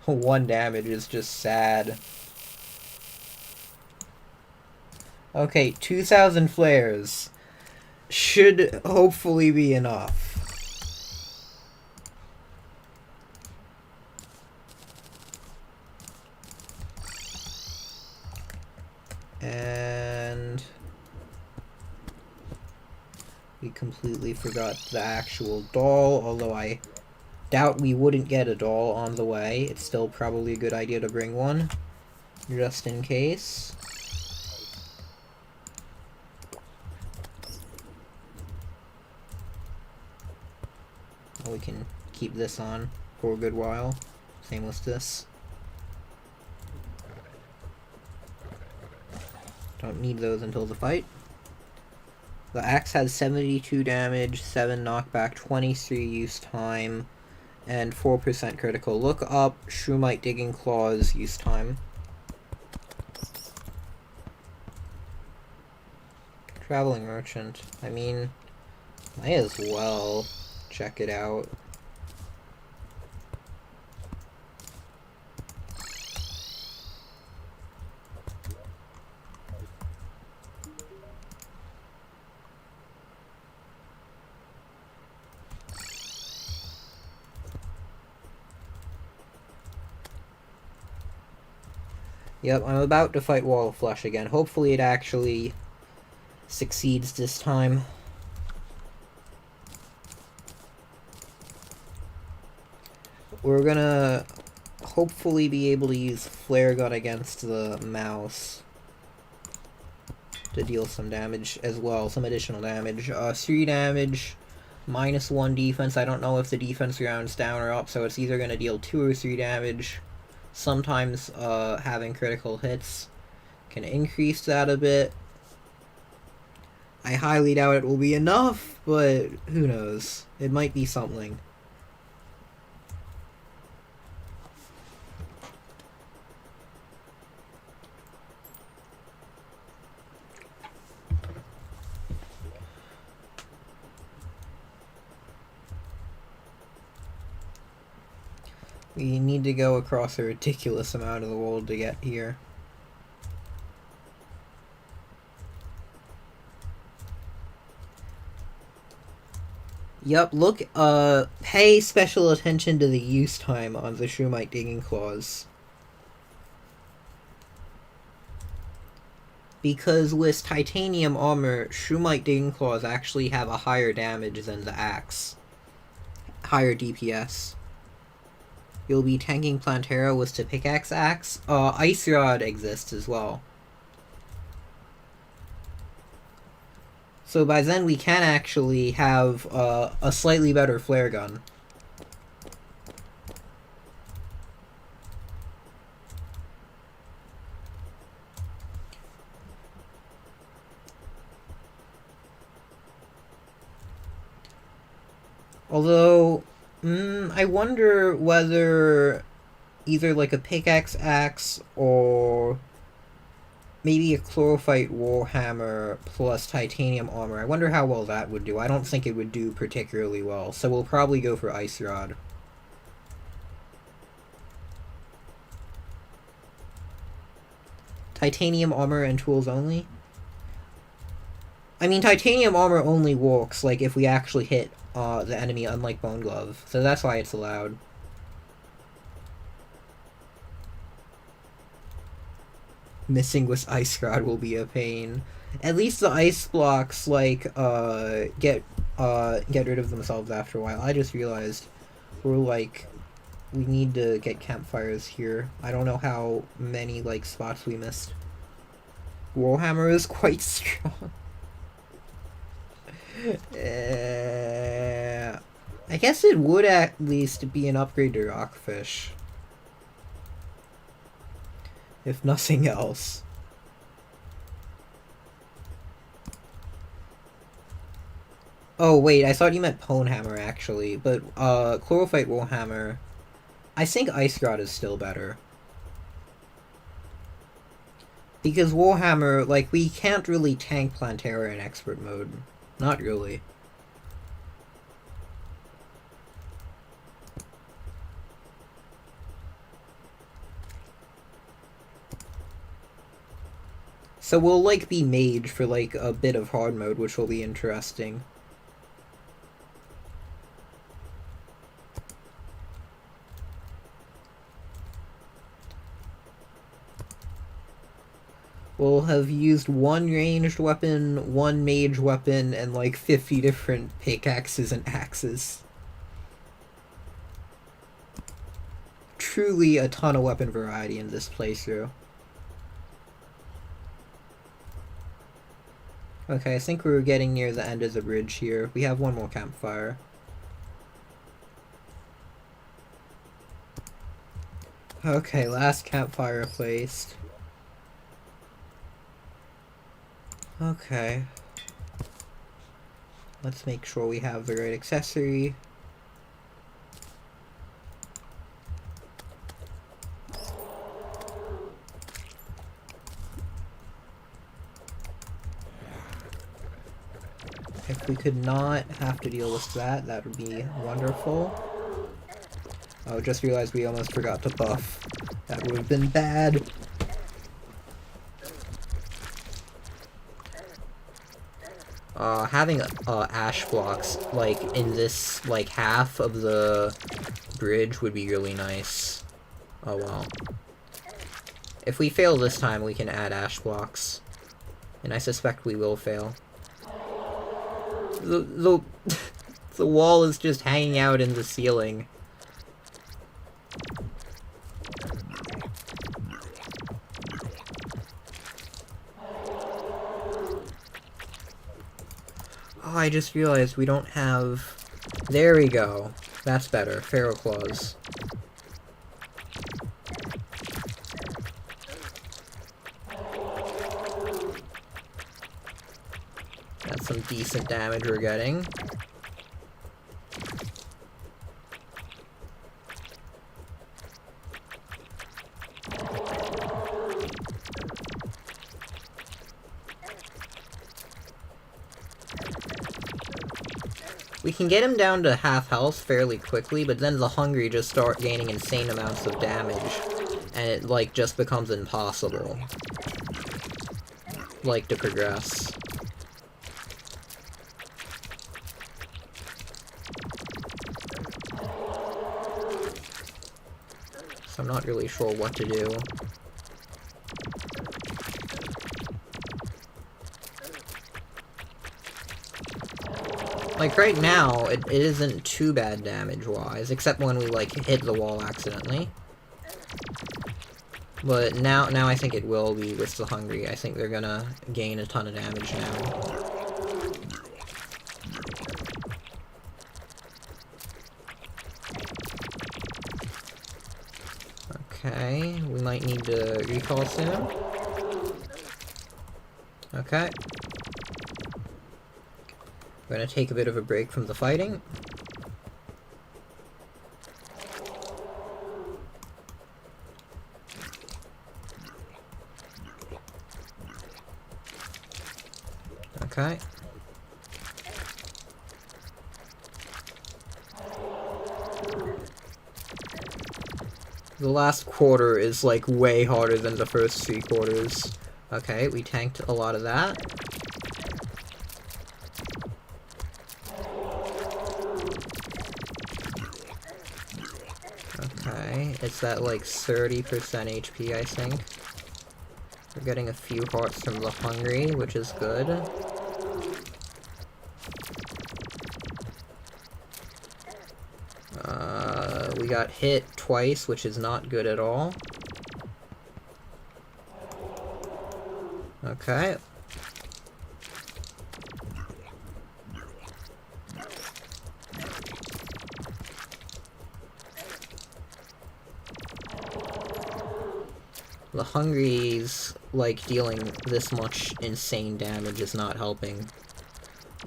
1 damage is just sad. Okay, 2,000 flares should hopefully be enough. And we completely forgot the actual doll, although I doubt we wouldn't get a doll on the way. It's still probably a good idea to bring one, just in case. We can keep this on for a good while. Same with this. Don't need those until the fight. The axe has 72 damage, 7 knockback, 23 use time, and 4% critical. Look up Shroomite Digging Claws use time. Traveling Merchant. I mean, might as well check it out. Yep, I'm about to fight Wall of Flesh again. Hopefully it actually succeeds this time. We're gonna hopefully be able to use Flare Gun against the mouse to deal some damage as well, some additional damage. 3 damage, -1 defense. I don't know if the defense rounds down or up, so it's either gonna deal 2 or 3 damage. Sometimes having critical hits can increase that a bit. I highly doubt it will be enough, but who knows? It might be something. We need to go across a ridiculous amount of the world to get here. Yup, look, pay special attention to the use time on the Shroomite Digging Claws. Because with titanium armor, Shroomite Digging Claws actually have a higher damage than the axe. Higher DPS. You'll be tanking Plantera with the pickaxe axe. Ice Rod exists as well. So by then we can actually have a slightly better flare gun. Although, I wonder whether either like a pickaxe axe or maybe a Chlorophyte Warhammer plus titanium armor. I wonder how well that would do. I don't think it would do particularly well, so we'll probably go for Ice Rod. Titanium armor and tools only? I mean, titanium armor only works like if we actually hit the enemy, unlike Bone Glove, so that's why it's allowed. Missing with Ice Rod will be a pain. At least the ice blocks, like, get rid of themselves after a while. I just realized we're, like, we need to get campfires here. I don't know how many, like, spots we missed. Warhammer is quite strong. I guess it would at least be an upgrade to Rockfish. If nothing else. Oh wait, I thought you meant Ponehammer actually, but Chlorophyte Warhammer, I think Ice Rod is still better. Because Warhammer, like, we can't really tank Plantera in expert mode. Not really. So we'll, like, be mage for, like, a bit of hard mode, which will be interesting. We'll have used one ranged weapon, one mage weapon, and like 50 different pickaxes and axes. Truly a ton of weapon variety in this playthrough. Okay, I think we're getting near the end of the bridge here. We have one more campfire. Okay, last campfire placed. Okay. Let's make sure we have the right accessory. If we could not have to deal with that, that would be wonderful. Oh, just realized we almost forgot to buff. That would have been bad. Having ash blocks, like, in this, like, half of the bridge would be really nice. Oh well. If we fail this time, we can add ash blocks. And I suspect we will fail. The wall is just hanging out in the ceiling. Oh, I just realized we don't have... There we go. That's better. Pharaoh Claws. That's some decent damage we're getting. We can get him down to half health fairly quickly, but then the hungry just start gaining insane amounts of damage, and it, like, just becomes impossible, like, to progress. So I'm not really sure what to do. Like, right now, it isn't too bad damage-wise, except when we, like, hit the wall accidentally. But now I think it will be with the hungry. I think they're gonna gain a ton of damage now. Okay, we might need to recall soon. Okay. We're gonna take a bit of a break from the fighting. Okay. The last quarter is, like, way harder than the first 3 quarters. Okay, we tanked a lot of that. Okay, it's at, like, 30% HP, I think. We're getting a few hearts from the hungry, which is good. we got hit twice, which is not good at all. Okay. The Hungries, like, dealing this much insane damage is not helping.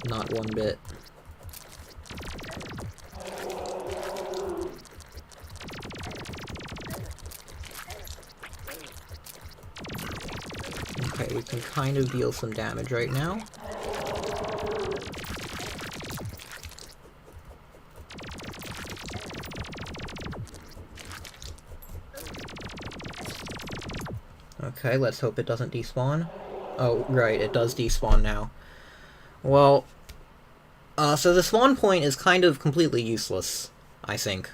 Not one bit. Okay, we can kind of deal some damage right now. Okay, let's hope it doesn't despawn. Oh, right, it does despawn now. Well, so the spawn point is kind of completely useless, I think.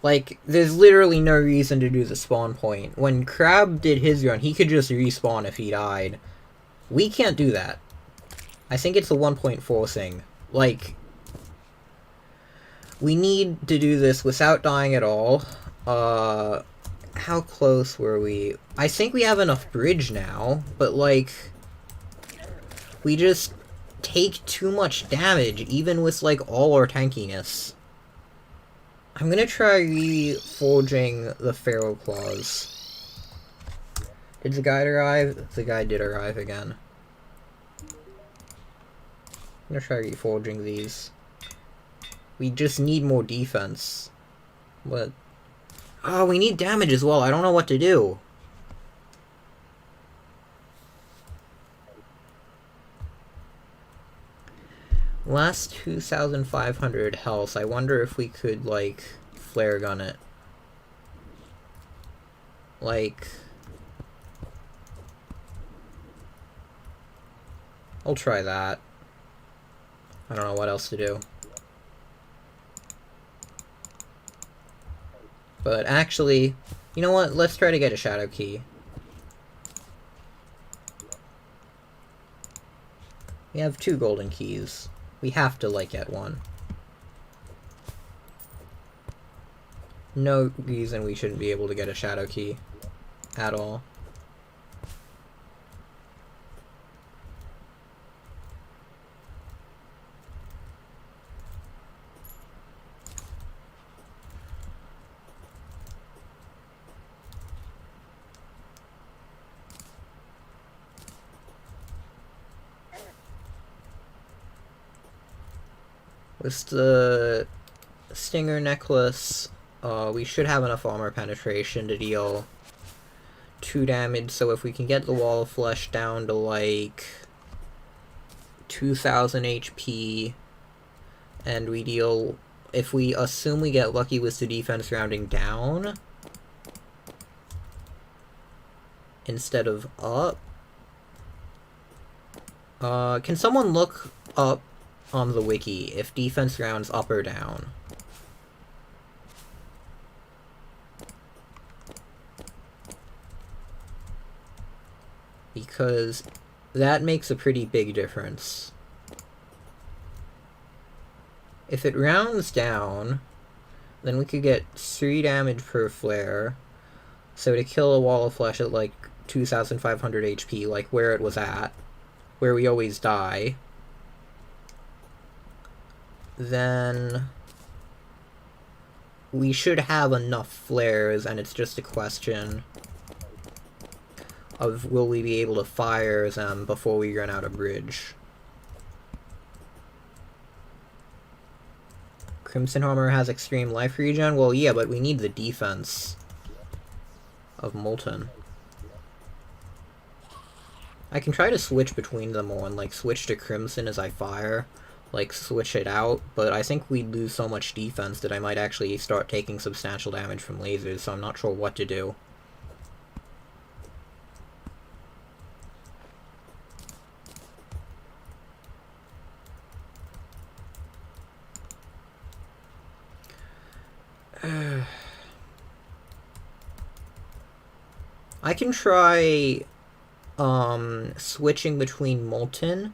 Like, there's literally no reason to do the spawn point. When Crab did his run, he could just respawn if he died. We can't do that. I think it's the 1.4 thing. Like, we need to do this without dying at all. How close were we? I think we have enough bridge now, but, like, we just take too much damage, even with, like, all our tankiness. I'm gonna try reforging the Pharaoh Claws. Did the guide arrive? The guide did arrive again. I'm gonna try reforging these. We just need more defense. But... oh, we need damage as well. I don't know what to do. Last 2,500 health. I wonder if we could, like, flare gun it. Like... I'll try that. I don't know what else to do. But actually, you know what? Let's try to get a shadow key. We have 2 golden keys. We have to, like, get one. No reason we shouldn't be able to get a shadow key. At all. With the Stinger Necklace, we should have enough armor penetration to deal 2 damage, so if we can get the Wall of Flesh down to, like, 2,000 HP, and we deal... if we assume we get lucky with the defense rounding down, instead of up... can someone look up on the wiki if defense rounds up or down? Because that makes a pretty big difference. If it rounds down, then we could get 3 damage per flare. So to kill a Wall of Flesh at like 2,500 HP, like where it was at, where we always die, then we should have enough flares, and it's just a question of will we be able to fire them before we run out of bridge. Crimson Armor has extreme life regen? Well, yeah, but we need the defense of Molten. I can try to switch between them all and, like, switch to Crimson as I fire. Like, switch it out, but I think we'd lose so much defense that I might actually start taking substantial damage from lasers, so I'm not sure what to do. I can try switching between Molten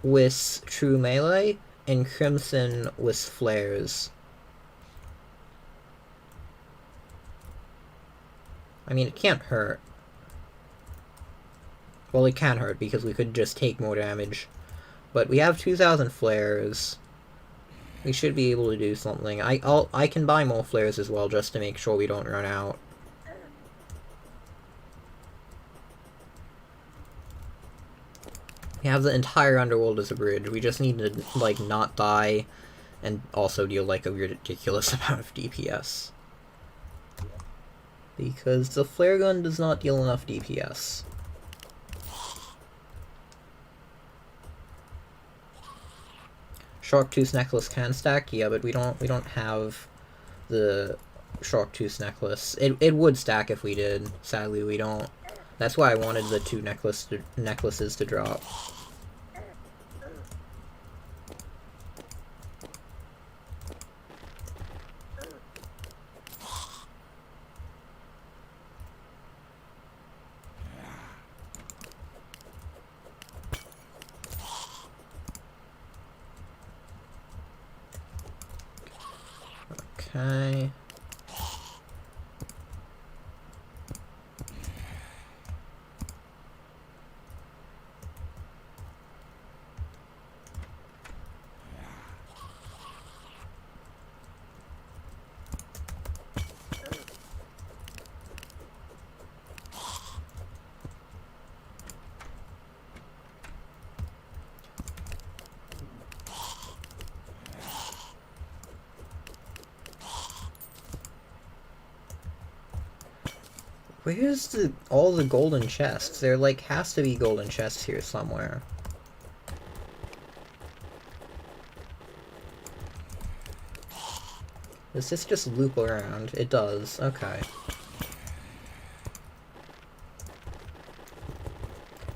with true melee, and crimson with flares. I mean, it can't hurt. Well, it can hurt because we could just take more damage. But we have 2,000 flares. We should be able to do something. I can buy more flares as well, just to make sure we don't run out. We have the entire underworld as a bridge. We just need to, like, not die, and also deal, like, a ridiculous amount of DPS. Because the flare gun does not deal enough DPS. Shark-tooth necklace can stack, yeah, but we don't have the shark-tooth necklace. It would stack if we did. Sadly, we don't. That's why I wanted the two necklaces to drop. Okay. Where's all the golden chests? There, like, has to be golden chests here somewhere. Does this just loop around? It does. Okay.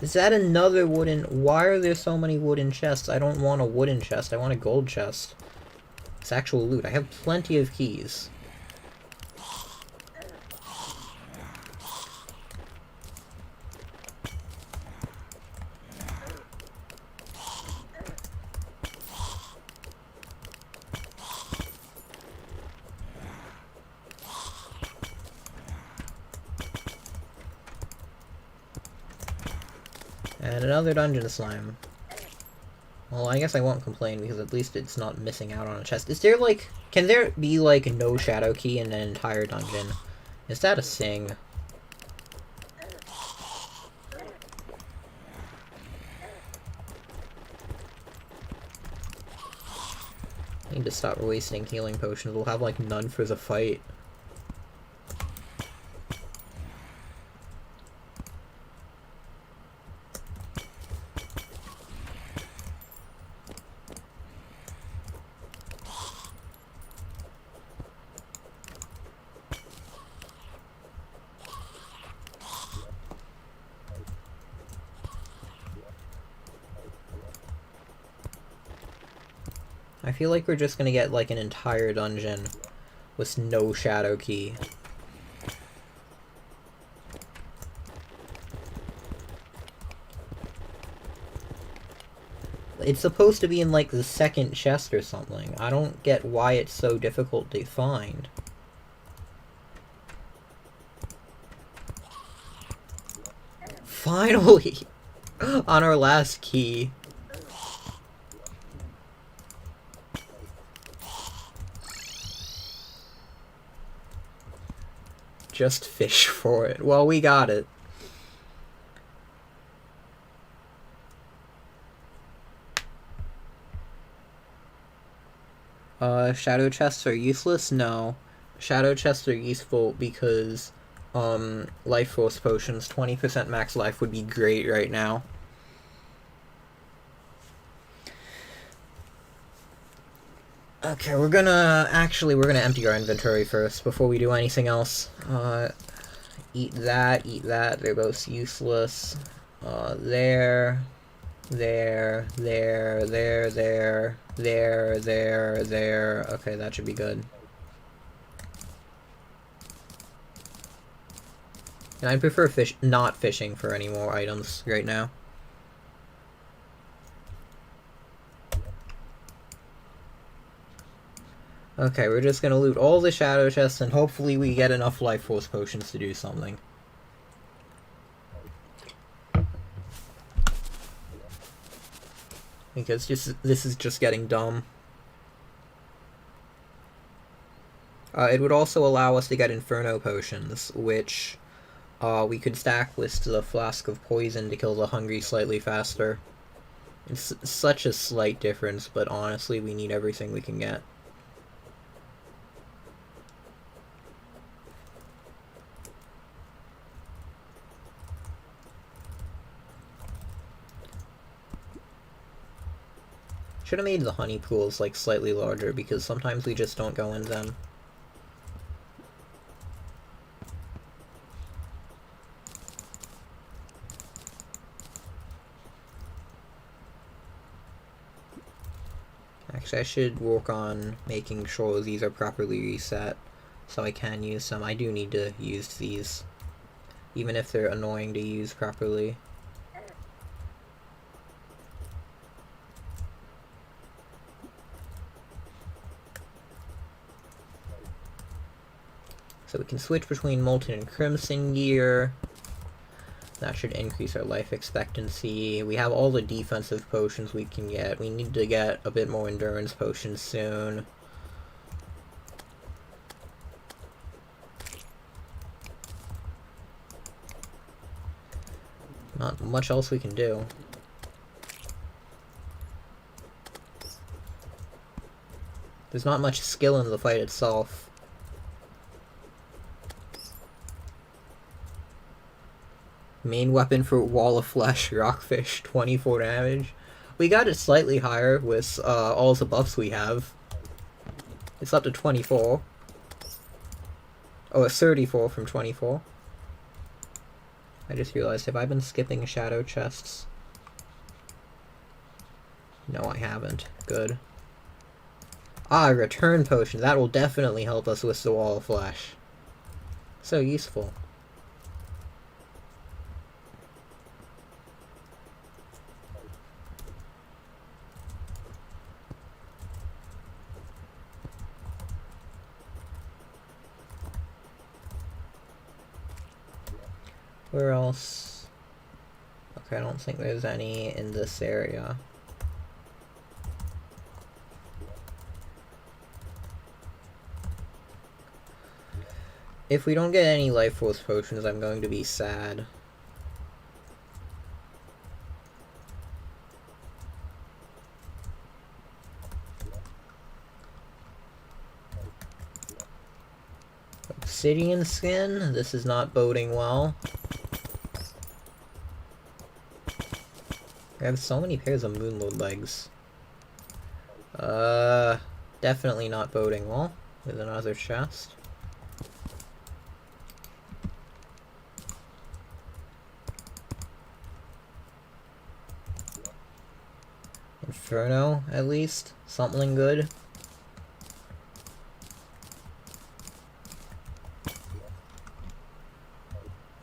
Is that another wooden... Why are there so many wooden chests? I don't want a wooden chest. I want a gold chest. It's actual loot. I have plenty of keys. And another dungeon slime. Well, I guess I won't complain because at least it's not missing out on a chest. Is there, like... Can there be, like, no shadow key in an entire dungeon? Is that a thing? I need to stop wasting healing potions. We'll have, like, none for the fight. I feel like we're just gonna get, like, an entire dungeon with no shadow key. It's supposed to be in, like, the second chest or something. I don't get why it's so difficult to find. Finally! On our last key. Just fish for it. Well, we got it. Shadow chests are useless? No. Shadow chests are useful because, life force potions, 20% max life would be great right now. Okay, we're gonna empty our inventory first before we do anything else. Eat that, they're both useless. There. Okay, that should be good. And I'd prefer not fishing for any more items right now. Okay, we're just gonna loot all the shadow chests and hopefully we get enough life force potions to do something. Because this is just getting dumb. It would also allow us to get Inferno potions, which we could stack with the Flask of Poison to kill the hungry slightly faster. It's such a slight difference, but honestly, we need everything we can get. Should have made the honey pools like slightly larger because sometimes we just don't go in them. Actually, I should work on making sure these are properly reset so I can use them. I do need to use these, even if they're annoying to use properly. So we can switch between Molten and Crimson gear. That should increase our life expectancy. We have all the defensive potions we can get. We need to get a bit more endurance potions soon. Not much else we can do. There's not much skill in the fight itself. Main weapon for Wall of Flesh, Rockfish, 24 damage. We got it slightly higher with all the buffs we have. It's up to 24. Oh, it's 34 from 24. I just realized, have I been skipping shadow chests? No, I haven't. Good. Ah, return potion. That will definitely help us with the Wall of Flesh. So useful. Where else? Okay, I don't think there's any in this area. If we don't get any life force potions, I'm going to be sad. Obsidian skin? This is not boding well. I have so many pairs of Moonlord legs. Definitely not boding well. With another chest. Inferno, at least. Something good.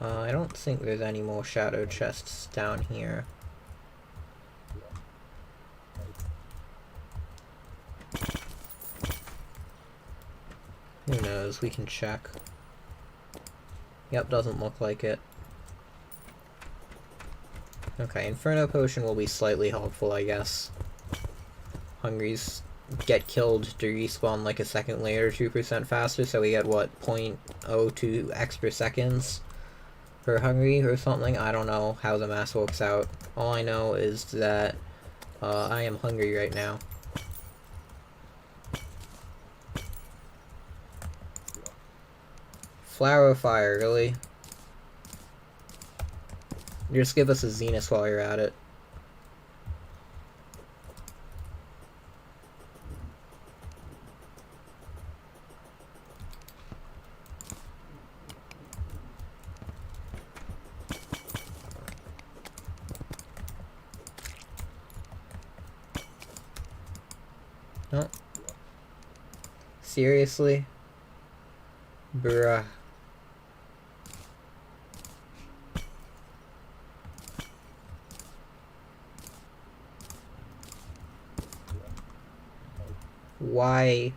I don't think there's any more shadow chests down here. Who knows? We can check. Yep, doesn't look like it. Okay, Inferno Potion will be slightly helpful, I guess. Hungries get killed to respawn like a second later, 2% faster, so we get, what, 0.02 extra seconds per hungry or something? I don't know how the math works out. All I know is that I am hungry right now. Flower of Fire, really? Just give us a Zenith while you're at it. No. Seriously? Bruh. Why?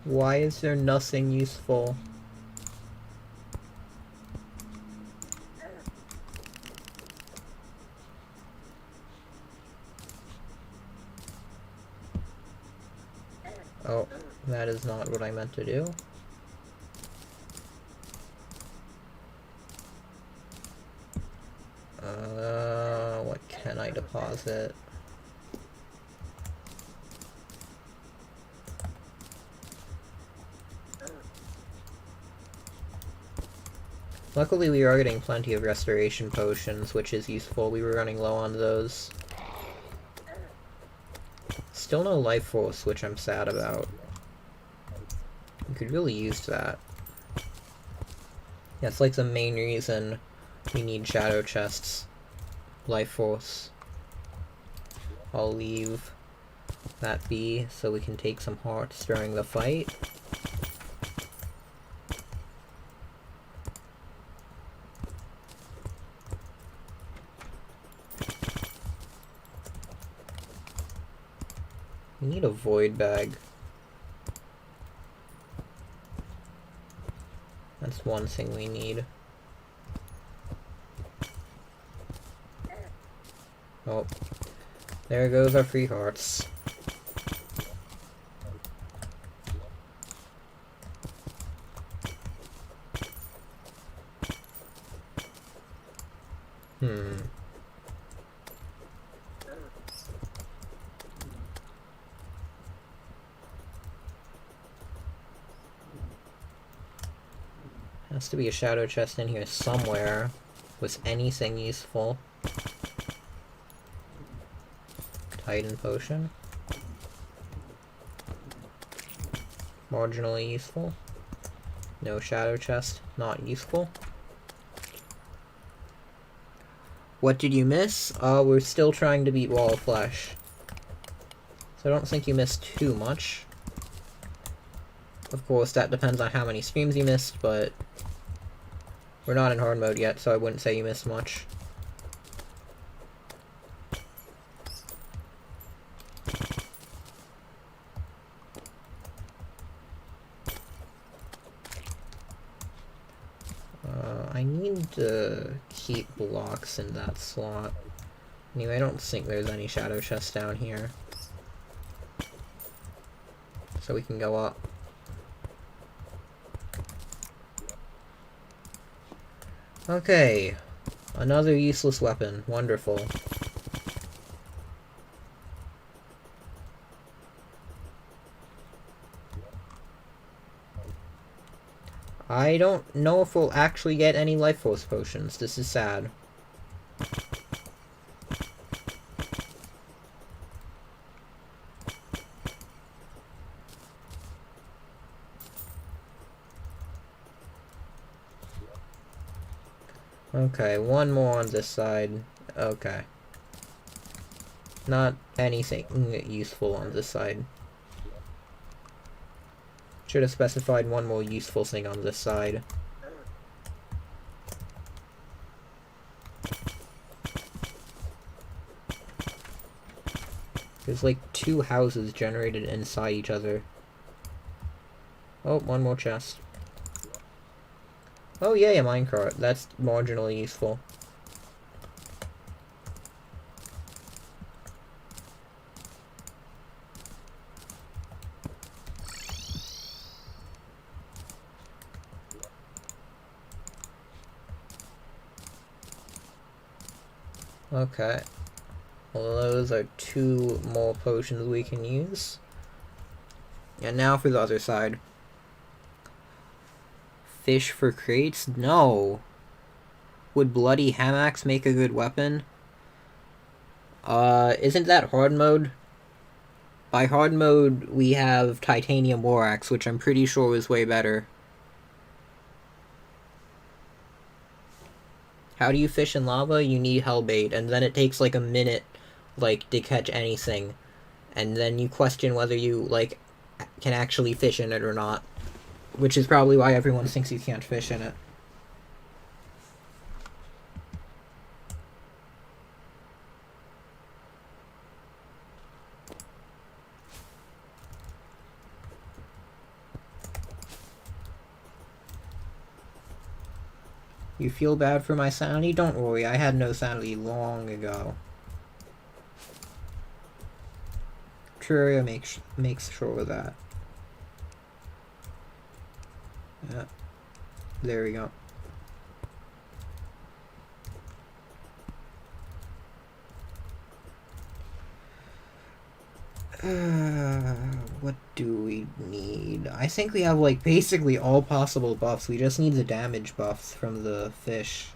Why is there nothing useful? Oh, that is not what I meant to do. What can I deposit? Luckily we are getting plenty of restoration potions, which is useful. We were running low on those. Still no life force, which I'm sad about. We could really use that. That's like the main reason we need shadow chests. Life force. I'll leave that be so we can take some hearts during the fight. We need a void bag. That's one thing we need. Oh, there goes our free hearts. Has to be a shadow chest in here somewhere with anything useful. Titan potion. Marginally useful. No shadow chest, not useful. What did you miss? We're still trying to beat Wall of Flesh. So I don't think you missed too much. Of course, that depends on how many streams you missed, but we're not in hard mode yet, so I wouldn't say you missed much. I need to keep blocks in that slot. Anyway, I don't think there's any shadow chests down here. So we can go up. Okay. Another useless weapon. Wonderful. I don't know if we'll actually get any life force potions. This is sad. Okay, one more on this side. Okay. Not anything useful on this side. Should have specified one more useful thing on this side. There's like 2 houses generated inside each other. Oh, one more chest. Oh yay, a minecart. That's marginally useful. Okay. Well, those are 2 more potions we can use. And now for the other side. Fish for crates? No. Would bloody hammocks make a good weapon? Isn't that hard mode? By hard mode, we have titanium war axe, which I'm pretty sure is way better. How do you fish in lava? You need hellbait, and then it takes like a minute, like, to catch anything. And then you question whether you, like, can actually fish in it or not. Which is probably why everyone thinks you can't fish in it. You feel bad for my sanity? Don't worry, I had no sanity long ago. Terraria makes sure of that. Yeah. There we go. What do we need? I think we have, like, basically all possible buffs. We just need the damage buffs from the fish.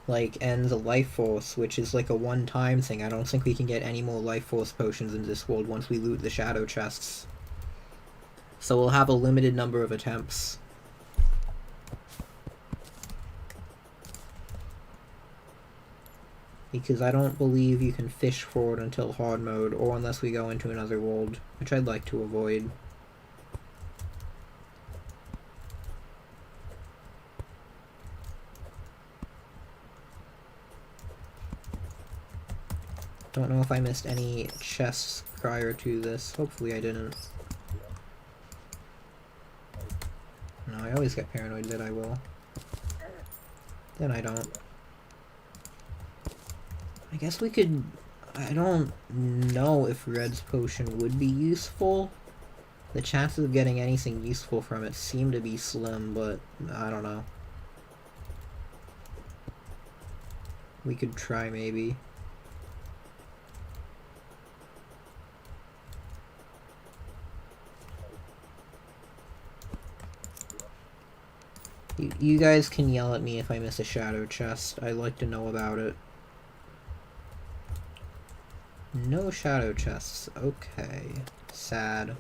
Like, and the life force, which is like a one-time thing. I don't think we can get any more life force potions in this world once we loot the shadow chests. So we'll have a limited number of attempts. Because I don't believe you can fish forward until hard mode, or unless we go into another world, which I'd like to avoid. Don't know if I missed any chests prior to this. Hopefully I didn't. No, I always get paranoid that I will. Then I don't. I guess we could... I don't know if Red's potion would be useful. The chances of getting anything useful from it seem to be slim, but I don't know. We could try, maybe. You guys can yell at me if I miss a shadow chest. I'd like to know about it. No shadow chests. Okay. Sad.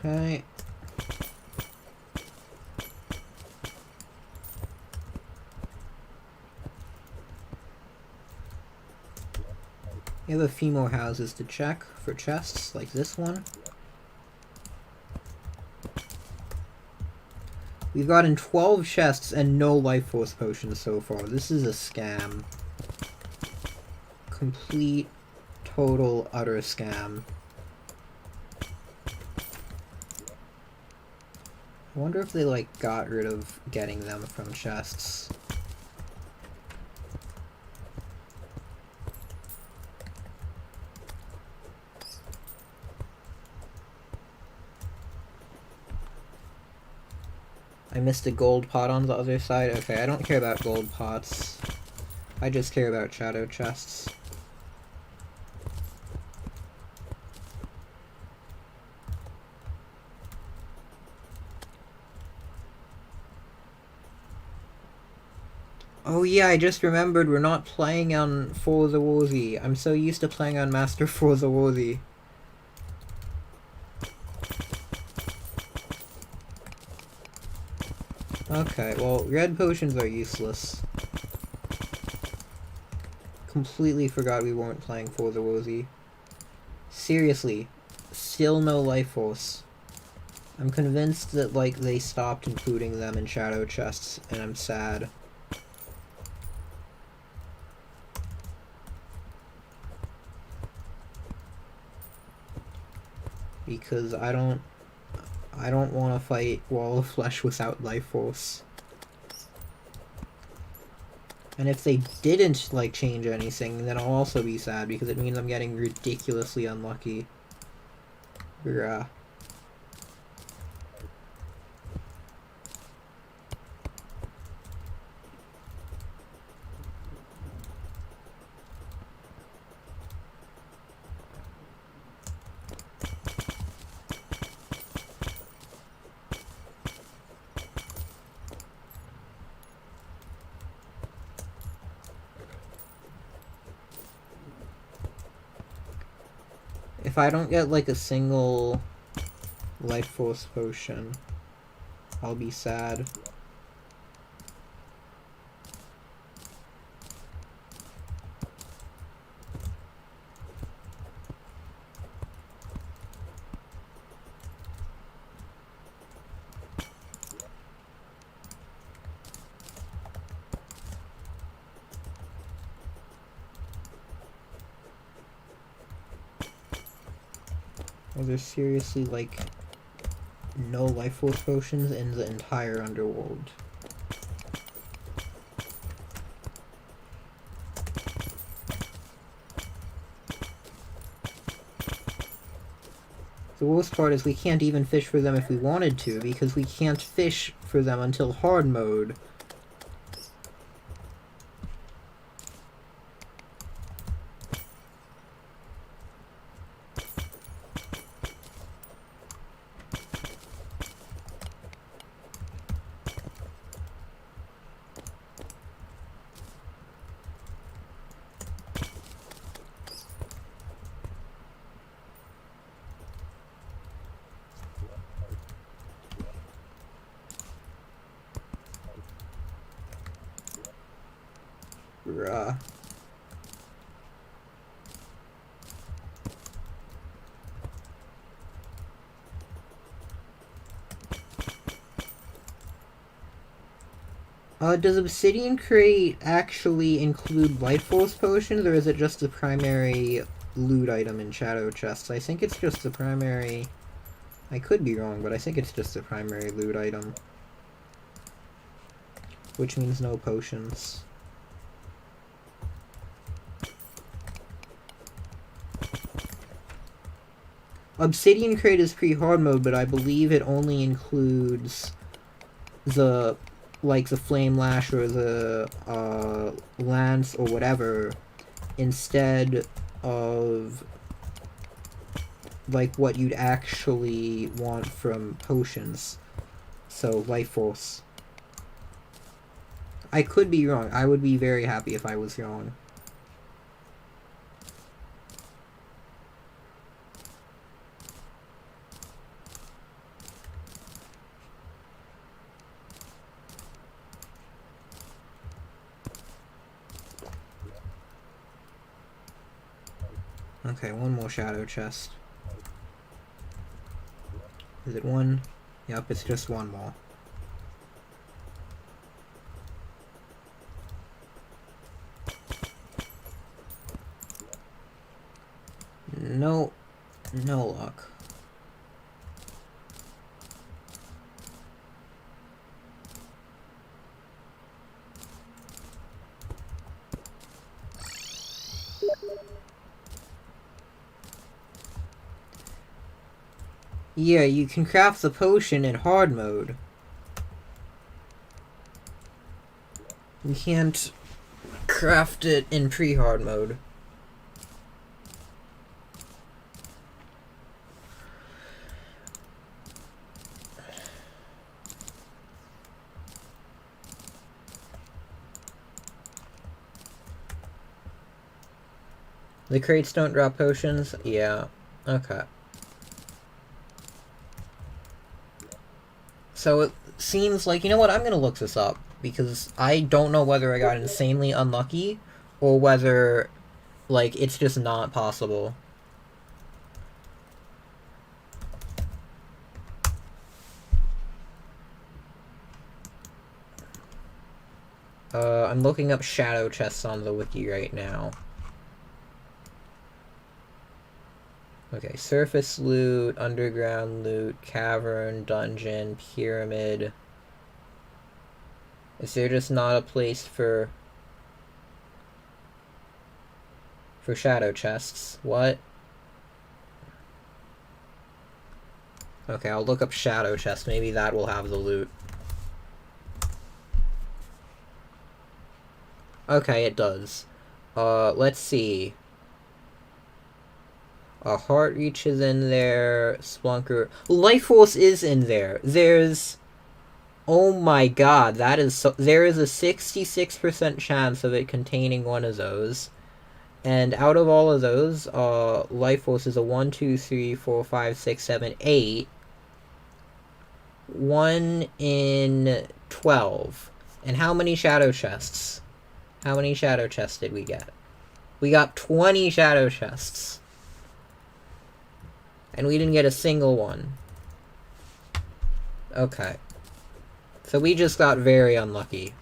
Okay. We have a few more houses to check for chests, like this one. We've gotten 12 chests and no life force potions so far. This is a scam. Complete, total, utter scam. I wonder if they, like, got rid of getting them from chests. I missed a gold pot on the other side. Okay, I don't care about gold pots. I just care about shadow chests. Oh yeah, I just remembered we're not playing on For the Worthy. I'm so used to playing on Master For the Worthy. Okay, well, red potions are useless. Completely forgot we weren't playing For the Worthy. Seriously, still no life force. I'm convinced that, like, they stopped including them in shadow chests, and I'm sad. Because I don't want to fight Wall of Flesh without life force. And if they didn't, like, change anything, then I'll also be sad, because it means I'm getting ridiculously unlucky. Bruh. If I don't get, like, a single life force potion, I'll be sad. Are there seriously, like, no life force potions in the entire underworld? The worst part is we can't even fish for them if we wanted to, because we can't fish for them until hard mode. Bruh. Does Obsidian Crate actually include life force potions, or is it just the primary loot item in Shadow Chests? I think it's just the primary... I could be wrong, but I think it's just the primary loot item. Which means no potions. Obsidian Crate is pre-hard mode, but I believe it only includes the, like, the Flame Lash or the, Lance or whatever, instead of, like, what you'd actually want from potions. So, Life Force. I could be wrong. I would be very happy if I was wrong. Okay, one more shadow chest. Is it one? Yep, it's just one more. No, no luck. Yeah, you can craft the potion in hard mode. You can't craft it in pre-hard mode. The crates don't drop potions? Yeah. Okay. So it seems like, you know what, I'm gonna look this up, because I don't know whether I got insanely unlucky, or whether, like, it's just not possible. I'm looking up shadow chests on the wiki right now. Okay, surface loot, underground loot, cavern, dungeon, pyramid. Is there just not a place for shadow chests? What? Okay, I'll look up shadow chests. Maybe that will have the loot. Okay, it does. Let's see. Heart Reach is in there. Splunker. Life Force is in there. There's... Oh my god, that is so... There is a 66% chance of it containing one of those. And out of all of those, Life Force is a 1, 2, 3, 4, 5, 6, 7, 8. 1 in 12. And how many shadow chests? How many shadow chests did we get? We got 20 shadow chests. And we didn't get a single one. Okay. So we just got very unlucky.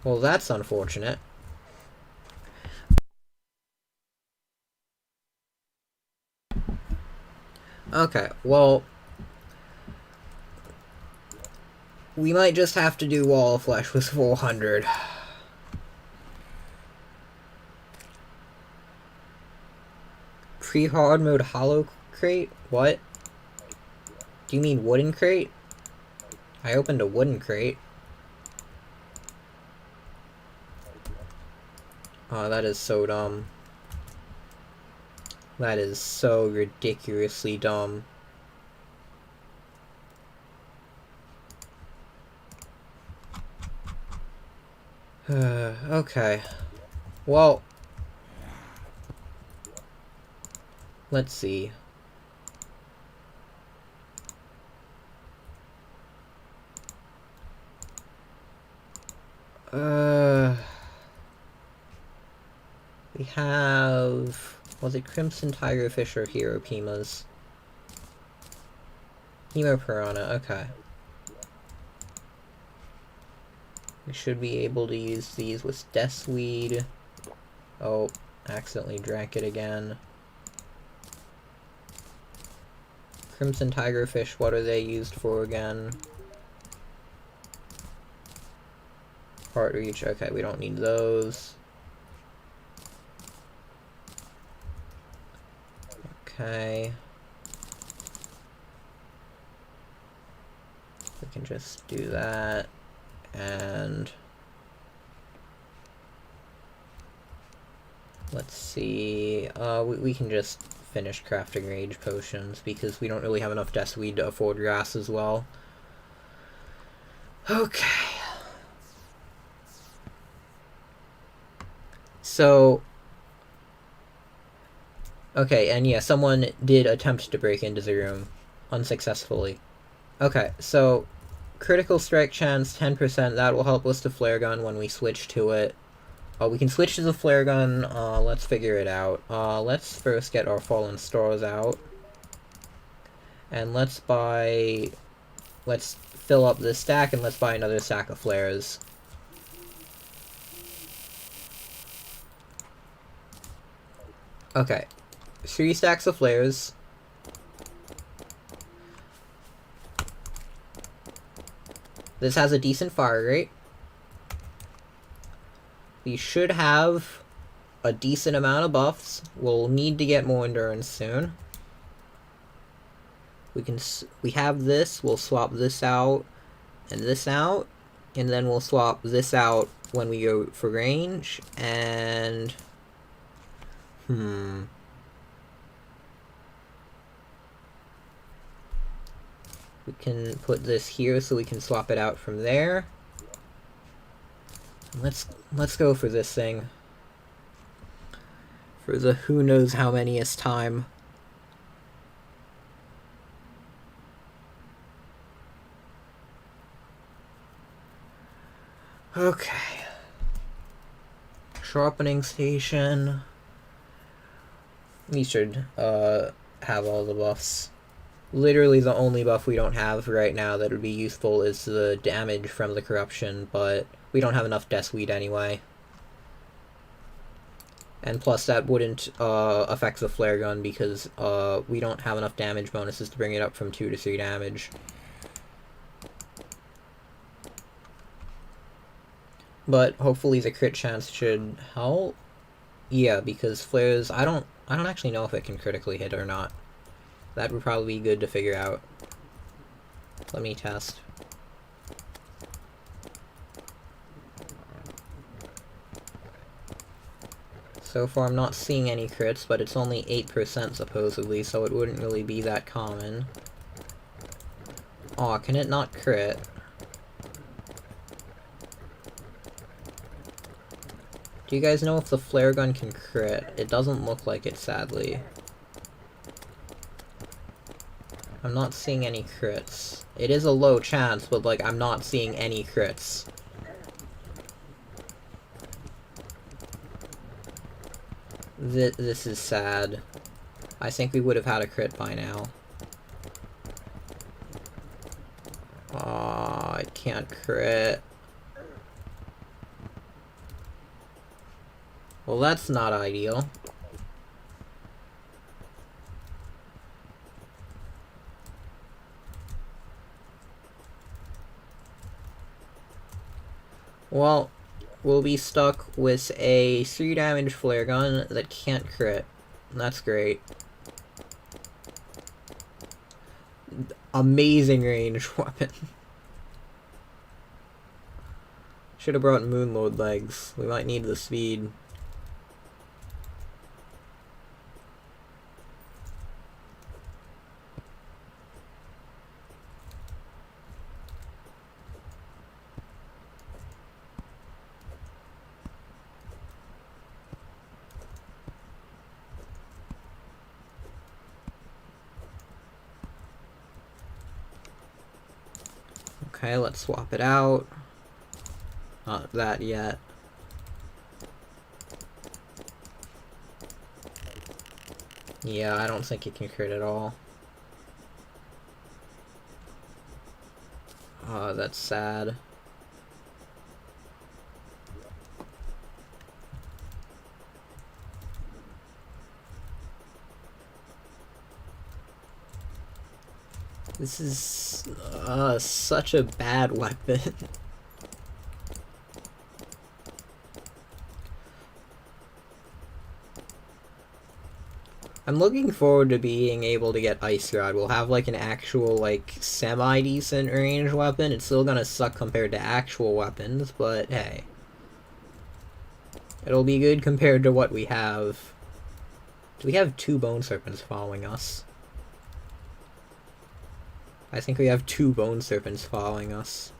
Well, that's unfortunate. Okay, well, we might just have to do Wall of Flesh with 400. Pre-hard mode hollow crate? What? Do you mean wooden crate? I opened a wooden crate. Oh, that is so dumb. That is so ridiculously dumb. Okay. Well, let's see. We have... Was it Crimson Tigerfish or Hero Pimas? Hemo Piranha, okay. We should be able to use these with Deathweed. Oh, accidentally drank it again. Crimson Tigerfish, what are they used for again? Heart Reach, okay, we don't need those. Okay. We can just do that. And let's see, we can just finish crafting rage potions because we don't really have enough Deathweed to afford grass as well. Okay. So, okay, and yeah, someone did attempt to break into the room unsuccessfully. Okay, so critical strike chance 10%, that will help us to flare gun when we switch to it. We can switch to the flare gun, let's figure it out. Let's first get our fallen stars out. And let's fill up this stack and let's buy another stack of flares. Okay, 3 stacks of flares. This has a decent fire rate. We should have a decent amount of buffs. We'll need to get more endurance soon. We have this. We'll swap this out and this out, and then we'll swap this out when we go for range. And we can put this here so we can swap it out from there. Let's go for this thing. For the who knows how manyest time. Okay. Sharpening station. We should have all the buffs. Literally the only buff we don't have right now that would be useful is the damage from the corruption, but we don't have enough Deathweed anyway. And plus that wouldn't affect the flare gun because we don't have enough damage bonuses to bring it up from 2 to 3 damage. But hopefully the crit chance should help. Yeah, because flares, I don't actually know if it can critically hit or not. That would probably be good to figure out. Let me test. So far I'm not seeing any crits, but it's only 8% supposedly, so it wouldn't really be that common. Aw, can it not crit? Do you guys know if the flare gun can crit? It doesn't look like it, sadly. I'm not seeing any crits. It is a low chance, but like, I'm not seeing any crits. This is sad. I think we would have had a crit by now. Aw, I can't crit. Well, that's not ideal. Well, we'll be stuck with a 3 damage flare gun that can't crit. That's great. Amazing range weapon. Should have brought Moonlord legs. We might need the speed. Okay, let's swap it out. Not that yet. Yeah, I don't think it can crit at all. Oh, that's sad. This is such a bad weapon. I'm looking forward to being able to get Ice Rod. We'll have like an actual like semi-decent range weapon. It's still gonna suck compared to actual weapons, but hey. It'll be good compared to what we have. Do we have 2 Bone Serpents following us? I think we have 2 Bone Serpents following us.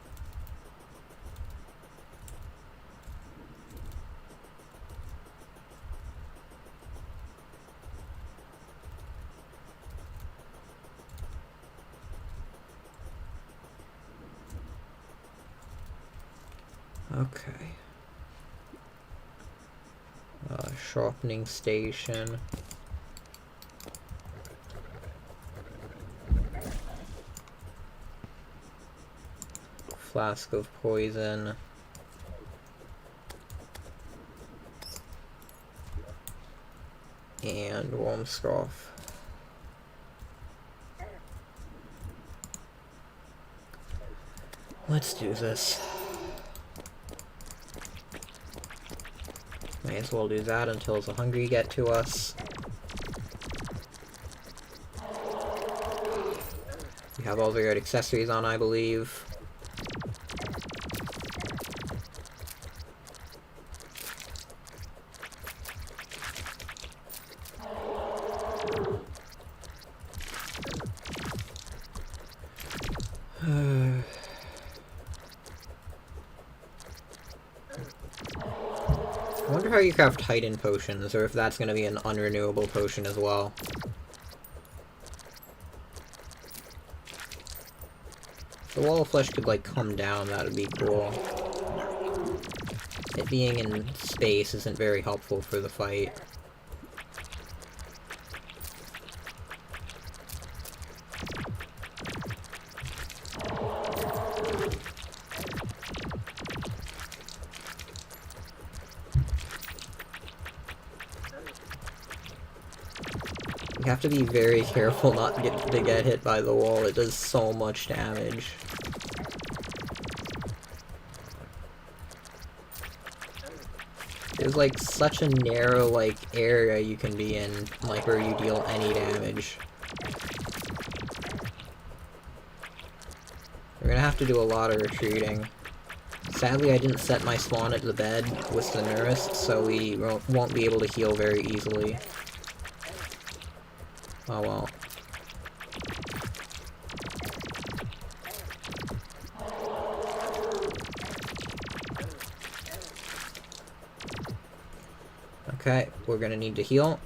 Okay. Sharpening station. Flask of poison. And warm scarf. Let's do this. May as well do that until the hungry get to us. We have all the right accessories on, I believe. I wonder how you craft Titan potions, or if that's going to be an unrenewable potion as well. If the wall of flesh could, like, come down, that would be cool. It being in space isn't very helpful for the fight. You have to be very careful not to get hit by the wall. It does so much damage. There's like such a narrow like area you can be in, like where you deal any damage. We're gonna have to do a lot of retreating. Sadly, I didn't set my spawn at the bed with the nurse, so we won't be able to heal very easily. Oh well. Okay, we're gonna need to heal.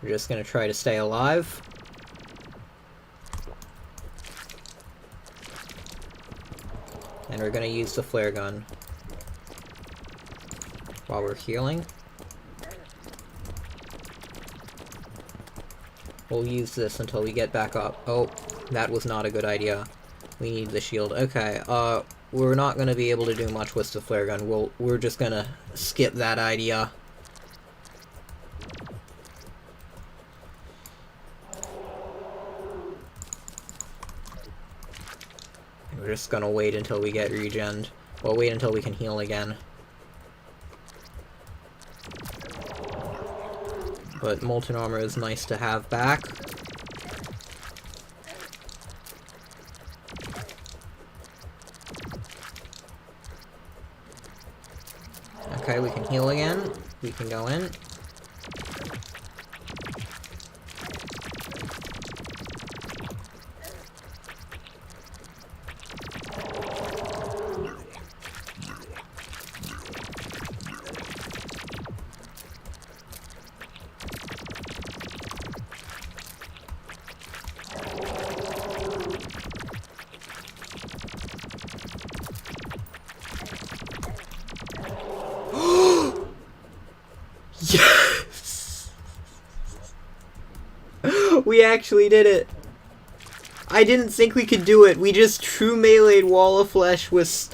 We're just gonna try to stay alive. And we're gonna use the flare gun while we're healing. We'll use this until we get back up. Oh, that was not a good idea. We need the shield. Okay, we're not gonna be able to do much with the flare gun. We're just gonna skip that idea. We're just gonna wait until we get regened. Well, wait until we can heal again. But Molten Armor is nice to have back. Okay, we can heal again. We can go in. Yes! We actually did it! I didn't think we could do it. We just true meleeed Wall of Flesh with...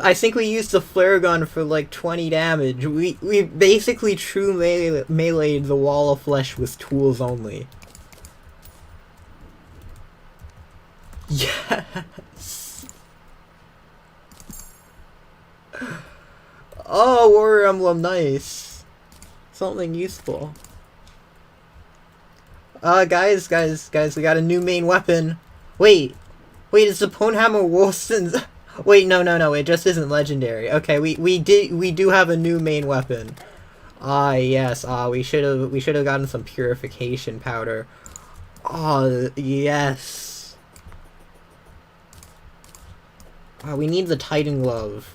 I think we used the flare gun for like 20 damage. We basically true meleeed the Wall of Flesh with tools only. Yes! Oh, Warrior Emblem, nice. Something useful. Guys, we got a new main weapon. Wait, is the Ponehammer worse than... Wait, no, it just isn't legendary. Okay, we do have a new main weapon. Yes, we should have gotten some purification powder. Yes. We need the Titan Glove.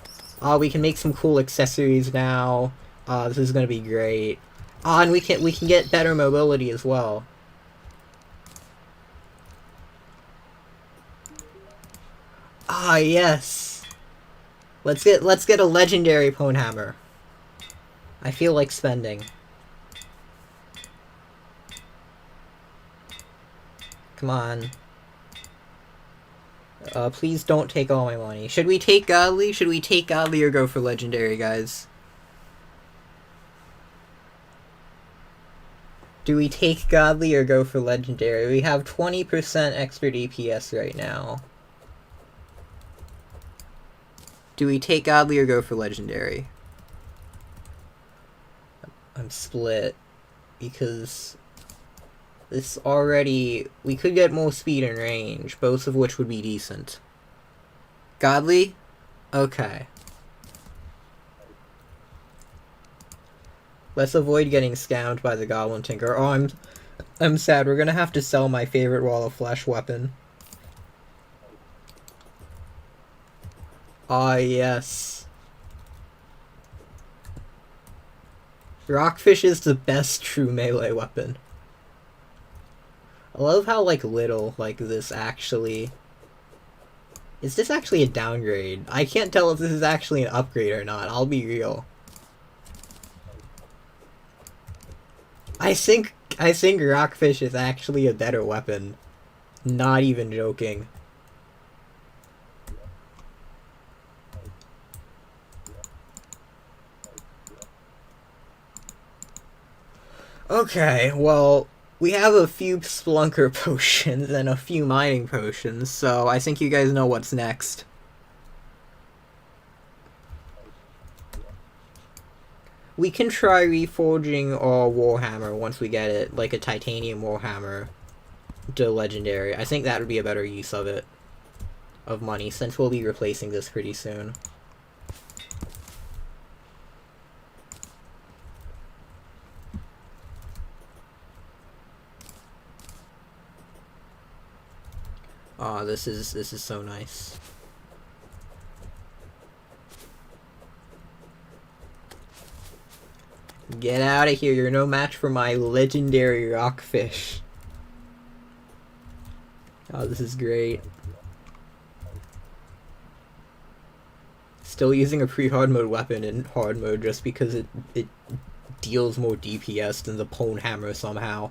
We can make some cool accessories now. This is gonna be great. And we can get better mobility as well. Yes. Let's get a legendary Ponehammer. I feel like spending. Come on. Please don't take all my money. Should we take Godly? Should we take Godly or go for legendary, guys? Do we take Godly or go for legendary? We have 20% extra DPS right now. Do we take Godly or go for legendary? I'm split. Because this already... We could get more speed and range, both of which would be decent. Godly? Okay. Let's avoid getting scammed by the Goblin Tinker. Oh, I'm sad. We're gonna have to sell my favorite Wall of Flesh weapon. Yes. Rockfish is the best true melee weapon. I love how, like, little, like, this actually... Is this actually a downgrade? I can't tell if this is actually an upgrade or not, I'll be real. I think Rockfish is actually a better weapon. Not even joking. Okay, well, we have a few Splunker potions and a few mining potions, so I think you guys know what's next. We can try reforging our Warhammer once we get it, like a titanium Warhammer, to legendary. I think that would be a better use of it, of money, since we'll be replacing this pretty soon. This is so nice. Get out of here, you're no match for my legendary Rockfish. Oh, this is great. Still using a pre-hard mode weapon in hard mode just because it deals more DPS than the Ponehammer somehow.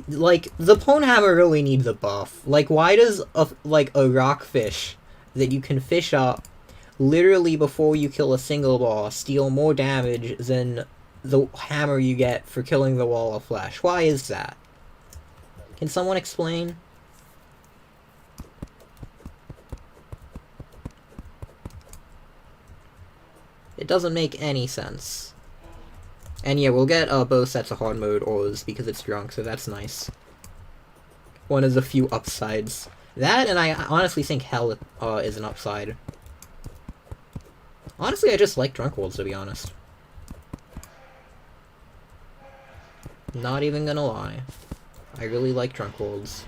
Like, the Ponehammer really needs a buff. Like, why does a Rockfish that you can fish up literally before you kill a single boss deal more damage than the hammer you get for killing the Wall of Flesh? Why is that? Can someone explain? It doesn't make any sense. And yeah, we'll get both sets of hard mode ores because it's drunk, so that's nice. One of the few upsides. That, and I honestly think hell is an upside. Honestly, I just like drunk worlds, to be honest. Not even gonna lie. I really like drunk worlds.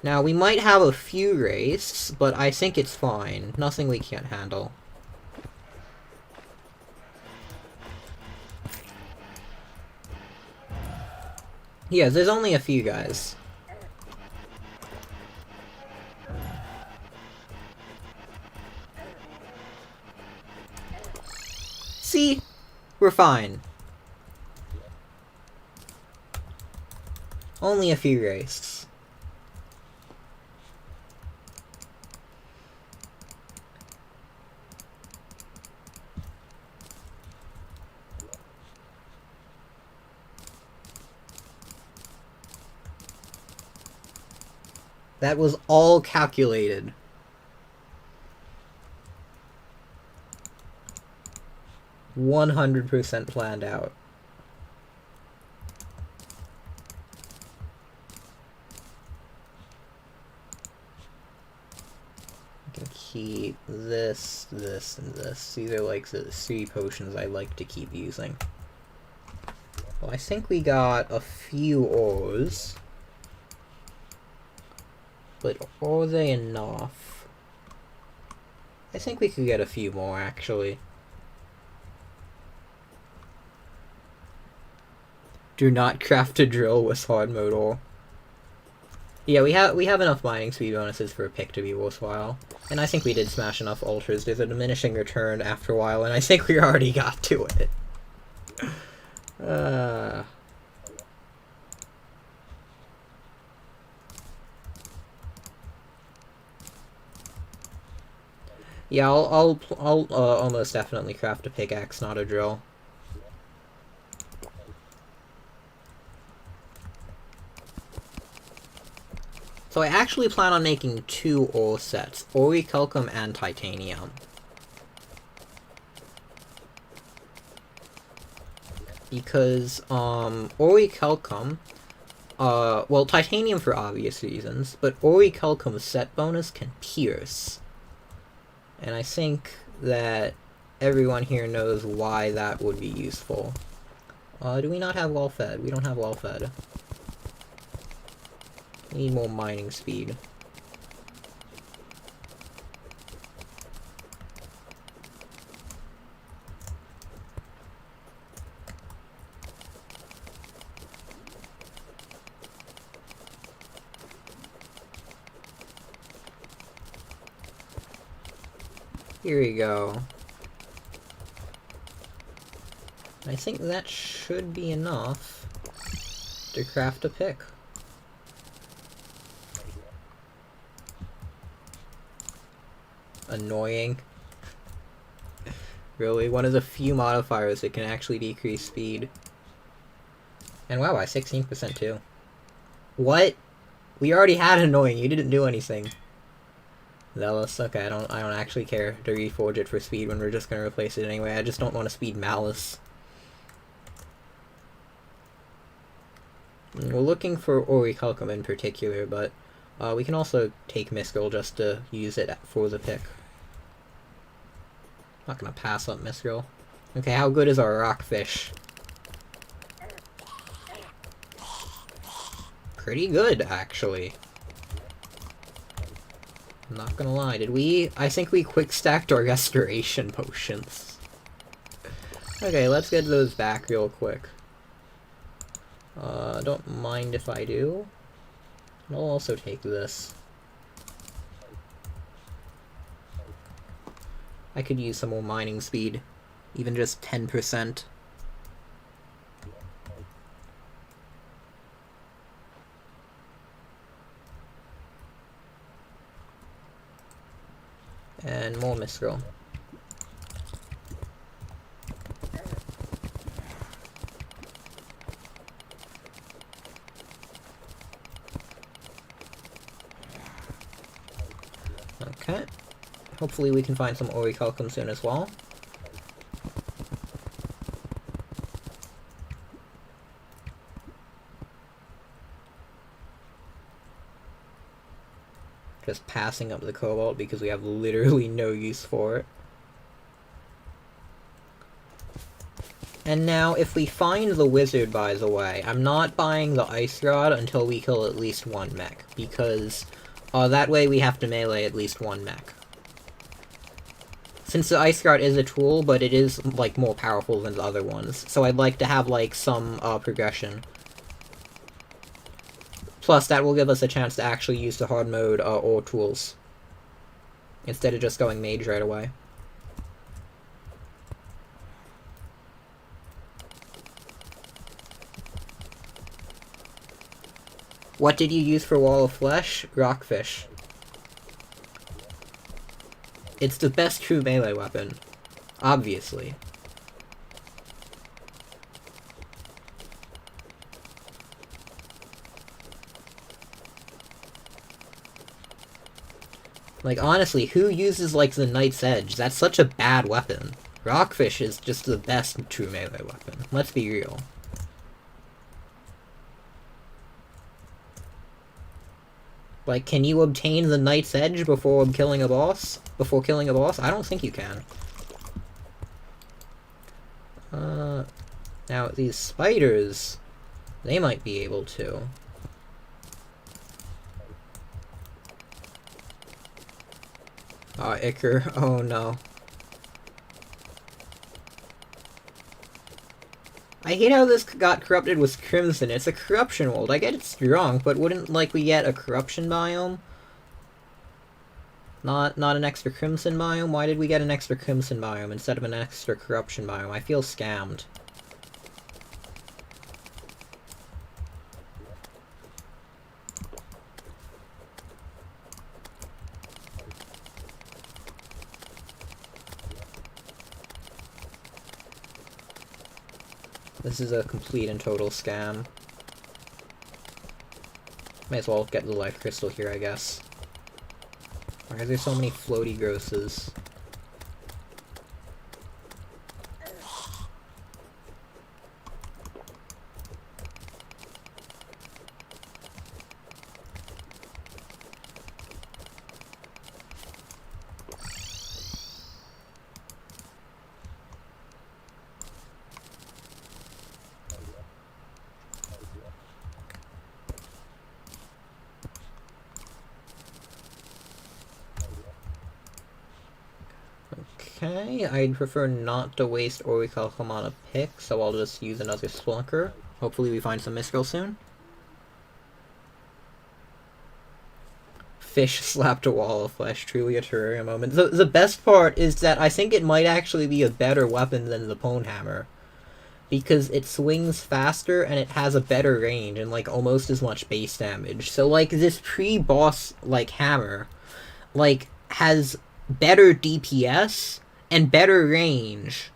Now, we might have a few wraiths, but I think it's fine. Nothing we can't handle. Yeah, there's only a few guys. See? We're fine. Only a few wraiths. That was all calculated. %100 planned out. I can keep this, this, and this. These are like the 3 potions I like to keep using. Well, I think we got a few ores. But are they enough? I think we could get a few more, actually. Do not craft a drill with hard mode ore. Yeah, we have enough mining speed bonuses for a pick to be worthwhile. And I think we did smash enough ultras. There's a diminishing return after a while, and I think we already got to it. Yeah, I'll almost definitely craft a pickaxe, not a drill. So I actually plan on making 2 ore sets, orichalcum and titanium. Because, orichalcum, well, titanium for obvious reasons, but orichalcum's set bonus can pierce. And I think that everyone here knows why that would be useful. Do we not have well fed? We don't have well fed. We need more mining speed. Here we go. I think that should be enough to craft a pick. Annoying. Really, one of the few modifiers that can actually decrease speed. And wow, by 16% too. What? We already had annoying, you didn't do anything. Zealous, okay, I don't actually care to reforge it for speed when we're just gonna replace it anyway. I just don't want to speed Malice. We're looking for orichalcum in particular, but we can also take Mistral just to use it for the pick. Not gonna pass up Mistral. Okay, how good is our rockfish? Pretty good, actually. I'm not gonna lie, did we? I think we quick stacked our restoration potions. Okay, let's get those back real quick. Don't mind if I do. And I'll also take this. I could use some more mining speed. Even just 10%. And more Mistral. Okay. Hopefully we can find some orichalcum soon as well. Just passing up the cobalt because we have literally no use for it. And now, if we find the wizard, by the way, I'm not buying the ice rod until we kill at least one mech, because that way we have to melee at least one mech. Since the ice rod is a tool, but it is, like, more powerful than the other ones, so I'd like to have, like, some progression. Plus, that will give us a chance to actually use the hard mode ore tools, instead of just going mage right away. What did you use for Wall of Flesh? Rockfish. It's the best true melee weapon. Obviously. Like, honestly, who uses, like, the Knight's Edge? That's such a bad weapon. Rockfish is just the best true melee weapon. Let's be real. Like, can you obtain the Knight's Edge before killing a boss? Before killing a boss? I don't think you can. Now, these spiders, they might be able to. Ichor. Oh, no. I hate how this got corrupted with Crimson. It's a corruption world. I get it's drunk, but wouldn't, like, we get a corruption biome? Not an extra Crimson biome? Why did we get an extra Crimson biome instead of an extra corruption biome? I feel scammed. This is a complete and total scam. May as well get the life crystal here, I guess. Why are there so many floaty grosses? Okay, I'd prefer not to waste orichalcum on a pick, so I'll just use another Splunker. Hopefully we find some Mistral soon. Fish slapped a wall of flesh, truly a Terraria moment. The best part is that I think it might actually be a better weapon than the Pwn Hammer. Because it swings faster and it has a better range and, like, almost as much base damage. So, like, this pre-boss, like, hammer, like, has better DPS and better range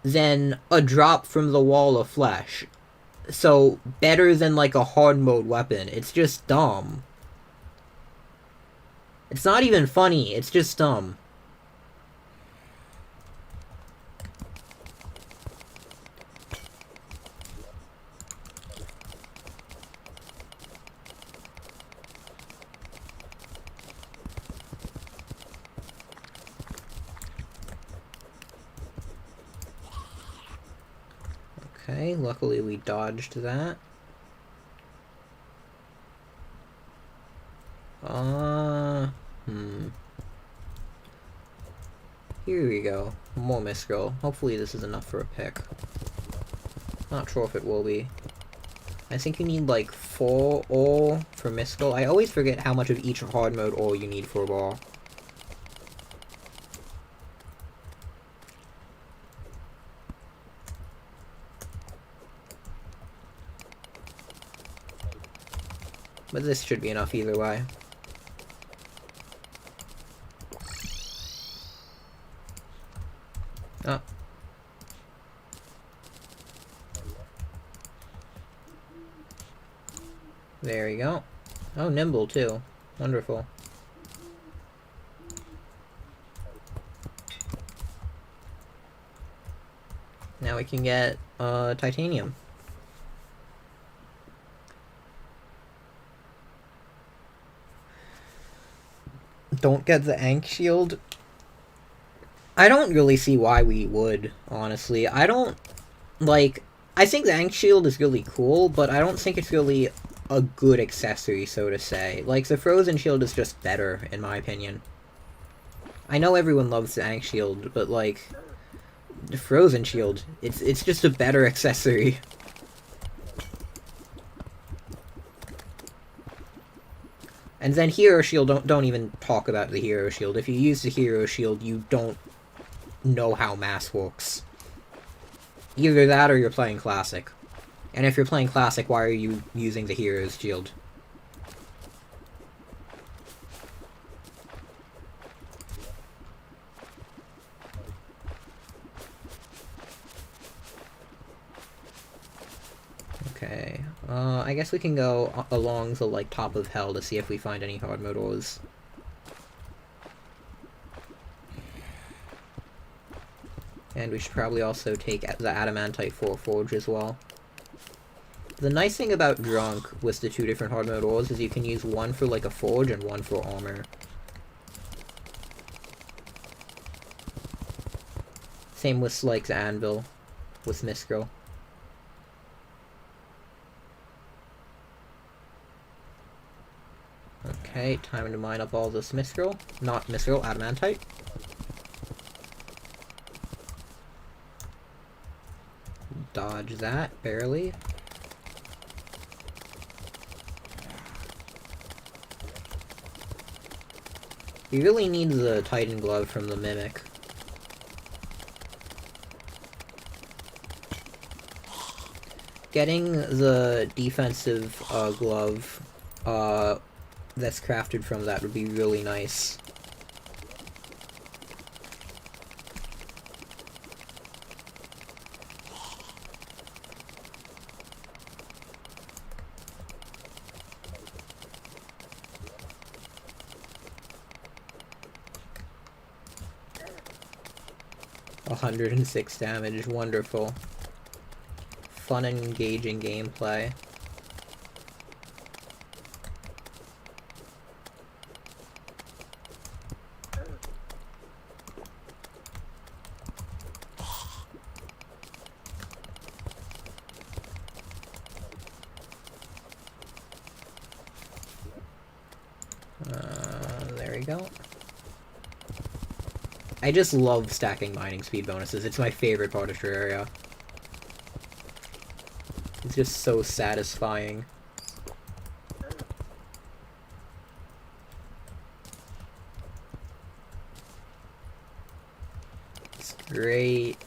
than a drop from the Wall of Flesh. So, better than, like, a hard mode weapon. It's just dumb. It's not even funny, it's just dumb. Okay, luckily we dodged that. Here we go. More Mistral. Hopefully this is enough for a pick. Not sure if it will be. I think you need like 4 ore for Mistral. I always forget how much of each hard mode ore you need for a ball. But this should be enough either way. Oh. There we go. Oh, nimble too. Wonderful. Now we can get titanium. Don't get the Ankh shield. I don't really see why we would, honestly. I don't, like, I think the Ankh shield is really cool, but I don't think it's really a good accessory, so to say. Like, the frozen shield is just better, in my opinion. I know everyone loves the Ankh shield, but, like, the frozen shield, it's just a better accessory. And then hero shield, don't even talk about the hero shield. If you use the hero shield, you don't know how mass works. Either that or you're playing classic. And if you're playing classic, why are you using the hero's shield? Okay, I guess we can go along the, like, top of hell to see if we find any hard mode ores. And we should probably also take the Adamantite 4 Forge as well. The nice thing about Drunk with the two different hard mode ores is you can use one for, like, a forge and one for armor. Same with, like, the anvil with Mistral. Okay, time to mine up all this Mistral. Not Mistral, Adamantite. Dodge that, barely. He really needs the Titan Glove from the Mimic. Getting the defensive glove that's crafted from that would be really nice. $106 damage, wonderful. Fun and engaging gameplay. There we go. I just love stacking mining speed bonuses. It's my favorite part of Terraria. It's just so satisfying. It's great.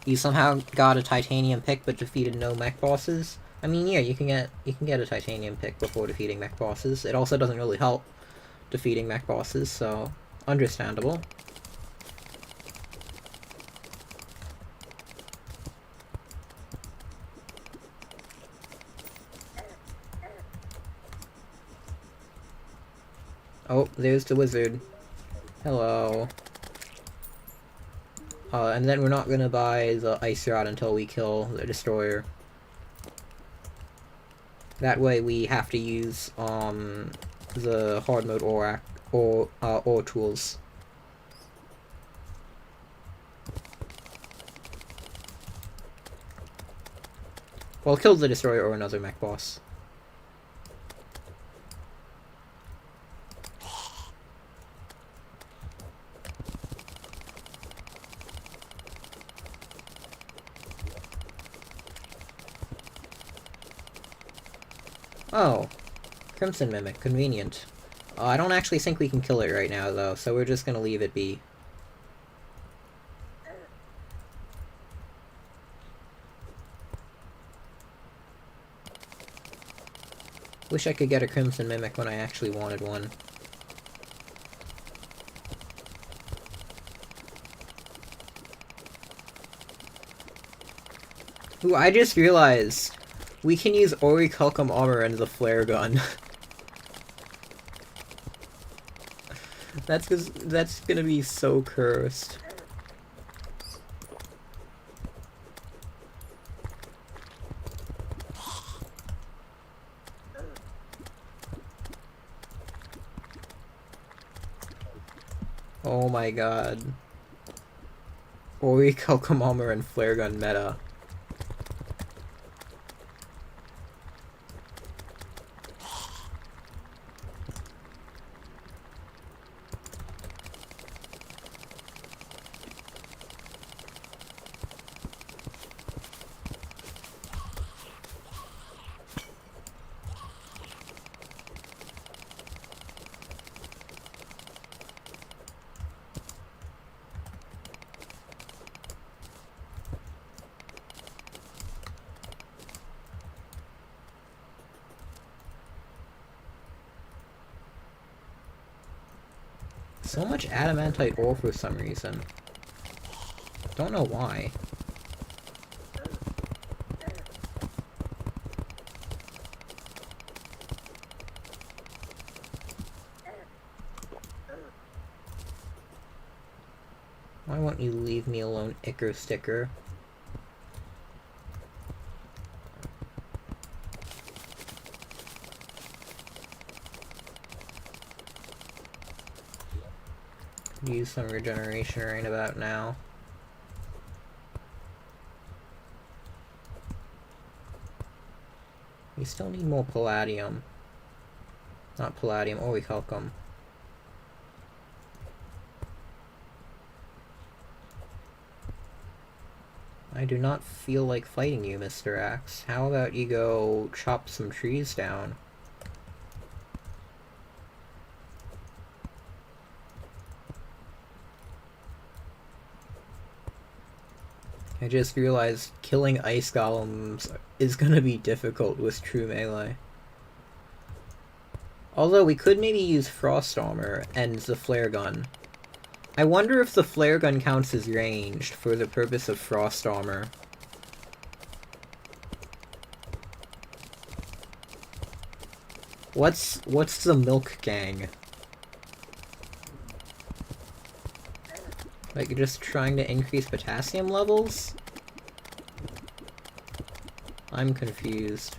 You somehow got a titanium pick but defeated no mech bosses? I mean, yeah, you can get a titanium pick before defeating mech bosses. It also doesn't really help defeating mech bosses, so understandable. Oh, there's the wizard. Hello. And then we're not gonna buy the ice rod until we kill the destroyer. That way we have to use, the hard mode ore tools. Well, kill the destroyer or another mech boss. Oh, Crimson Mimic, convenient. I don't actually think we can kill it right now, though, so we're just gonna leave it be. Wish I could get a Crimson Mimic when I actually wanted one. Ooh, I just realized we can use Orichalcum armor and the flare gun. That's gonna be so cursed. Oh my god. Ori Kalkamama and Flare Gun meta. So much adamantite ore for some reason. Don't know why. Why won't you leave me alone, Icker Sticker? Use some regeneration right about now. We still need more palladium. Not palladium, orichalcum. I do not feel like fighting you, Mr. Axe. How about you go chop some trees down? I just realized killing ice golems is gonna be difficult with true melee. Although we could maybe use frost armor and the flare gun. I wonder if the flare gun counts as ranged for the purpose of frost armor. What's the milk gang? Like, just trying to increase potassium levels? I'm confused.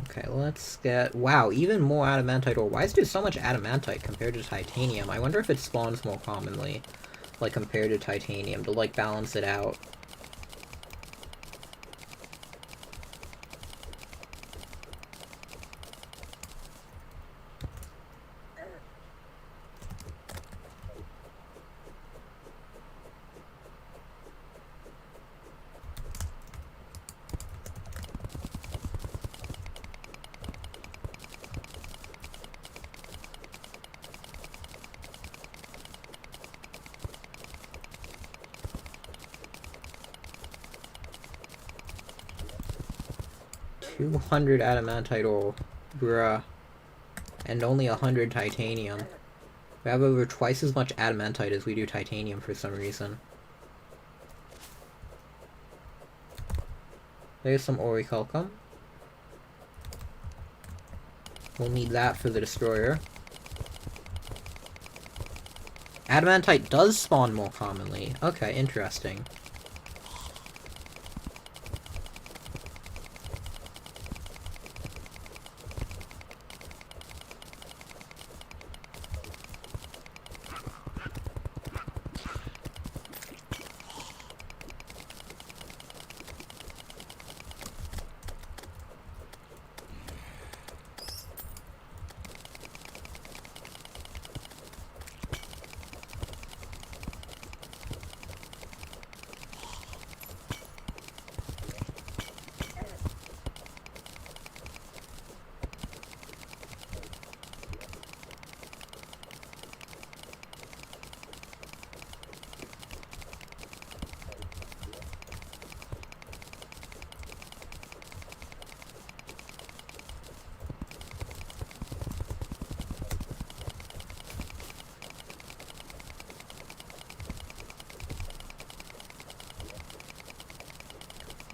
Okay, let's get... Wow, even more adamantite ore. Why is there so much adamantite compared to titanium? I wonder if it spawns more commonly, like, compared to titanium, to, like, balance it out. $200 adamantite ore. Bruh. And only 100 titanium. We have over twice as much adamantite as we do titanium for some reason. There's some orichalcum. We'll need that for the destroyer. Adamantite does spawn more commonly. Okay, interesting.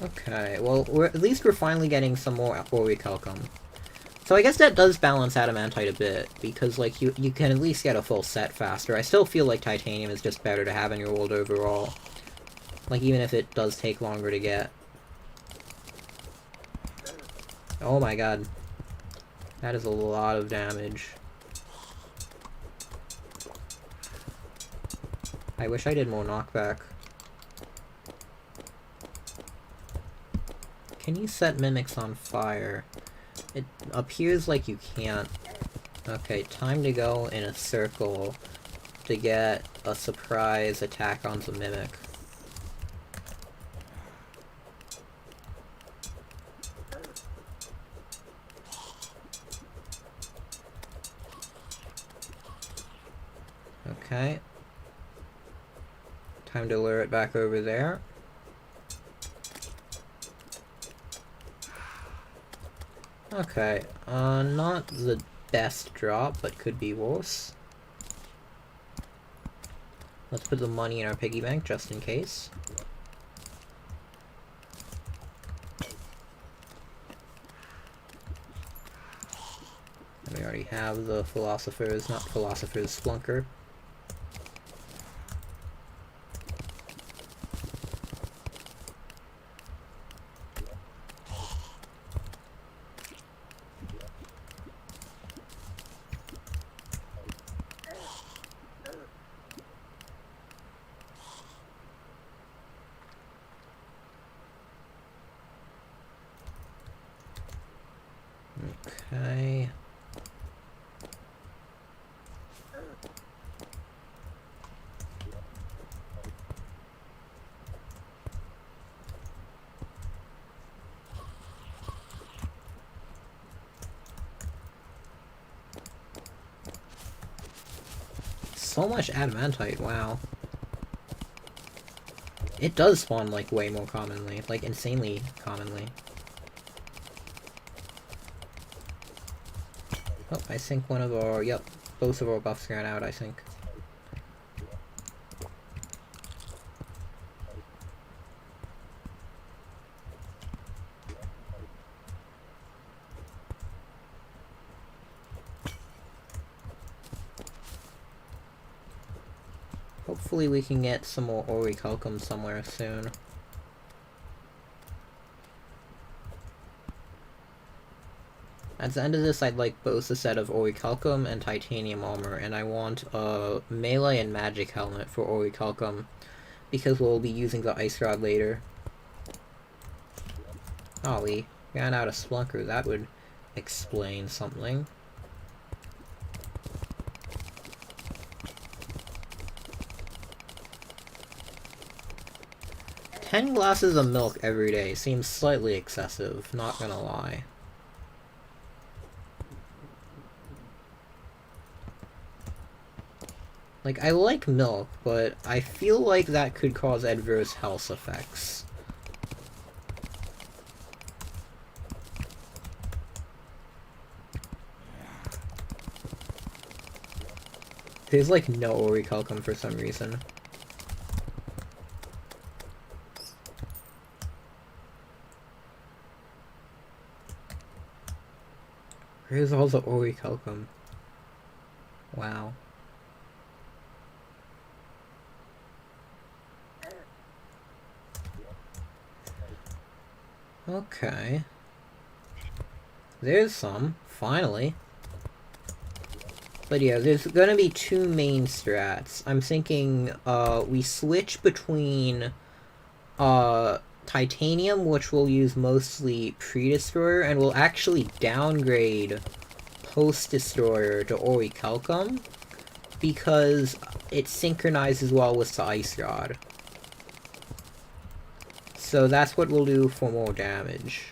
Okay, well, at least we're finally getting some more orichalcum. So I guess that does balance adamantite a bit, because, like, you can at least get a full set faster. I still feel like titanium is just better to have in your world overall. Like, even if it does take longer to get. Oh my god. That is a lot of damage. I wish I did more knockback. Can you set mimics on fire? It appears like you can't. Okay, time to go in a circle to get a surprise attack onto Mimic. Okay. Time to lure it back over there. Okay, not the best drop, but could be worse. Let's put the money in our piggy bank, just in case. And we already have the Philosopher's, not Philosopher's, Splunker. Okay. So much adamantite, wow. It does spawn, like, way more commonly. Like, insanely commonly. Oh, I think one of our... Yep, both of our buffs ran out, I think. Hopefully we can get some more orichalcum somewhere soon. At the end of this, I'd like both a set of orichalcum and titanium armor, and I want a melee and magic helmet for orichalcum, because we'll be using the ice rod later. Oh, we ran out of Splunker. That would explain something. "10 glasses of milk every day seems slightly excessive, not gonna lie." Like, I like milk, but I feel like that could cause adverse health effects. There's, like, no orichalcum for some reason. Where's all the orichalcum? Wow. Okay. There's some, finally. But yeah, there's gonna be two main strats. I'm thinking, we switch between, titanium, which we'll use mostly pre-destroyer, and we'll actually downgrade post-destroyer to orichalcum, because it synchronizes well with the ice rod. So that's what we'll do for more damage.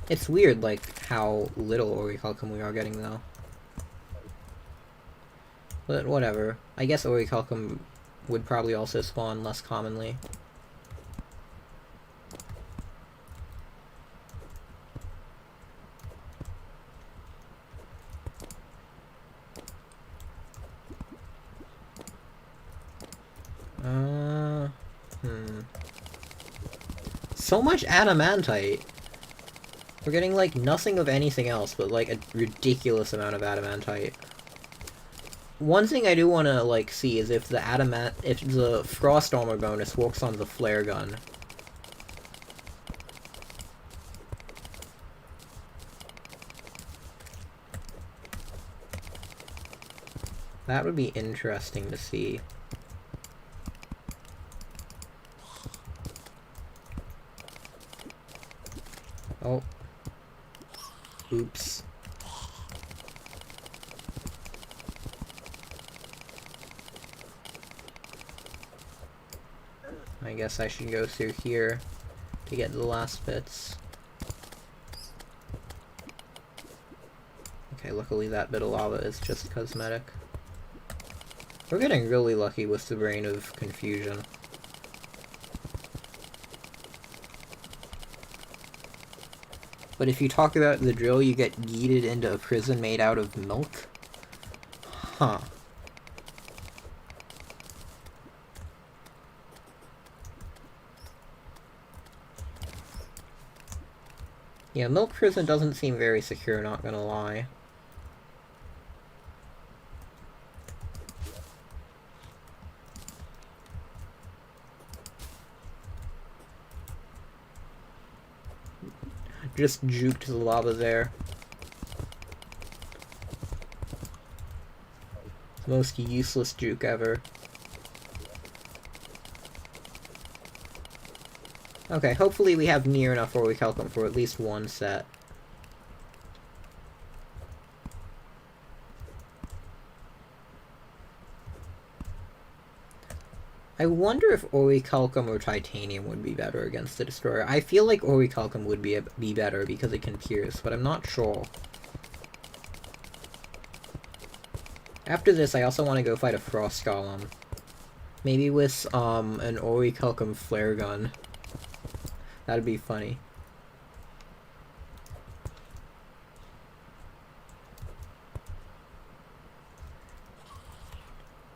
It's weird, like, how little orichalcum we are getting, though. But whatever. I guess orichalcum would probably also spawn less commonly. So much adamantite! We're getting, like, nothing of anything else, but, like, a ridiculous amount of adamantite. One thing I do want to, like, see is if the frost armor bonus works on the flare gun. That would be interesting to see. Oh. Oops. I guess I should go through here to get the last bits. Okay, luckily that bit of lava is just cosmetic. We're getting really lucky with the Brain of Confusion. But if you talk about the drill, you get yeeted into a prison made out of milk? Huh. Yeah, milk prison doesn't seem very secure, not gonna lie. Just juked the lava there. The most useless juke ever. Okay, hopefully we have near enough orichalcum for at least one set. I wonder if orichalcum or titanium would be better against the destroyer. I feel like orichalcum would be better because it can pierce, but I'm not sure. After this, I also want to go fight a frost golem. Maybe with an orichalcum flare gun. That'd be funny.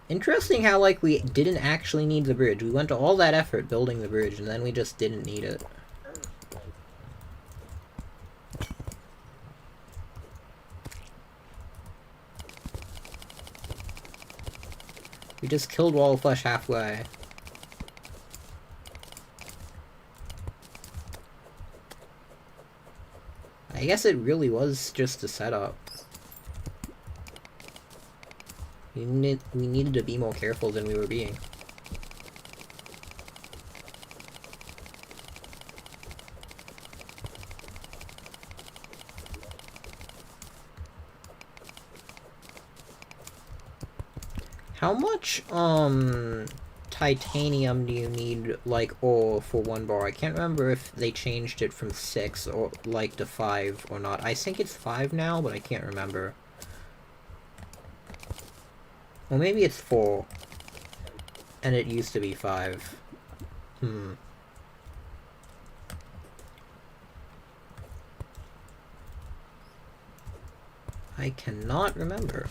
Interesting how, like, we didn't actually need the bridge. We went to all that effort building the bridge, and then we just didn't need it. We just killed Wall of Flesh halfway. I guess it really was just a setup. We needed to be more careful than we were being. How much, titanium do you need, like, ore for one bar? I can't remember if they changed it from 6 or, like, to 5 or not. I think it's 5 now, but I can't remember. Well, maybe it's 4. And it used to be 5. I cannot remember.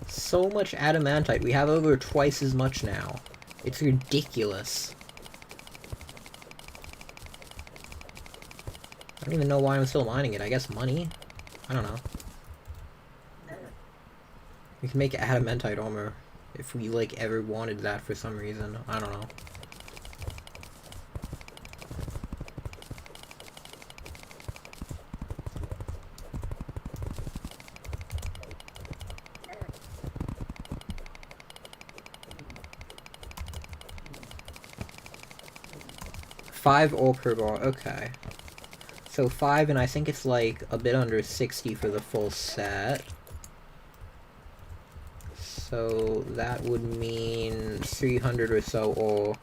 So much adamantite. We have over twice as much now. It's ridiculous. I don't even know why I'm still mining it. I guess money? I don't know. We can make adamantite armor if we, like, ever wanted that for some reason. I don't know. $5 ore per bar, okay. So 5, and I think it's like a bit under 60 for the full set. So that would mean 300 or so ore.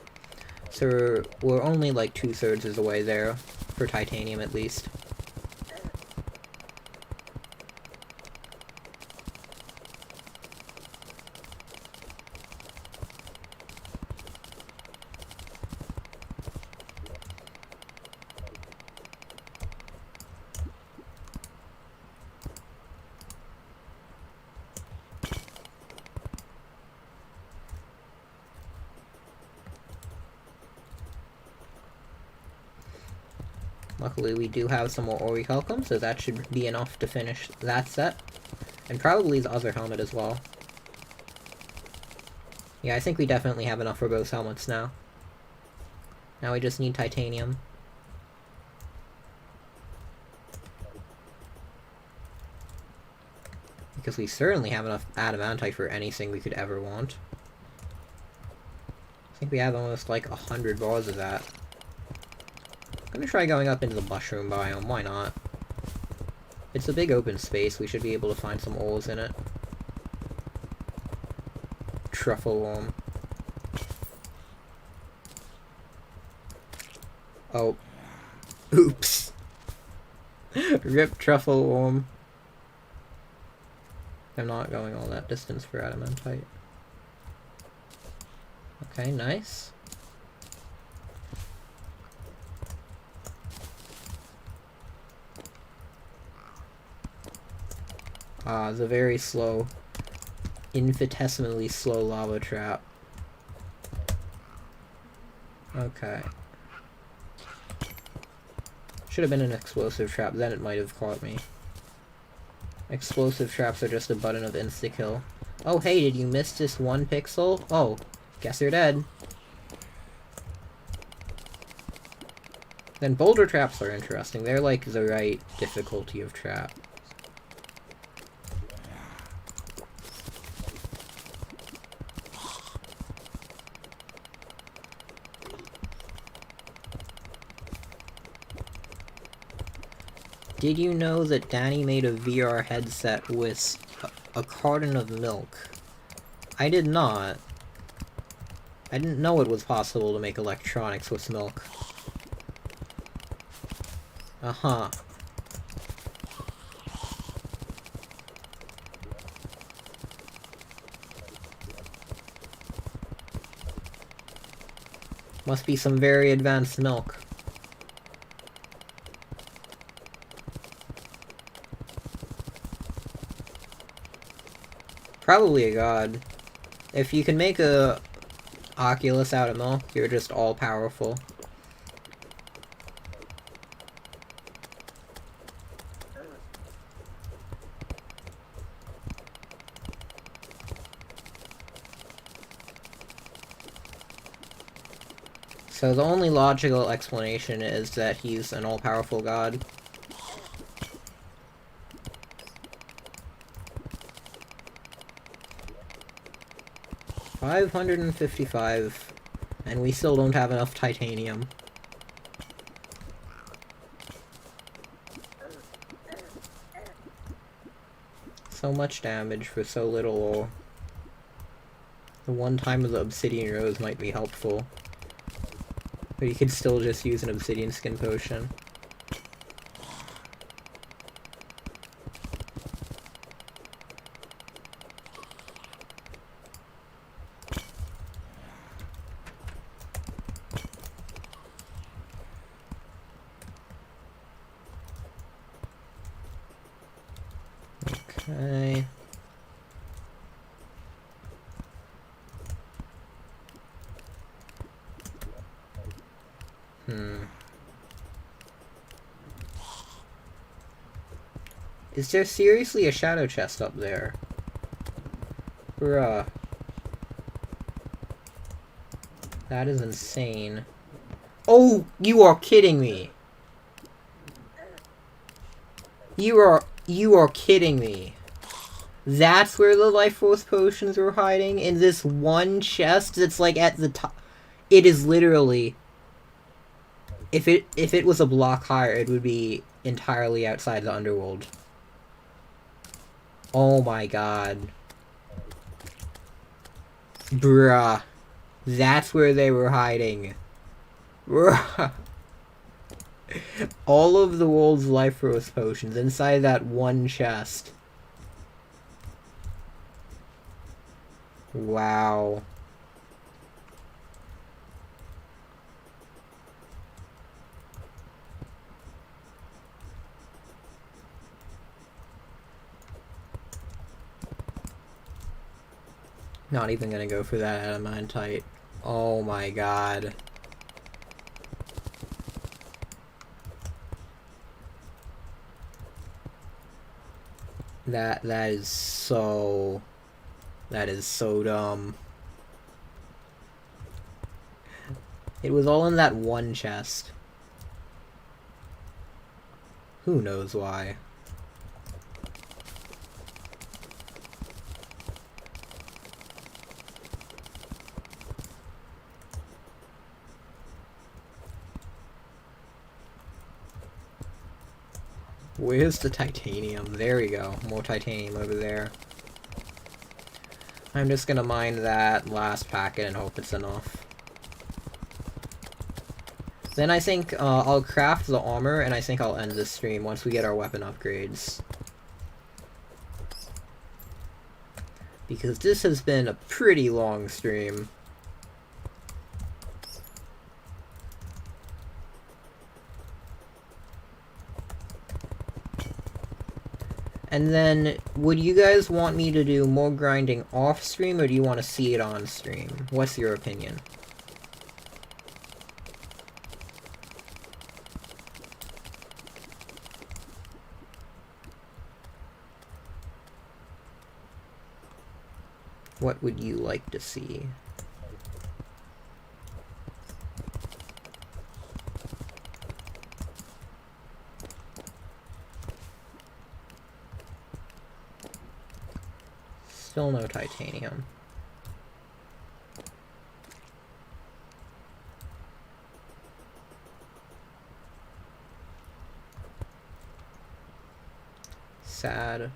So we're only like 2/3 of the way there, for titanium at least. Luckily we do have some more orichalcum, so that should be enough to finish that set. And probably the other helmet as well. Yeah, I think we definitely have enough for both helmets now. Now we just need titanium. Because we certainly have enough adamantite for anything we could ever want. I think we have almost like 100 bars of that. I'm gonna try going up into the mushroom biome, why not? It's a big open space, we should be able to find some ores in it. Truffle worm. Oh. Oops. Rip truffle worm. I'm not going all that distance for adamantite. Okay, nice. Ah, it's a very slow, infinitesimally slow lava trap. Okay. Should have been an explosive trap, then it might have caught me. Explosive traps are just a button of insta-kill. Oh hey, did you miss this 1 pixel? Oh, guess you're dead. Then boulder traps are interesting, they're like the right difficulty of trap. Did you know that Danny made a VR headset with a carton of milk? I did not. I didn't know it was possible to make electronics with milk. Uh-huh. Must be some very advanced milk. Probably a god. If you can make a Oculus out of milk, you're just all-powerful. So the only logical explanation is that he's an all-powerful god. $555, and we still don't have enough titanium. So much damage for so little ore. The one time of the obsidian rose might be helpful. But you could still just use an obsidian skin potion. Okay. Is there seriously a shadow chest up there? Bruh. That is insane. Oh, you are kidding me! You are kidding me. That's where the life force potions were hiding? In this one chest that's like at the top? It is literally... If it was a block higher, it would be entirely outside the underworld. Oh my god. Bruh. That's where they were hiding. Bruh. All of the world's life force potions inside that one chest. Wow. Not even gonna go for that adamantite. Oh my god. That is so dumb. It was all in that one chest. Who knows why? Where's the titanium? There we go. More titanium over there. I'm just gonna mine that last packet and hope it's enough. Then I think I'll craft the armor, and I think I'll end this stream once we get our weapon upgrades. Because this has been a pretty long stream. And then, would you guys want me to do more grinding off stream, or do you want to see it on stream? What's your opinion? What would you like to see? Still no titanium. Sad.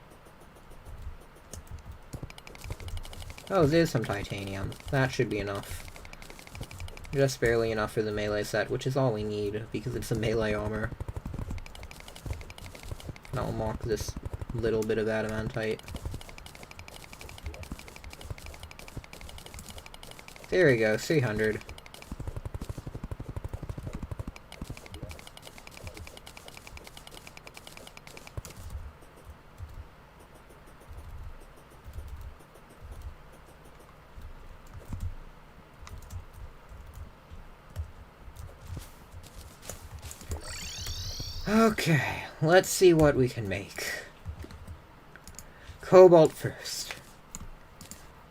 Oh, there's some titanium. That should be enough. Just barely enough for the melee set, which is all we need, because it's a melee armor. And I'll mark this little bit of adamantite. There we go, 300. Okay, let's see what we can make. Cobalt first.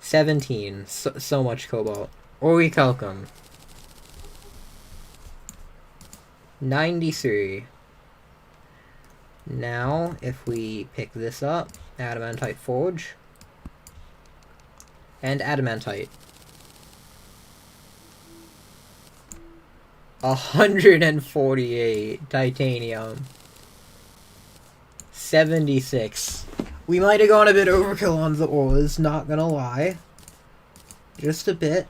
17. So much cobalt. Orichalcum. 93. Now, if we pick this up, adamantite forge. And adamantite. 148 titanium. 76. We might have gone a bit overkill on the ores, not gonna lie. Just a bit.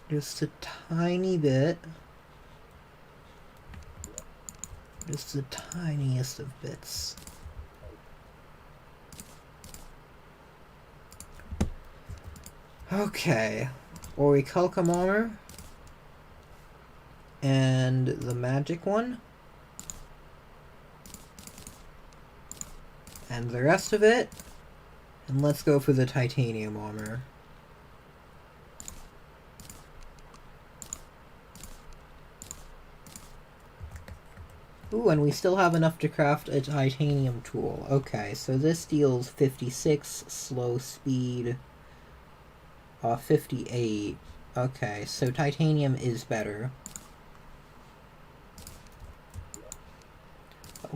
Just a tiny bit. Just the tiniest of bits. Okay. Orichalcum armor. And the magic one. And the rest of it. And let's go for the titanium armor. Ooh, and we still have enough to craft a titanium tool. Okay, so this deals 56, slow speed, 58. Okay, so titanium is better.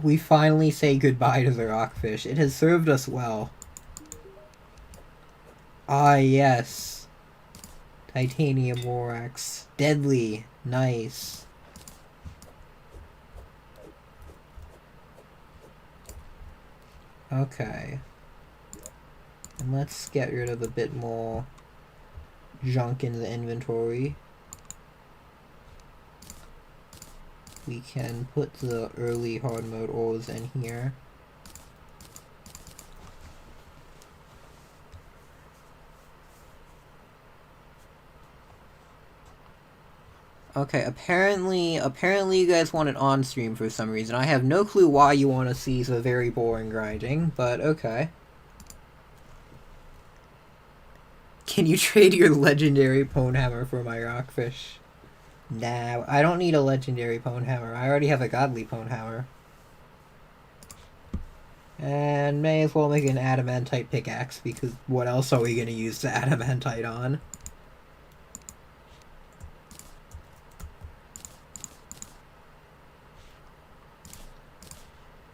We finally say goodbye to the rockfish. It has served us well. Ah, yes. Titanium borax. Deadly. Nice. Okay. And let's get rid of a bit more junk in the inventory. We can put the early hard mode ores in here. Okay, apparently you guys want it on stream for some reason. I have no clue why you want to see the very boring grinding, but okay. Can you trade your legendary pwn hammer for my rockfish? Nah, I don't need a legendary pwn hammer. I already have a godly pwn hammer. And may as well make an adamantite pickaxe, because what else are we going to use the adamantite on?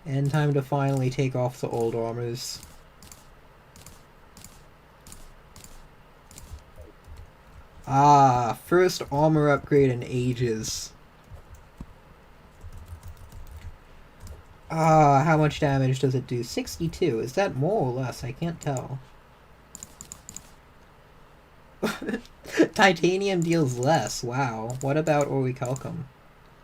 And time to finally take off the old armors. Ah, first armor upgrade in ages. Ah, how much damage does it do? 62. Is that more or less? I can't tell. Titanium deals less. Wow. What about orichalcum?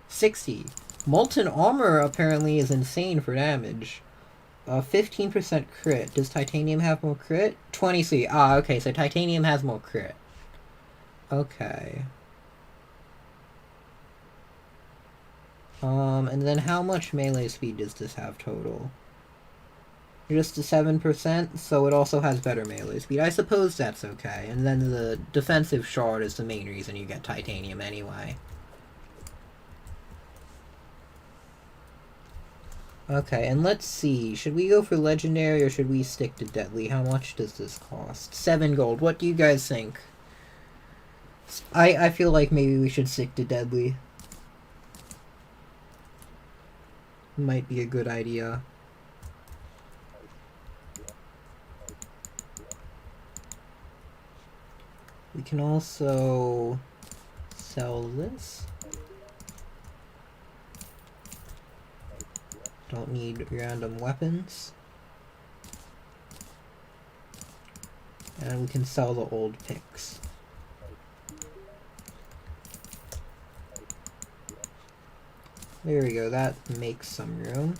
60. Molten armor apparently is insane for damage. 15% crit. Does titanium have more crit? 23. Ah, okay, so titanium has more crit. Okay. And then how much melee speed does this have total? Just a 7%, so it also has better melee speed. I suppose that's okay. And then the defensive shard is the main reason you get titanium anyway. Okay, and let's see. Should we go for legendary or should we stick to deadly? How much does this cost? 7 gold. What do you guys think? I feel like maybe we should stick to deadly. Might be a good idea. We can also sell this. Don't need random weapons. And we can sell the old picks. There we go, that makes some room.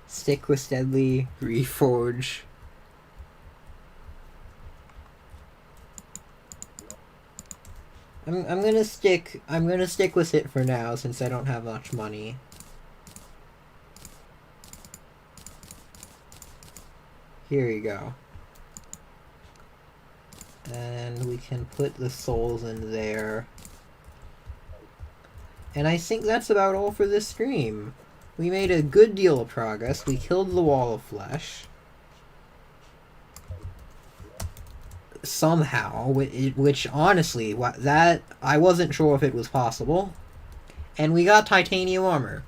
Stick with deadly, reforge. I'm gonna stick with it for now since I don't have much money. Here you go. And we can put the souls in there. And I think that's about all for this stream. We made a good deal of progress. We killed the wall of flesh. Somehow, which honestly, that I wasn't sure if it was possible. And we got titanium armor.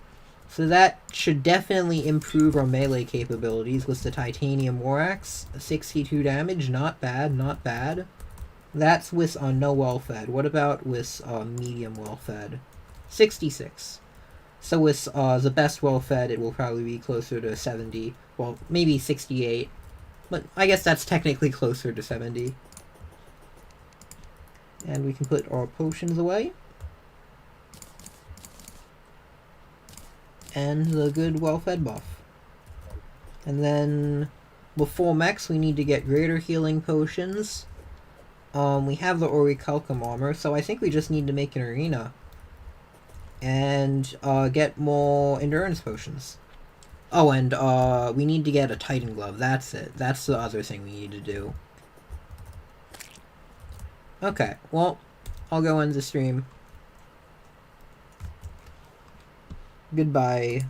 So that should definitely improve our melee capabilities with the titanium borax. 62 damage, not bad, not bad. That's with no well-fed. What about with medium well-fed? 66. So with the best well-fed, it will probably be closer to 70. Well, maybe 68. But I guess that's technically closer to 70. And we can put our potions away. And the good well-fed buff. And then before mechs, we need to get greater healing potions. We have the orichalcum armor, so I think we just need to make an arena. And get more endurance potions. Oh, and we need to get a Titan glove. That's it. That's the other thing we need to do. Okay, well, I'll go end the stream. Goodbye.